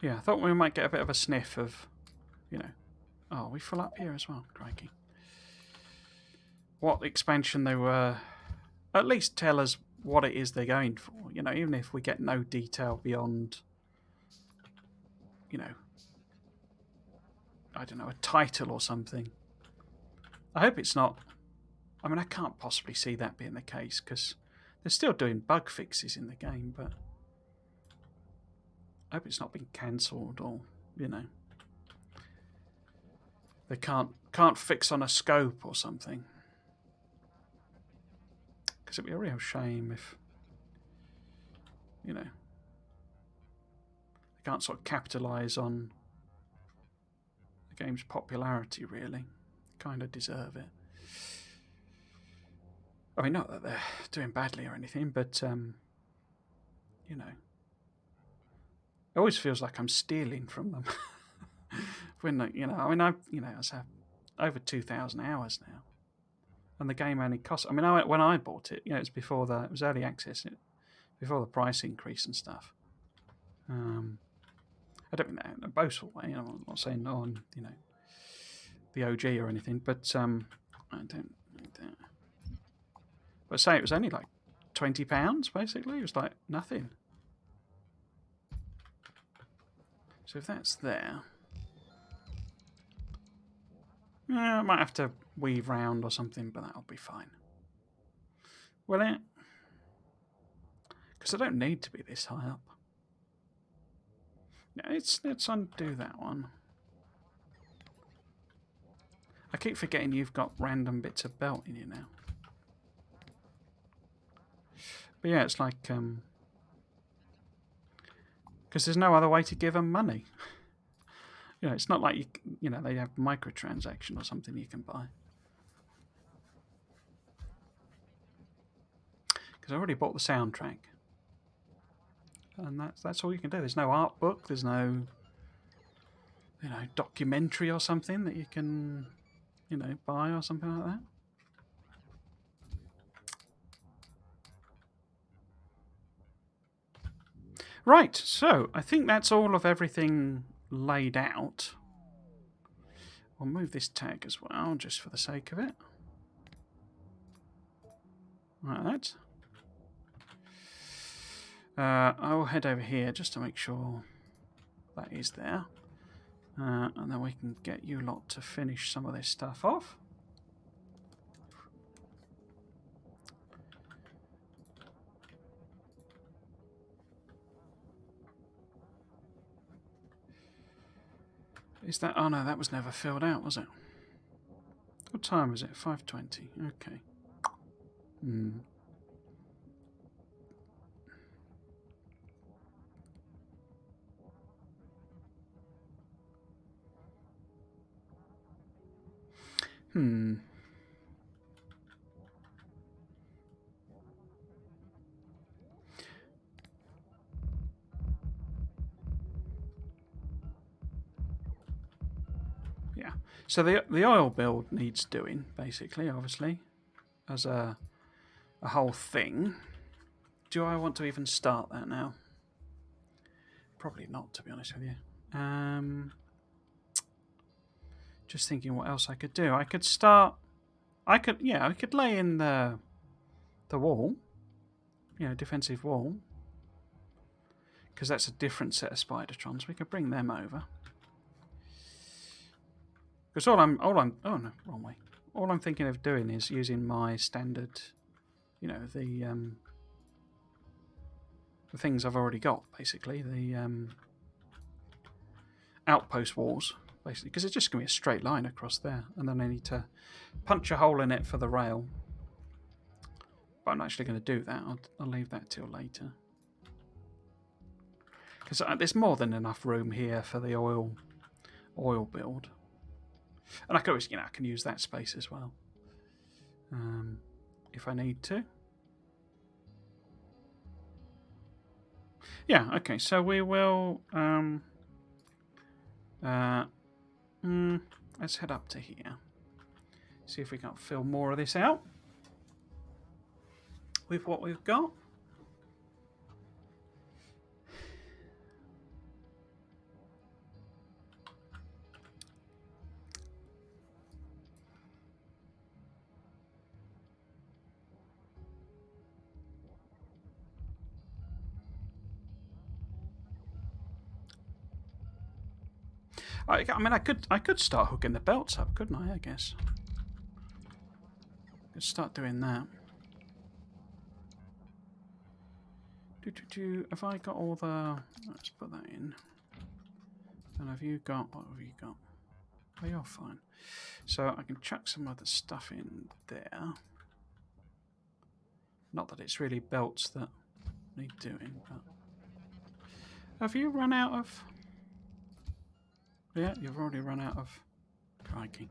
Yeah, I thought we might get a bit of a sniff of, you know... Oh, we full up here as well, crikey. What expansion they were... At least tell us what it is they're going for. You know, even if we get no detail beyond, you know, I don't know, a title or something. I hope it's not... I mean, I can't possibly see that being the case, because they're still doing bug fixes in the game, but I hope it's not been cancelled or, you know, they can't fix on a scope or something. Because it'd be a real shame if, you know, they can't sort of capitalise on the game's popularity, really. Kind of deserve it. I mean, not that they're doing badly or anything, but, you know, it always feels like I'm stealing from them. When, you know, I mean, I have over 2,000 hours now, and the game only costs... I mean, when I bought it, you know, it was early access, before the price increase and stuff. I don't mean that in a boastful way. I'm not saying on, you know, the OG or anything, but I don't. But say it was only like £20, basically. It was like nothing. So if that's there, yeah, I might have to weave round or something, but that'll be fine. Will it? Because I don't need to be this high up. Yeah, let's undo that one. I keep forgetting you've got random bits of belt in you now. But yeah, it's like... because there's no other way to give them money. You know, it's not like, you know, they have microtransaction or something you can buy. Because I already bought the soundtrack. And that's all you can do. There's no art book. There's no, you know, documentary or something that you can, you know, buy or something like that. Right, so I think that's all of everything laid out. We'll move this tag as well, just for the sake of it. Like that. I'll head over here just to make sure that is there. And then we can get you lot to finish some of this stuff off. Is that... Oh no, that was never filled out, was it? What time is it? 5:20. Okay. Yeah. So the oil build needs doing, basically, obviously, as a whole thing. Do I want to even start that now? Probably not, to be honest with you. Just thinking what else I could do. I could start... I could lay in the wall. Defensive wall. Because that's a different set of Spidertrons. We could bring them over. Because oh no, wrong way. All I'm thinking of doing is using my standard, the things I've already got, basically, the outpost walls, basically, because it's just going to be a straight line across there, and then I need to punch a hole in it for the rail. But I'm not actually going to do that. I'll leave that till later. Because there's more than enough room here for the oil build. And I can always, I can use that space as well. If I need to. Yeah, okay, so we will... let's head up to here. See if we can fill more of this out with what we've got. I mean, I could start hooking the belts up, couldn't I? I guess. Let's start doing that. Have I got all the... Let's put that in. And have you got... What have you got? Oh, you're fine. So I can chuck some other stuff in there. Not that it's really belts that need doing, but... Have you run out of... Yeah, you've already run out of... Crikey.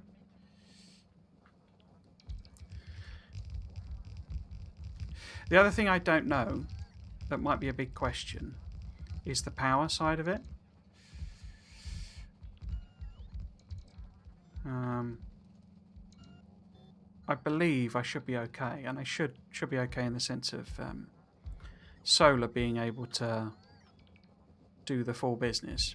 The other thing I don't know, that might be a big question, is the power side of it. I believe I should be okay, and I should be okay in the sense of solar being able to do the full business.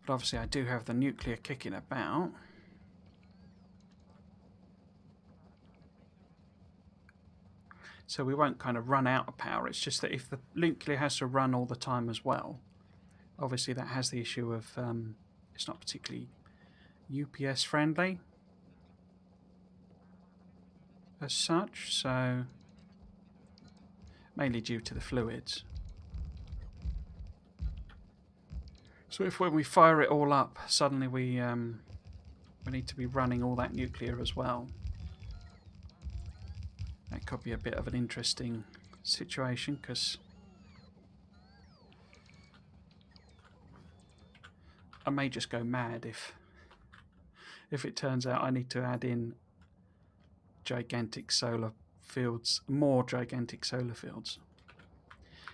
But obviously I do have the nuclear kicking about. So we won't kind of run out of power. It's just that if the nuclear has to run all the time as well, obviously that has the issue of it's not particularly UPS friendly as such, so mainly due to the fluids. So if when we fire it all up, suddenly we need to be running all that nuclear as well. That could be a bit of an interesting situation, because I may just go mad if it turns out I need to add in gigantic solar fields, more gigantic solar fields.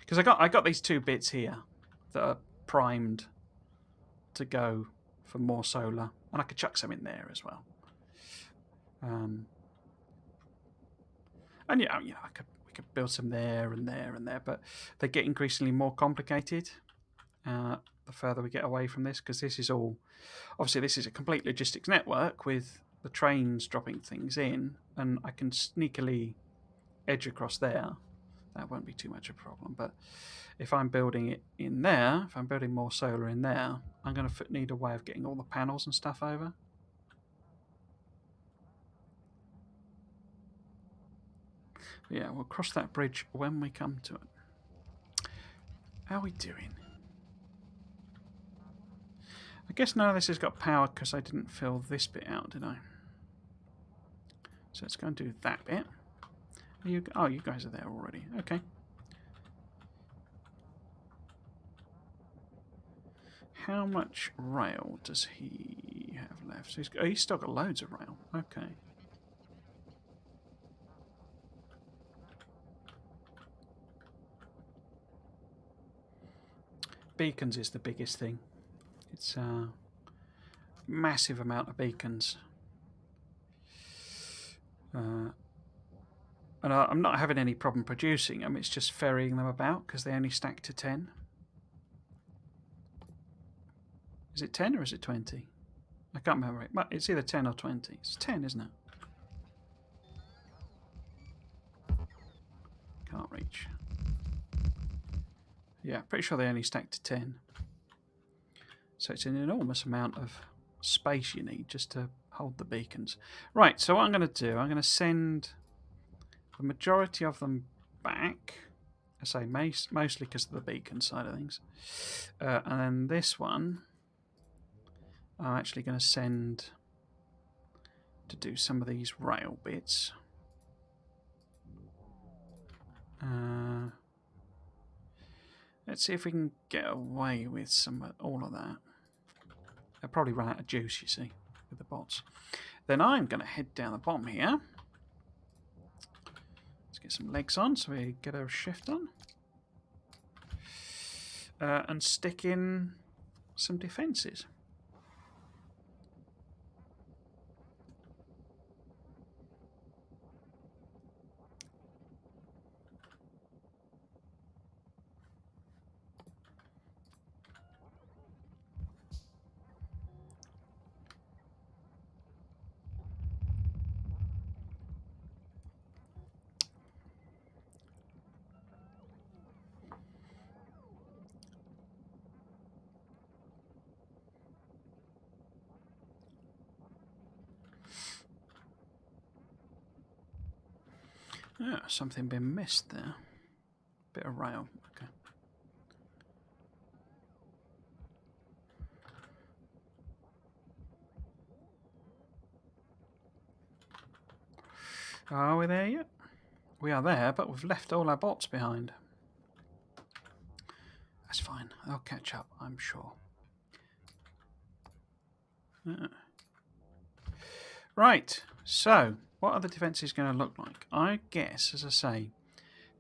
Because I got these two bits here that are primed to go for more solar, and I could chuck some in there as well. And yeah, we could build some there and there and there, but they get increasingly more complicated the further we get away from this, because this is all, obviously this is a complete logistics network with the trains dropping things in, and I can sneakily edge across there. That won't be too much of a problem, but if I'm building it in there, if I'm building more solar in there, I'm going to need a way of getting all the panels and stuff over. Yeah, we'll cross that bridge when we come to it. How are we doing? I guess none of this has got power because I didn't fill this bit out, did I? So let's go and do that bit. You guys are there already. Okay. How much rail does he have left? So he's still got loads of rail. Okay. Beacons is the biggest thing. It's a massive amount of beacons. And I'm not having any problem producing them. It's just ferrying them about because they only stack to 10. Is it 10 or is it 20? I can't remember it. But it's either 10 or 20. It's 10, isn't it? Can't reach. Yeah, pretty sure they only stack to 10. So it's an enormous amount of space you need just to hold the beacons. Right, so what I'm going to do, I'm going to send the majority of them back. I say mostly because of the beacon side of things. And then this one, I'm actually going to send to do some of these rail bits. Let's see if we can get away with all of that. They'll probably run out of juice, you see, with the bots. Then I'm going to head down the bottom here. Let's get some legs on so we get our shift on. And stick in some defences. Yeah, something been missed there. Bit of rail. Okay. Are we there yet? We are there, but we've left all our bots behind. That's fine. They'll catch up, I'm sure. Right, so what are the defences going to look like? I guess, as I say,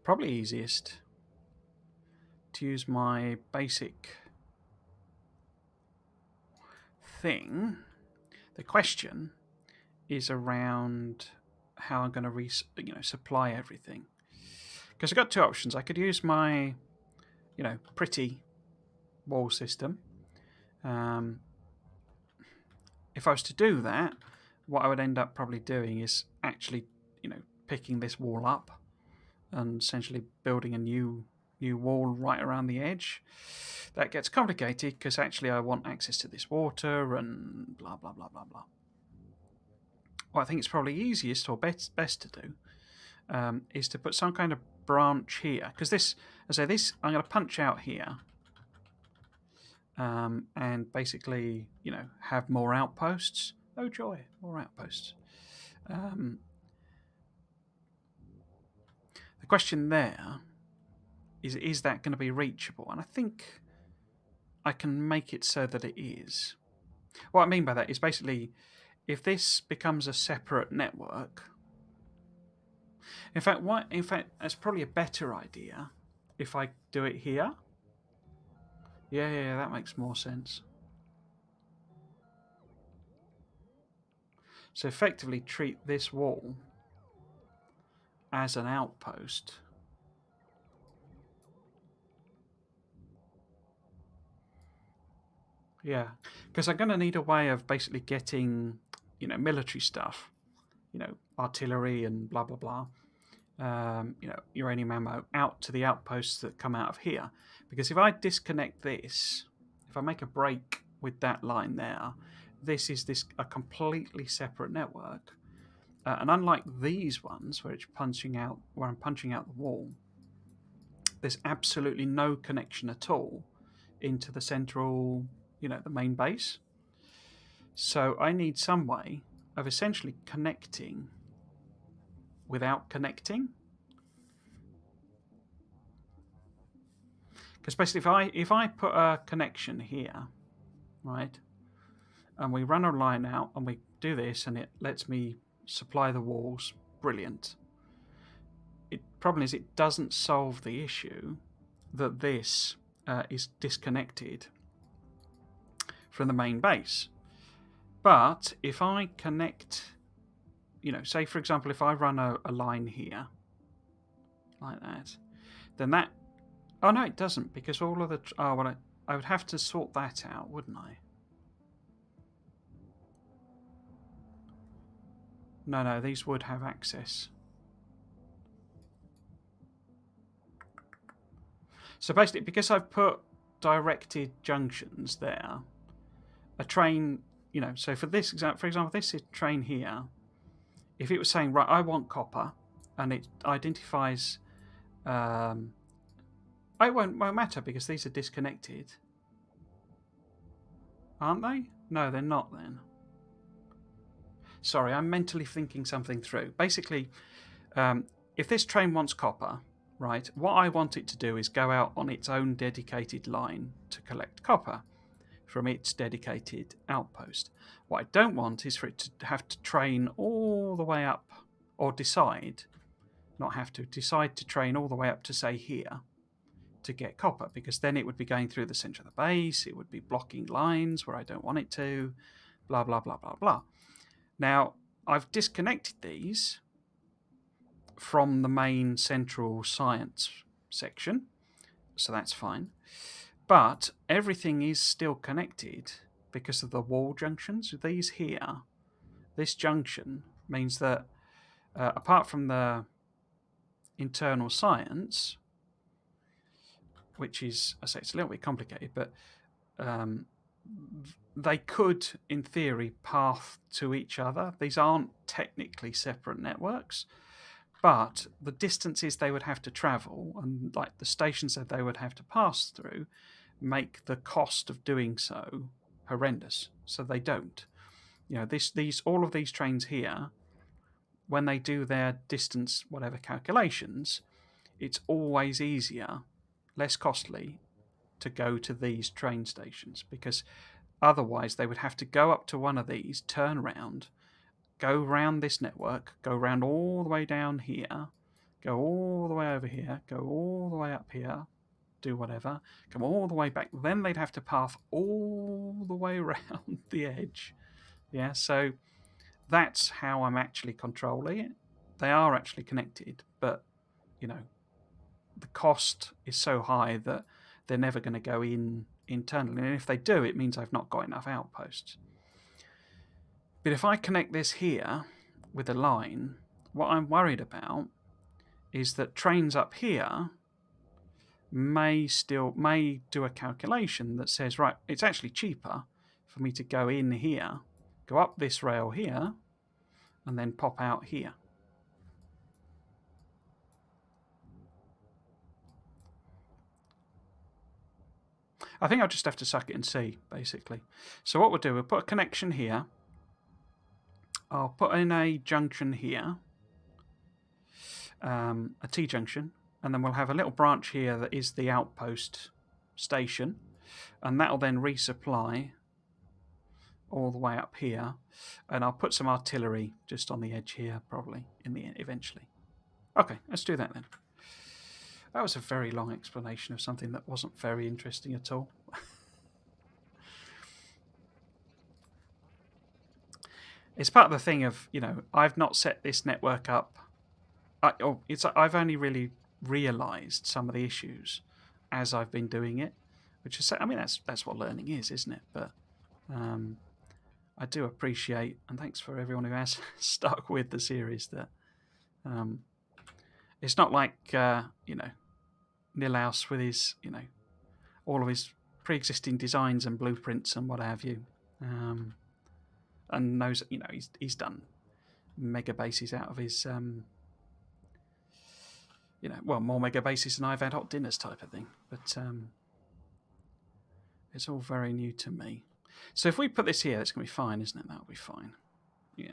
probably easiest to use my basic thing. The question is around how I'm going to supply everything. Because I've got two options. I could use my, pretty wall system. If I was to do that, what I would end up probably doing is actually, picking this wall up and essentially building a new wall right around the edge. That gets complicated because actually I want access to this water and blah, blah, blah, blah, blah. What I think it's probably easiest or best to do is to put some kind of branch here. Because this I'm going to punch out here. And basically, have more outposts. Oh joy, more outposts. The question there is that going to be reachable? And I think I can make it so that it is. What I mean by that is basically, if this becomes a separate network. In fact, that's probably a better idea if I do it here. Yeah, that makes more sense. So effectively treat this wall as an outpost. Yeah, because I'm going to need a way of basically getting, military stuff, artillery and blah, blah, blah, uranium ammo out to the outposts that come out of here. Because if I disconnect this, if I make a break with that line there, this is a completely separate network. And unlike these ones where I'm punching out the wall, there's absolutely no connection at all into the central, the main base. So I need some way of essentially connecting without connecting. Because basically, if I put a connection here, right, and we run a line out and we do this, and it lets me supply the walls, brilliant. Problem is, it doesn't solve the issue that this is disconnected from the main base. But if I connect, say for example, if I run a line here like that, then that. Oh no, it doesn't, because all of the. Oh well, I would have to sort that out, wouldn't I? No, these would have access. So basically, because I've put directed junctions there, a train, so for example, this train here, if it was saying, right, I want copper, and it identifies, it won't matter because these are disconnected, aren't they? No, they're not then. Sorry, I'm mentally thinking something through. Basically, if this train wants copper, right, what I want it to do is go out on its own dedicated line to collect copper from its dedicated outpost. What I don't want is for it to have to train all the way up, or decide to train all the way up to, say, here to get copper, because then it would be going through the center of the base, it would be blocking lines where I don't want it to, blah, blah, blah, blah, blah. Now, I've disconnected these from the main central science section, so that's fine. But everything is still connected because of the wall junctions. These here, this junction means that apart from the internal science, which is, I say, it's a little bit complicated, but they could, in theory, path to each other. These aren't technically separate networks, but the distances they would have to travel and like the stations that they would have to pass through make the cost of doing so horrendous. So they don't. All of these trains here, when they do their distance whatever calculations, it's always easier, less costly, to go to these train stations, because otherwise they would have to go up to one of these, turn around, go round this network, go round all the way down here, go all the way over here, go all the way up here, do whatever, come all the way back. Then they'd have to path all the way around the edge. Yeah, so that's how I'm actually controlling it. They are actually connected, but the cost is so high that they're never going to go in internally. And if they do, it means I've not got enough outposts. But if I connect this here with a line, what I'm worried about is that trains up here may do a calculation that says, right, it's actually cheaper for me to go in here, go up this rail here, and then pop out here. I think I'll just have to suck it and see, basically. So what we'll do, we'll put a connection here. I'll put in a junction here, a T-junction, and then we'll have a little branch here that is the outpost station, and that'll then resupply all the way up here. And I'll put some artillery just on the edge here, probably, eventually. Okay, let's do that then. That was a very long explanation of something that wasn't very interesting at all. It's part of the thing of, I've not set this network up. I've only really realised some of the issues as I've been doing it, which is, I mean, that's what learning is, isn't it? But I do appreciate, and thanks for everyone who has stuck with the series, that it's not like, Nilhaus with his, all of his pre-existing designs and blueprints and what have you, and knows, he's done megabases out of his, well, more megabases than I've had hot dinners type of thing. But it's all very new to me. So if we put this here, it's going to be fine, isn't it? That'll be fine. Yeah.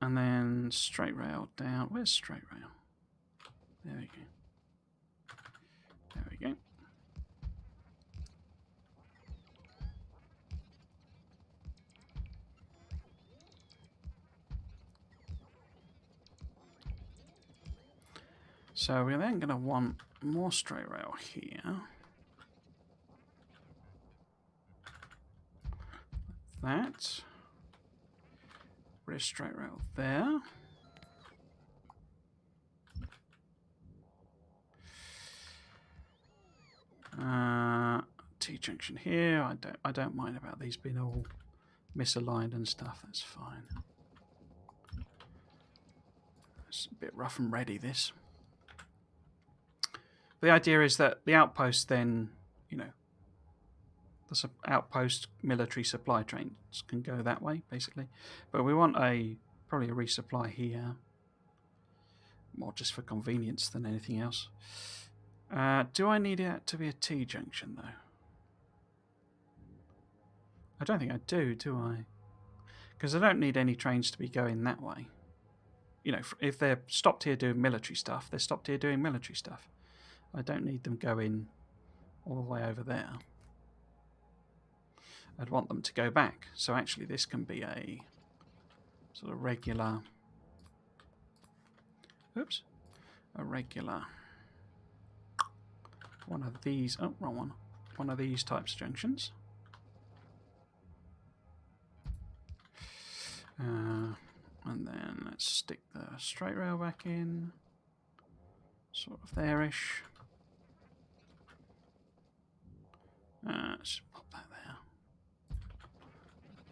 And then straight rail down. Where's straight rail? There we go. There we go. So we're then going to want more straight rail here. That. Bit of straight rail there. T-junction here. I don't mind about these being all misaligned and stuff. That's fine. It's a bit rough and ready, this. The idea is that the outpost then, the outpost military supply trains can go that way, basically. But we want probably a resupply here. More just for convenience than anything else. Do I need it to be a T-junction, though? I don't think I do I? Because I don't need any trains to be going that way. If they're stopped here doing military stuff, they're stopped here doing military stuff. I don't need them going all the way over there. I'd want them to go back. So actually this can be a sort of regular... Oops. A regular... One of these... Oh, wrong one. One of these types of junctions. And then let's stick the straight rail back in. Sort of there-ish. Let's pop that there.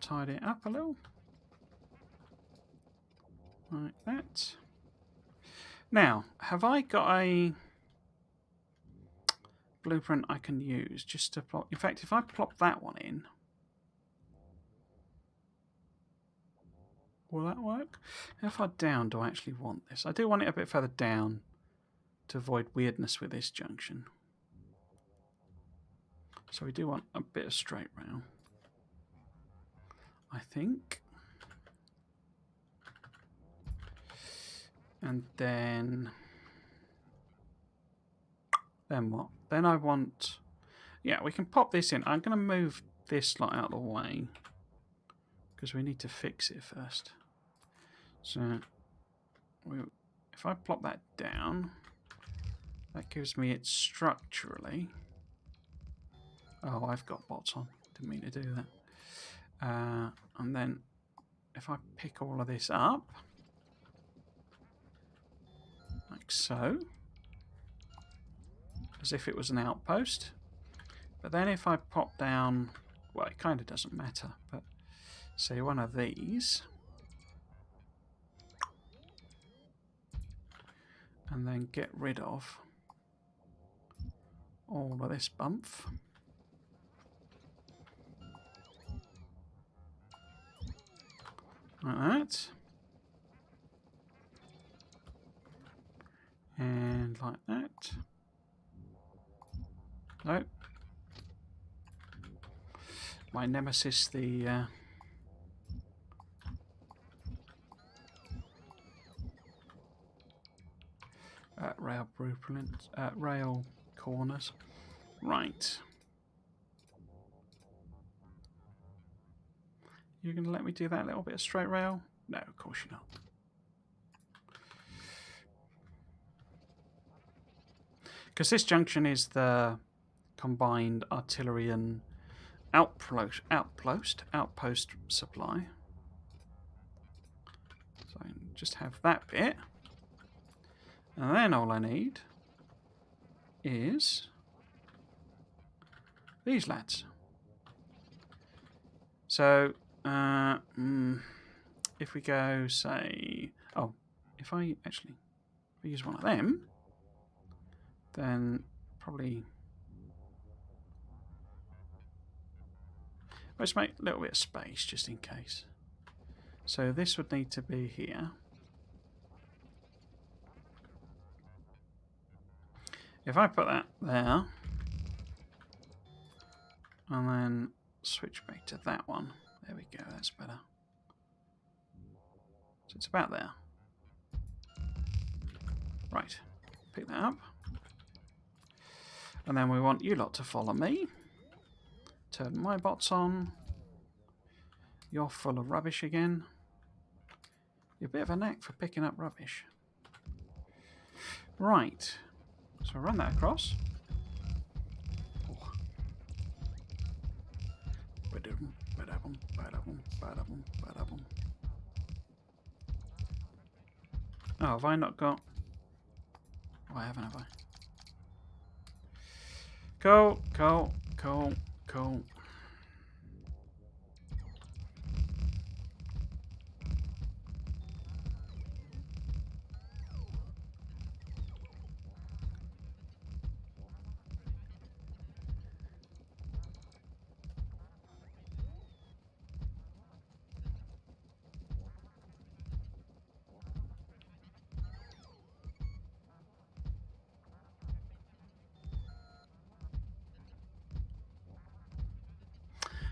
Tidy it up a little. Like that. Now, have I got a blueprint I can use just to plot? In fact, if I plop that one in, will that work? How far down do I actually want this? I do want it a bit further down to avoid weirdness with this junction. So we do want a bit of straight rail, I think. And then what? Then I want... Yeah, we can pop this in. I'm going to move this lot out of the way because we need to fix it first. So if I plop that down, that gives me it structurally. Oh, I've got bots on. Didn't mean to do that. And then if I pick all of this up, like so, as if it was an outpost. But then if I pop down, well, it kind of doesn't matter, but say one of these, and then get rid of all of this bump. Like that. And like that. Nope. My nemesis, the rail blueprint, rail corners. Right. You're going to let me do that little bit of straight rail? No, of course you're not. Because this junction is the combined artillery and outpost supply. So I can just have that bit. And then all I need is these lads. So if we go, say, if I use one of them, then probably, Let's make a little bit of space just in case. So this would need to be here. If I put that there, and then switch back to that one. There we go, that's better. So it's about there. Right, pick that up. And then we want you lot to follow me. Turn my bots on. You're full of rubbish again. You're a bit of a knack for picking up rubbish. Right. So run that across. Oh. Oh, have I not got... Oh, I haven't, have I? Cool, cool, cool, cool.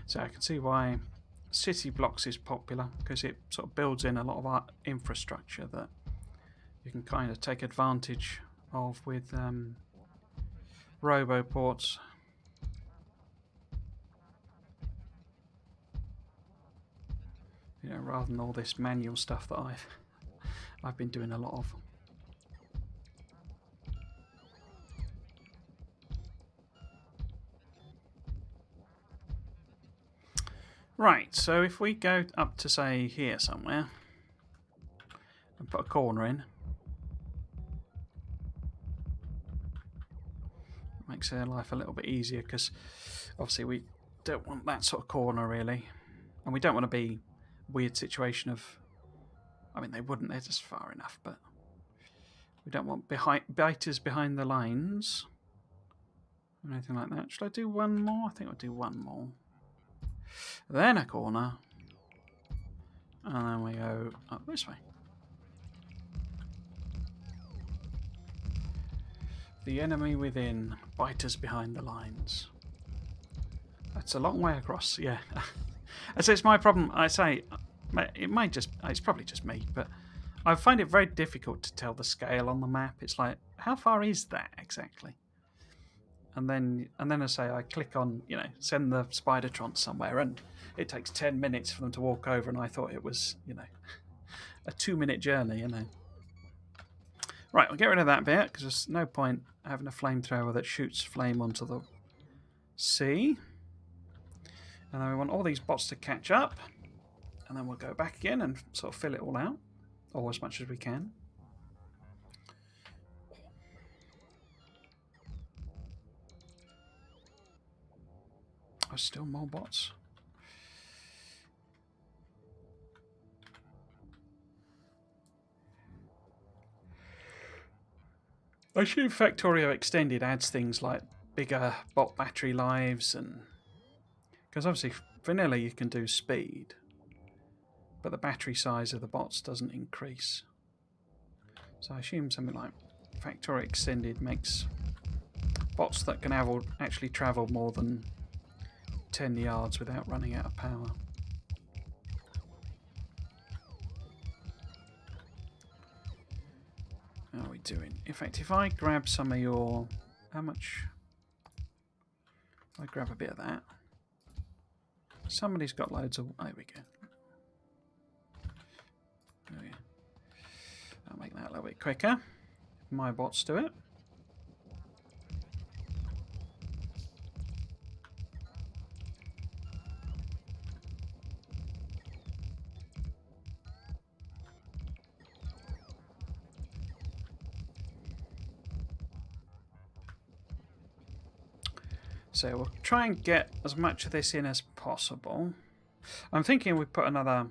So I can see why city blocks is popular, because it sort of builds in a lot of our infrastructure that you can kind of take advantage of with roboports. You know, rather than all this manual stuff that I've been doing a lot of. Right, so if we go up to, say, here somewhere and put a corner in, makes their life a little bit easier, because obviously we don't want that sort of corner really, and we don't want to be a weird situation of, I mean, they wouldn't, they're just far enough, but we don't want biters behind the lines or anything like that. Should I do one more? I think I'll do one more. Then a corner. And then we go up this way. The enemy within, biters behind the lines. That's a long way across, yeah. So it's my problem. I say, it might just, it's probably just me, but I find it very difficult to tell the scale on the map. It's like, how far is that exactly? And then I say, I click on, you know, send the Spidertron somewhere, and it takes 10 minutes for them to walk over, and I thought it was, you know, a 2-minute journey, you know. Right, we'll get rid of that bit, because there's no point having a flamethrower that shoots flame onto the sea. And then we want all these bots to catch up, and then we'll go back again and sort of fill it all out, or as much as we can. Oh, still more bots. I assume Factorio Extended adds things like bigger bot battery lives, and because obviously vanilla you can do speed, but the battery size of the bots doesn't increase. So I assume something like Factorio Extended makes bots that can actually travel more than 10 yards without running out of power. How are we doing? In fact, if I grab some of your... How much? I grab a bit of that. Somebody's got loads of... There we go. Oh, yeah. I'll make that a little bit quicker. My bots do it. So we'll try and get as much of this in as possible. I'm thinking we put another...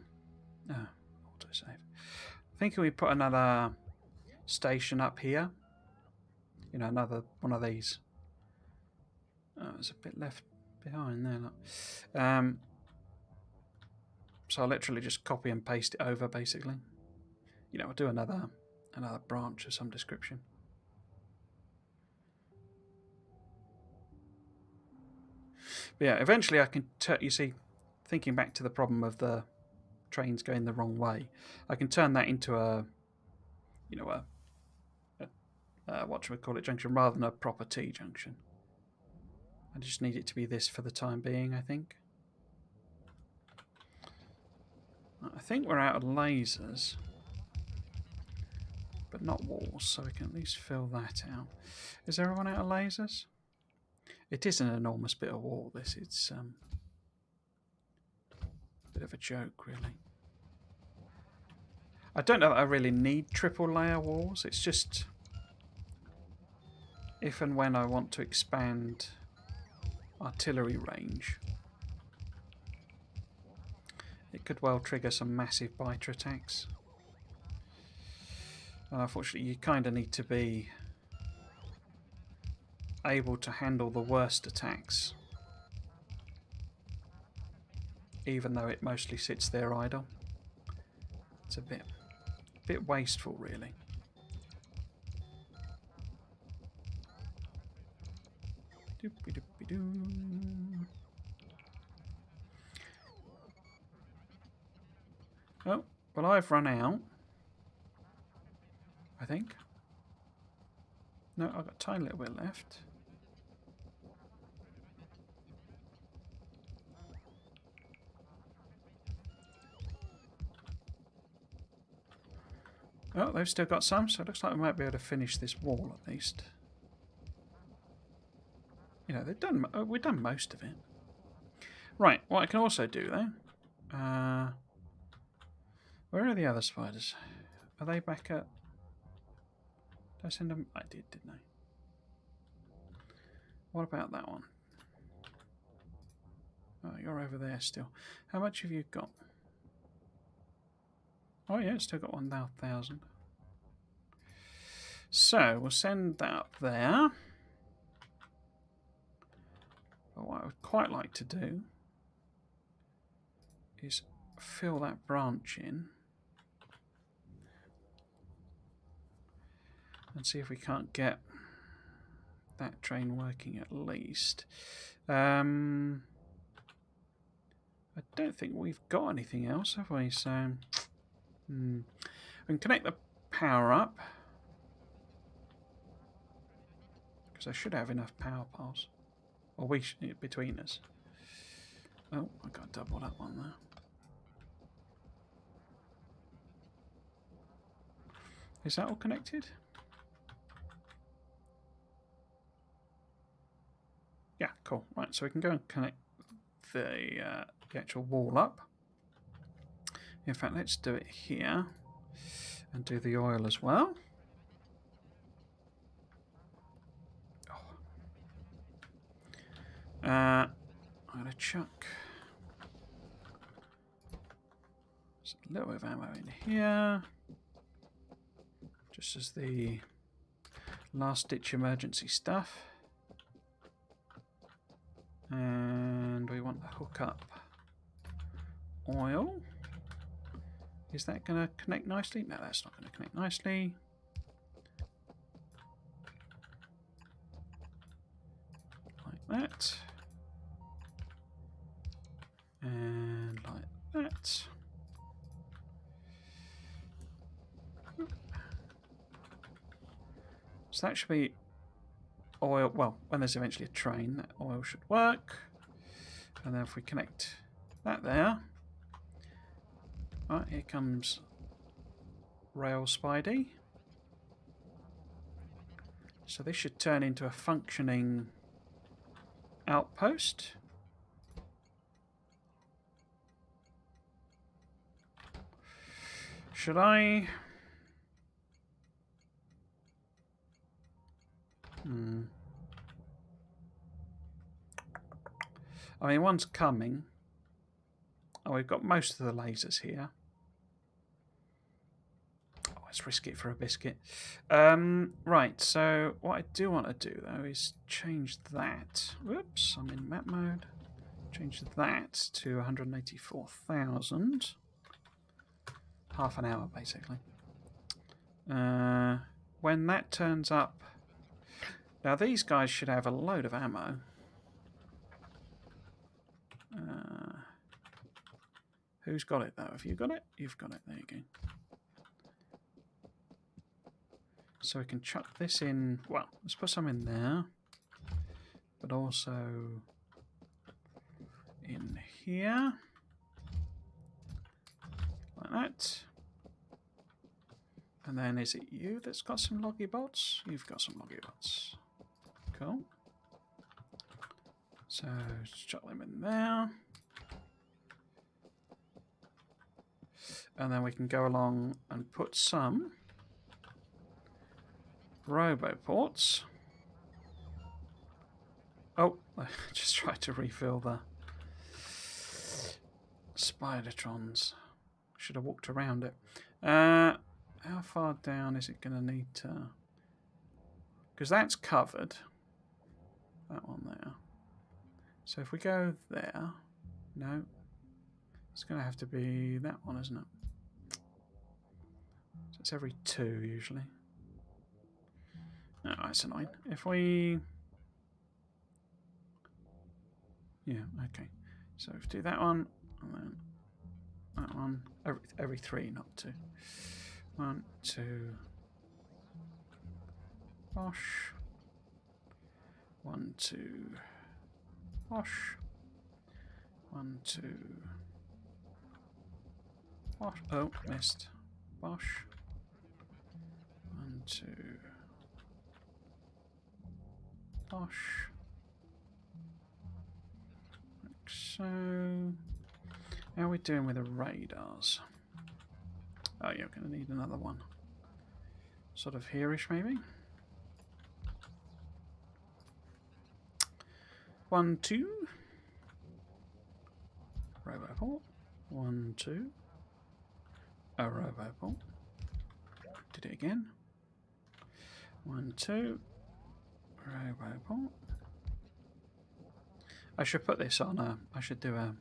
autosave. I'm thinking we put another station up here. You know, another one of these. Oh, there's a bit left behind there. Look. So I'll literally just copy and paste it over, basically. You know, I'll do another branch of some description. But yeah, eventually I can, you see, thinking back to the problem of the trains going the wrong way, I can turn that into a, you know, what should we call it, junction, rather than a proper T junction. I just need it to be this for the time being, I think. I think we're out of lasers, but not walls, so we can at least fill that out. Is everyone out of lasers? It is an enormous bit of wall, this. It's a bit of a joke, really. I don't know that I really need triple layer walls. It's just if and when I want to expand artillery range, it could well trigger some massive biter attacks. And unfortunately, you kind of need to be able to handle the worst attacks, even though it mostly sits there idle. It's a bit wasteful, really. Oh, well, I've run out, I think. No, I've got a tiny little bit left. Oh, they've still got some, so it looks like we might be able to finish this wall at least. You know, we've done most of it. Right, what I can also do though, where are the other spiders? Are they back at... Did I send them? I did, didn't I? What about that one? Oh, you're over there still. How much have you got? Oh yeah, it's still got 1,000. So, we'll send that up there. But what I would quite like to do is fill that branch in and see if we can't get that train working at least. I don't think we've got anything else, have we? So, we can connect the power up, because I should have enough power poles, or we should, between us. Oh, I got to double that one there. Is that all connected? Yeah, cool. Right, so we can go and connect the actual wall up. In fact, let's do it here and do the oil as well. I'm going to chuck a little bit of ammo in here, just as the last-ditch emergency stuff. And we want to hook up oil. Is that going to connect nicely? No, that's not going to connect nicely. Like that. And like that. So that should be oil. Well, when there's eventually a train, that oil should work. And then if we connect that there. Right, here comes Rail Spidey. So this should turn into a functioning outpost. Should I... I mean, one's coming. Oh, we've got most of the lasers here. Oh, let's risk it for a biscuit. Right, so what I do want to do, though, is change that. Whoops, I'm in map mode. Change that to 184,000. Half an hour, basically. When that turns up... Now, these guys should have a load of ammo. Who's got it, though? Have you got it? You've got it. There you go. So we can chuck this in... Well, let's put some in there. But also... in here. Like that. And then is it you that's got some loggy bolts? You've got some loggy bolts. Cool. So let's chuck them in there. And then we can go along and put some robo ports. Oh, I just tried to refill the Spidertrons. Should have walked around it. How far down is it going to need to... Because that's covered. That one there. So if we go there... No. It's going to have to be that one, isn't it? So it's every 2 usually. Oh, that's annoying. If we... Yeah, okay. So if we do that one, and then that one. Every 3, not 2. 1, 2... Bosh. 1, 2... Bosh. 1, 2... Bosh. Oh, missed. Bosh. 1, 2... Bosh. Like so. How are we doing with the radars? Oh, you're going to need another one. Sort of here-ish, maybe? 1, 2. Roboport. 1, 2. A Roboport. Did it again. 1, 2. Roboport. I should put this on a... I should do a...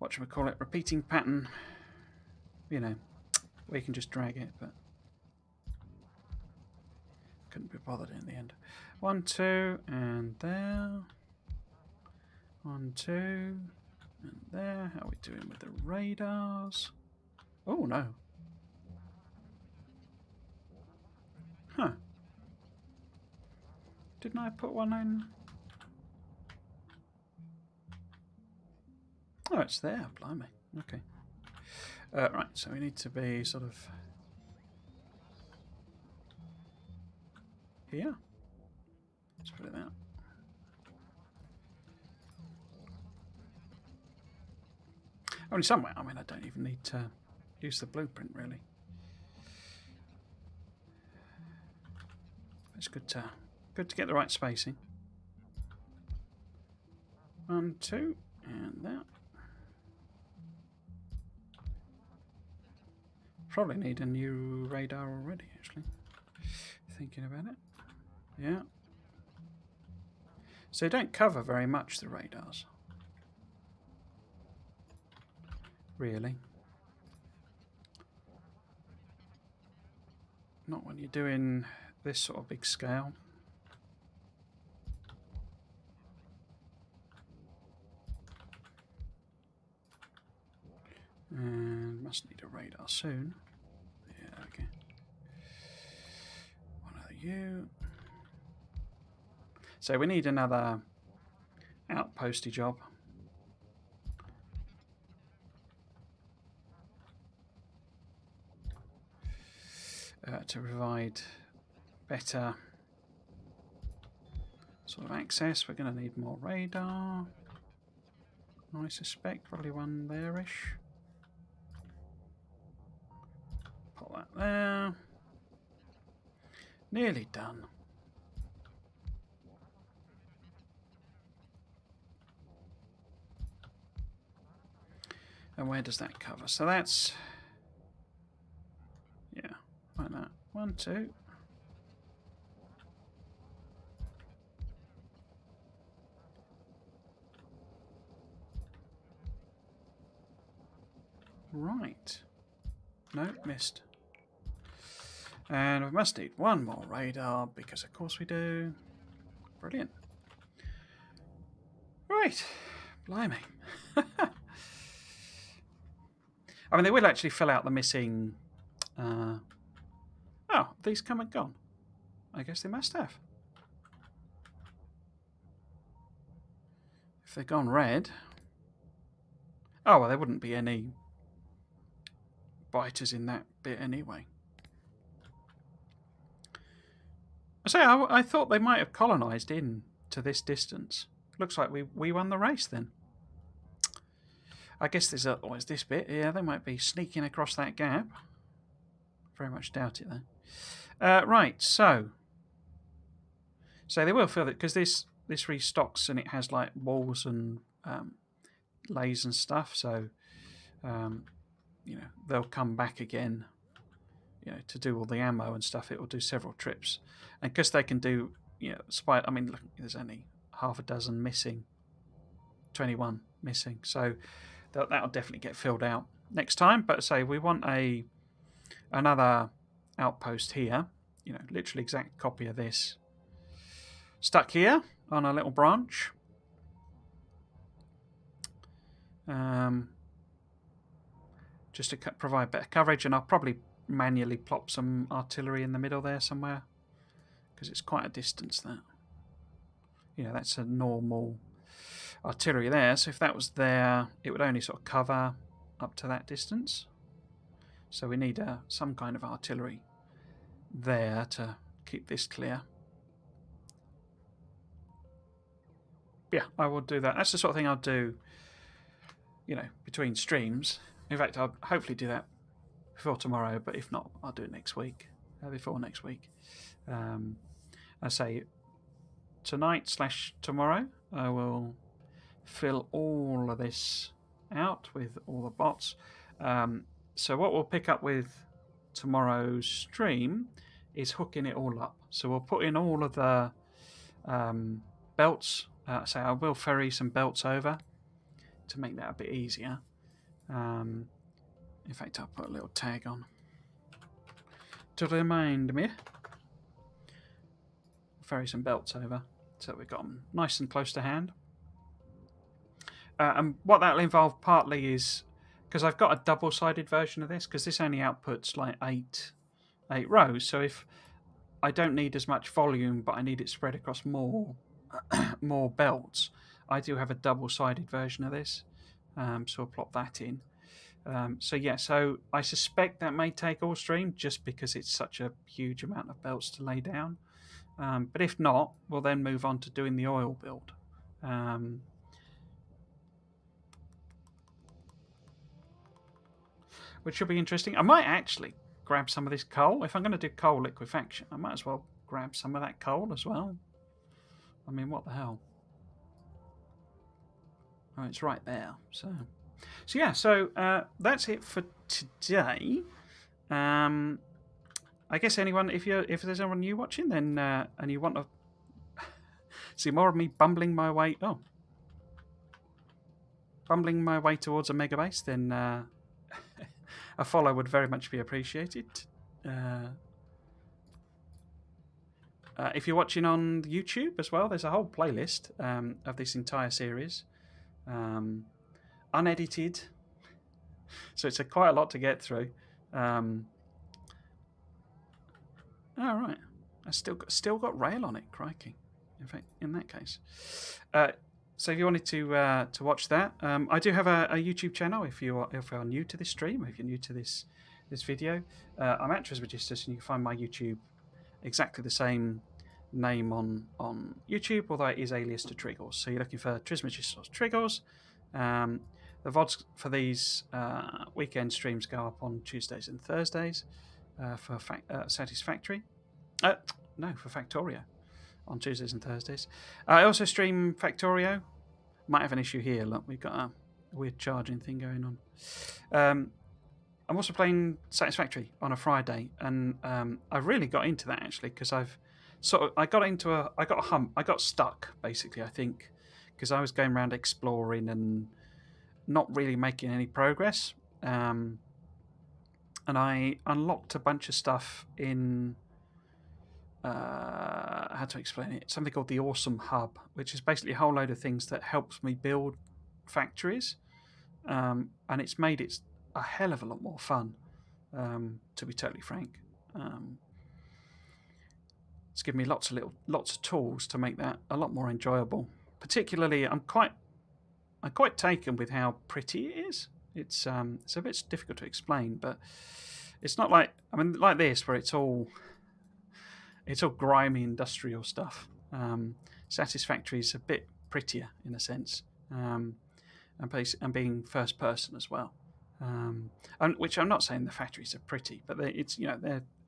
whatchamacallit, repeating pattern. You know, where you can just drag it, but... couldn't be bothered in the end. 1, 2, and there. 1, 2, and there. How are we doing with the radars? Oh, no. Huh. Didn't I put one in? Oh, it's there. Blimey. Okay. Right, so we need to be sort of... here. Let's put it out. Only somewhere. I mean, I don't even need to use the blueprint, really. It's good to get the right spacing. 1, 2, and that. Probably need a new radar already, actually. Thinking about it. Yeah. So they don't cover very much, the radars. Really. Not when you're doing this sort of big scale. And must need a radar soon. Yeah, okay. One of you. So we need another outposty job. To provide better sort of access. We're going to need more radar. I suspect probably one there-ish. Put that there. Nearly done. And where does that cover? So that's... yeah, like that. 1, 2. Right. No, missed. And we must need one more radar, because of course we do. Brilliant. Right. Blimey. I mean, they will actually fill out the missing... Oh, these come and gone. I guess they must have. If they're gone red... Oh, well, there wouldn't be any biters in that bit anyway. I thought they might have colonised in to this distance. Looks like we won the race then. I guess there's always this bit. Yeah, they might be sneaking across that gap. Very much doubt it though. Right, so they will fill it, because this restocks and it has like walls and lays and stuff. So you know, they'll come back again. You know, to do all the ammo and stuff, it will do several trips, and because they can do, you know, I mean, look, there's only half a dozen missing, 21 missing, so that'll definitely get filled out next time. But say we want another outpost here, you know, literally exact copy of this, stuck here on a little branch. Just to provide better coverage, and I'll probably manually plop some artillery in the middle there somewhere, because it's quite a distance there. You know, that's a normal artillery there, so if that was there, it would only sort of cover up to that distance. So we need some kind of artillery there to keep this clear. Yeah, I will do that. That's the sort of thing I'll do, you know, between streams. In fact, I'll hopefully do that before tomorrow, but if not, I'll do it next week, before next week. I say tonight/tomorrow, I will fill all of this out with all the bots. So what we'll pick up with tomorrow's stream is hooking it all up. So we'll put in all of the belts. So I will ferry some belts over to make that a bit easier. In fact, I'll put a little tag on to remind me. Ferry some belts over so we've got them nice and close to hand. And what that'll involve partly is, because I've got a double-sided version of this, because this only outputs like eight rows. So if I don't need as much volume, but I need it spread across more belts, I do have a double-sided version of this. So I'll plop that in. So yeah, so I suspect that may take all stream, just because it's such a huge amount of belts to lay down. But if not, we'll then move on to doing the oil build. Which should be interesting. I might actually grab some of this coal. If I'm going to do coal liquefaction, I might as well grab some of that coal as well. I mean, what the hell? Oh, it's right there. So yeah, so that's it for today. I guess anyone, if there's anyone new watching, then and you want to see more of me bumbling my way towards a megabase, then a follow would very much be appreciated. If you're watching on YouTube as well, there's a whole playlist of this entire series, unedited, so it's quite a lot to get through. All right, I still got rail on it. Crikey! In fact, in that case, so if you wanted to watch that, I do have a YouTube channel. If you are new to this stream, if you're new to this video, I'm at Trismegistus, and you can find my YouTube exactly the same name on YouTube, although it is alias to Triggles. So you're looking for Trismegistus Triggles. The VODs for these weekend streams go up on Tuesdays and Thursdays for Satisfactory. For Factorio on Tuesdays and Thursdays. I also stream Factorio. Might have an issue here. Look, we've got a weird charging thing going on. I'm also playing Satisfactory on a Friday, and I really got into that actually, because I got stuck basically, I think, because I was going around exploring and not really making any progress. and I unlocked a bunch of stuff in how to explain it? Something called the Awesome Hub, which is basically a whole load of things that helps me build factories, and it's made it a hell of a lot more fun. To be totally frank, it's given me lots of tools to make that a lot more enjoyable. Particularly, I'm quite taken with how pretty it is. It's a bit difficult to explain, but it's not like this where it's all grimy industrial stuff. Satisfactory is a bit prettier in a sense, and being first person as well. And which I'm not saying the factories are pretty, but they're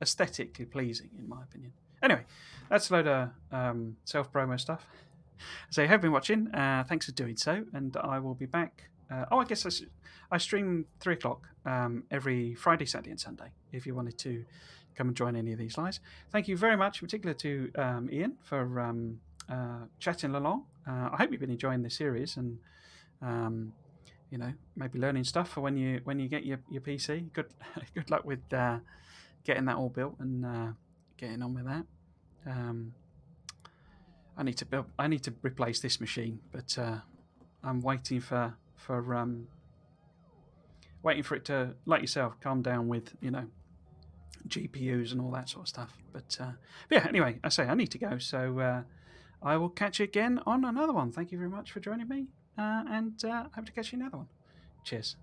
aesthetically pleasing in my opinion. Anyway, that's a load of self promo stuff. So you have been watching. Thanks for doing so, and I will be back. I guess I stream 3 o'clock every Friday, Saturday, and Sunday. If you wanted to come and join any of these lives, thank you very much, in particular to Ian for chatting along. I hope you've been enjoying the series and maybe learning stuff for when you get your PC. Good luck with getting that all built and getting on with that. I need to replace this machine, but I'm waiting for it to, like yourself, calm down with GPUs and all that sort of stuff. But yeah, anyway, I need to go, so I will catch you again on another one. Thank you very much for joining me, and hope to catch you in another one. Cheers.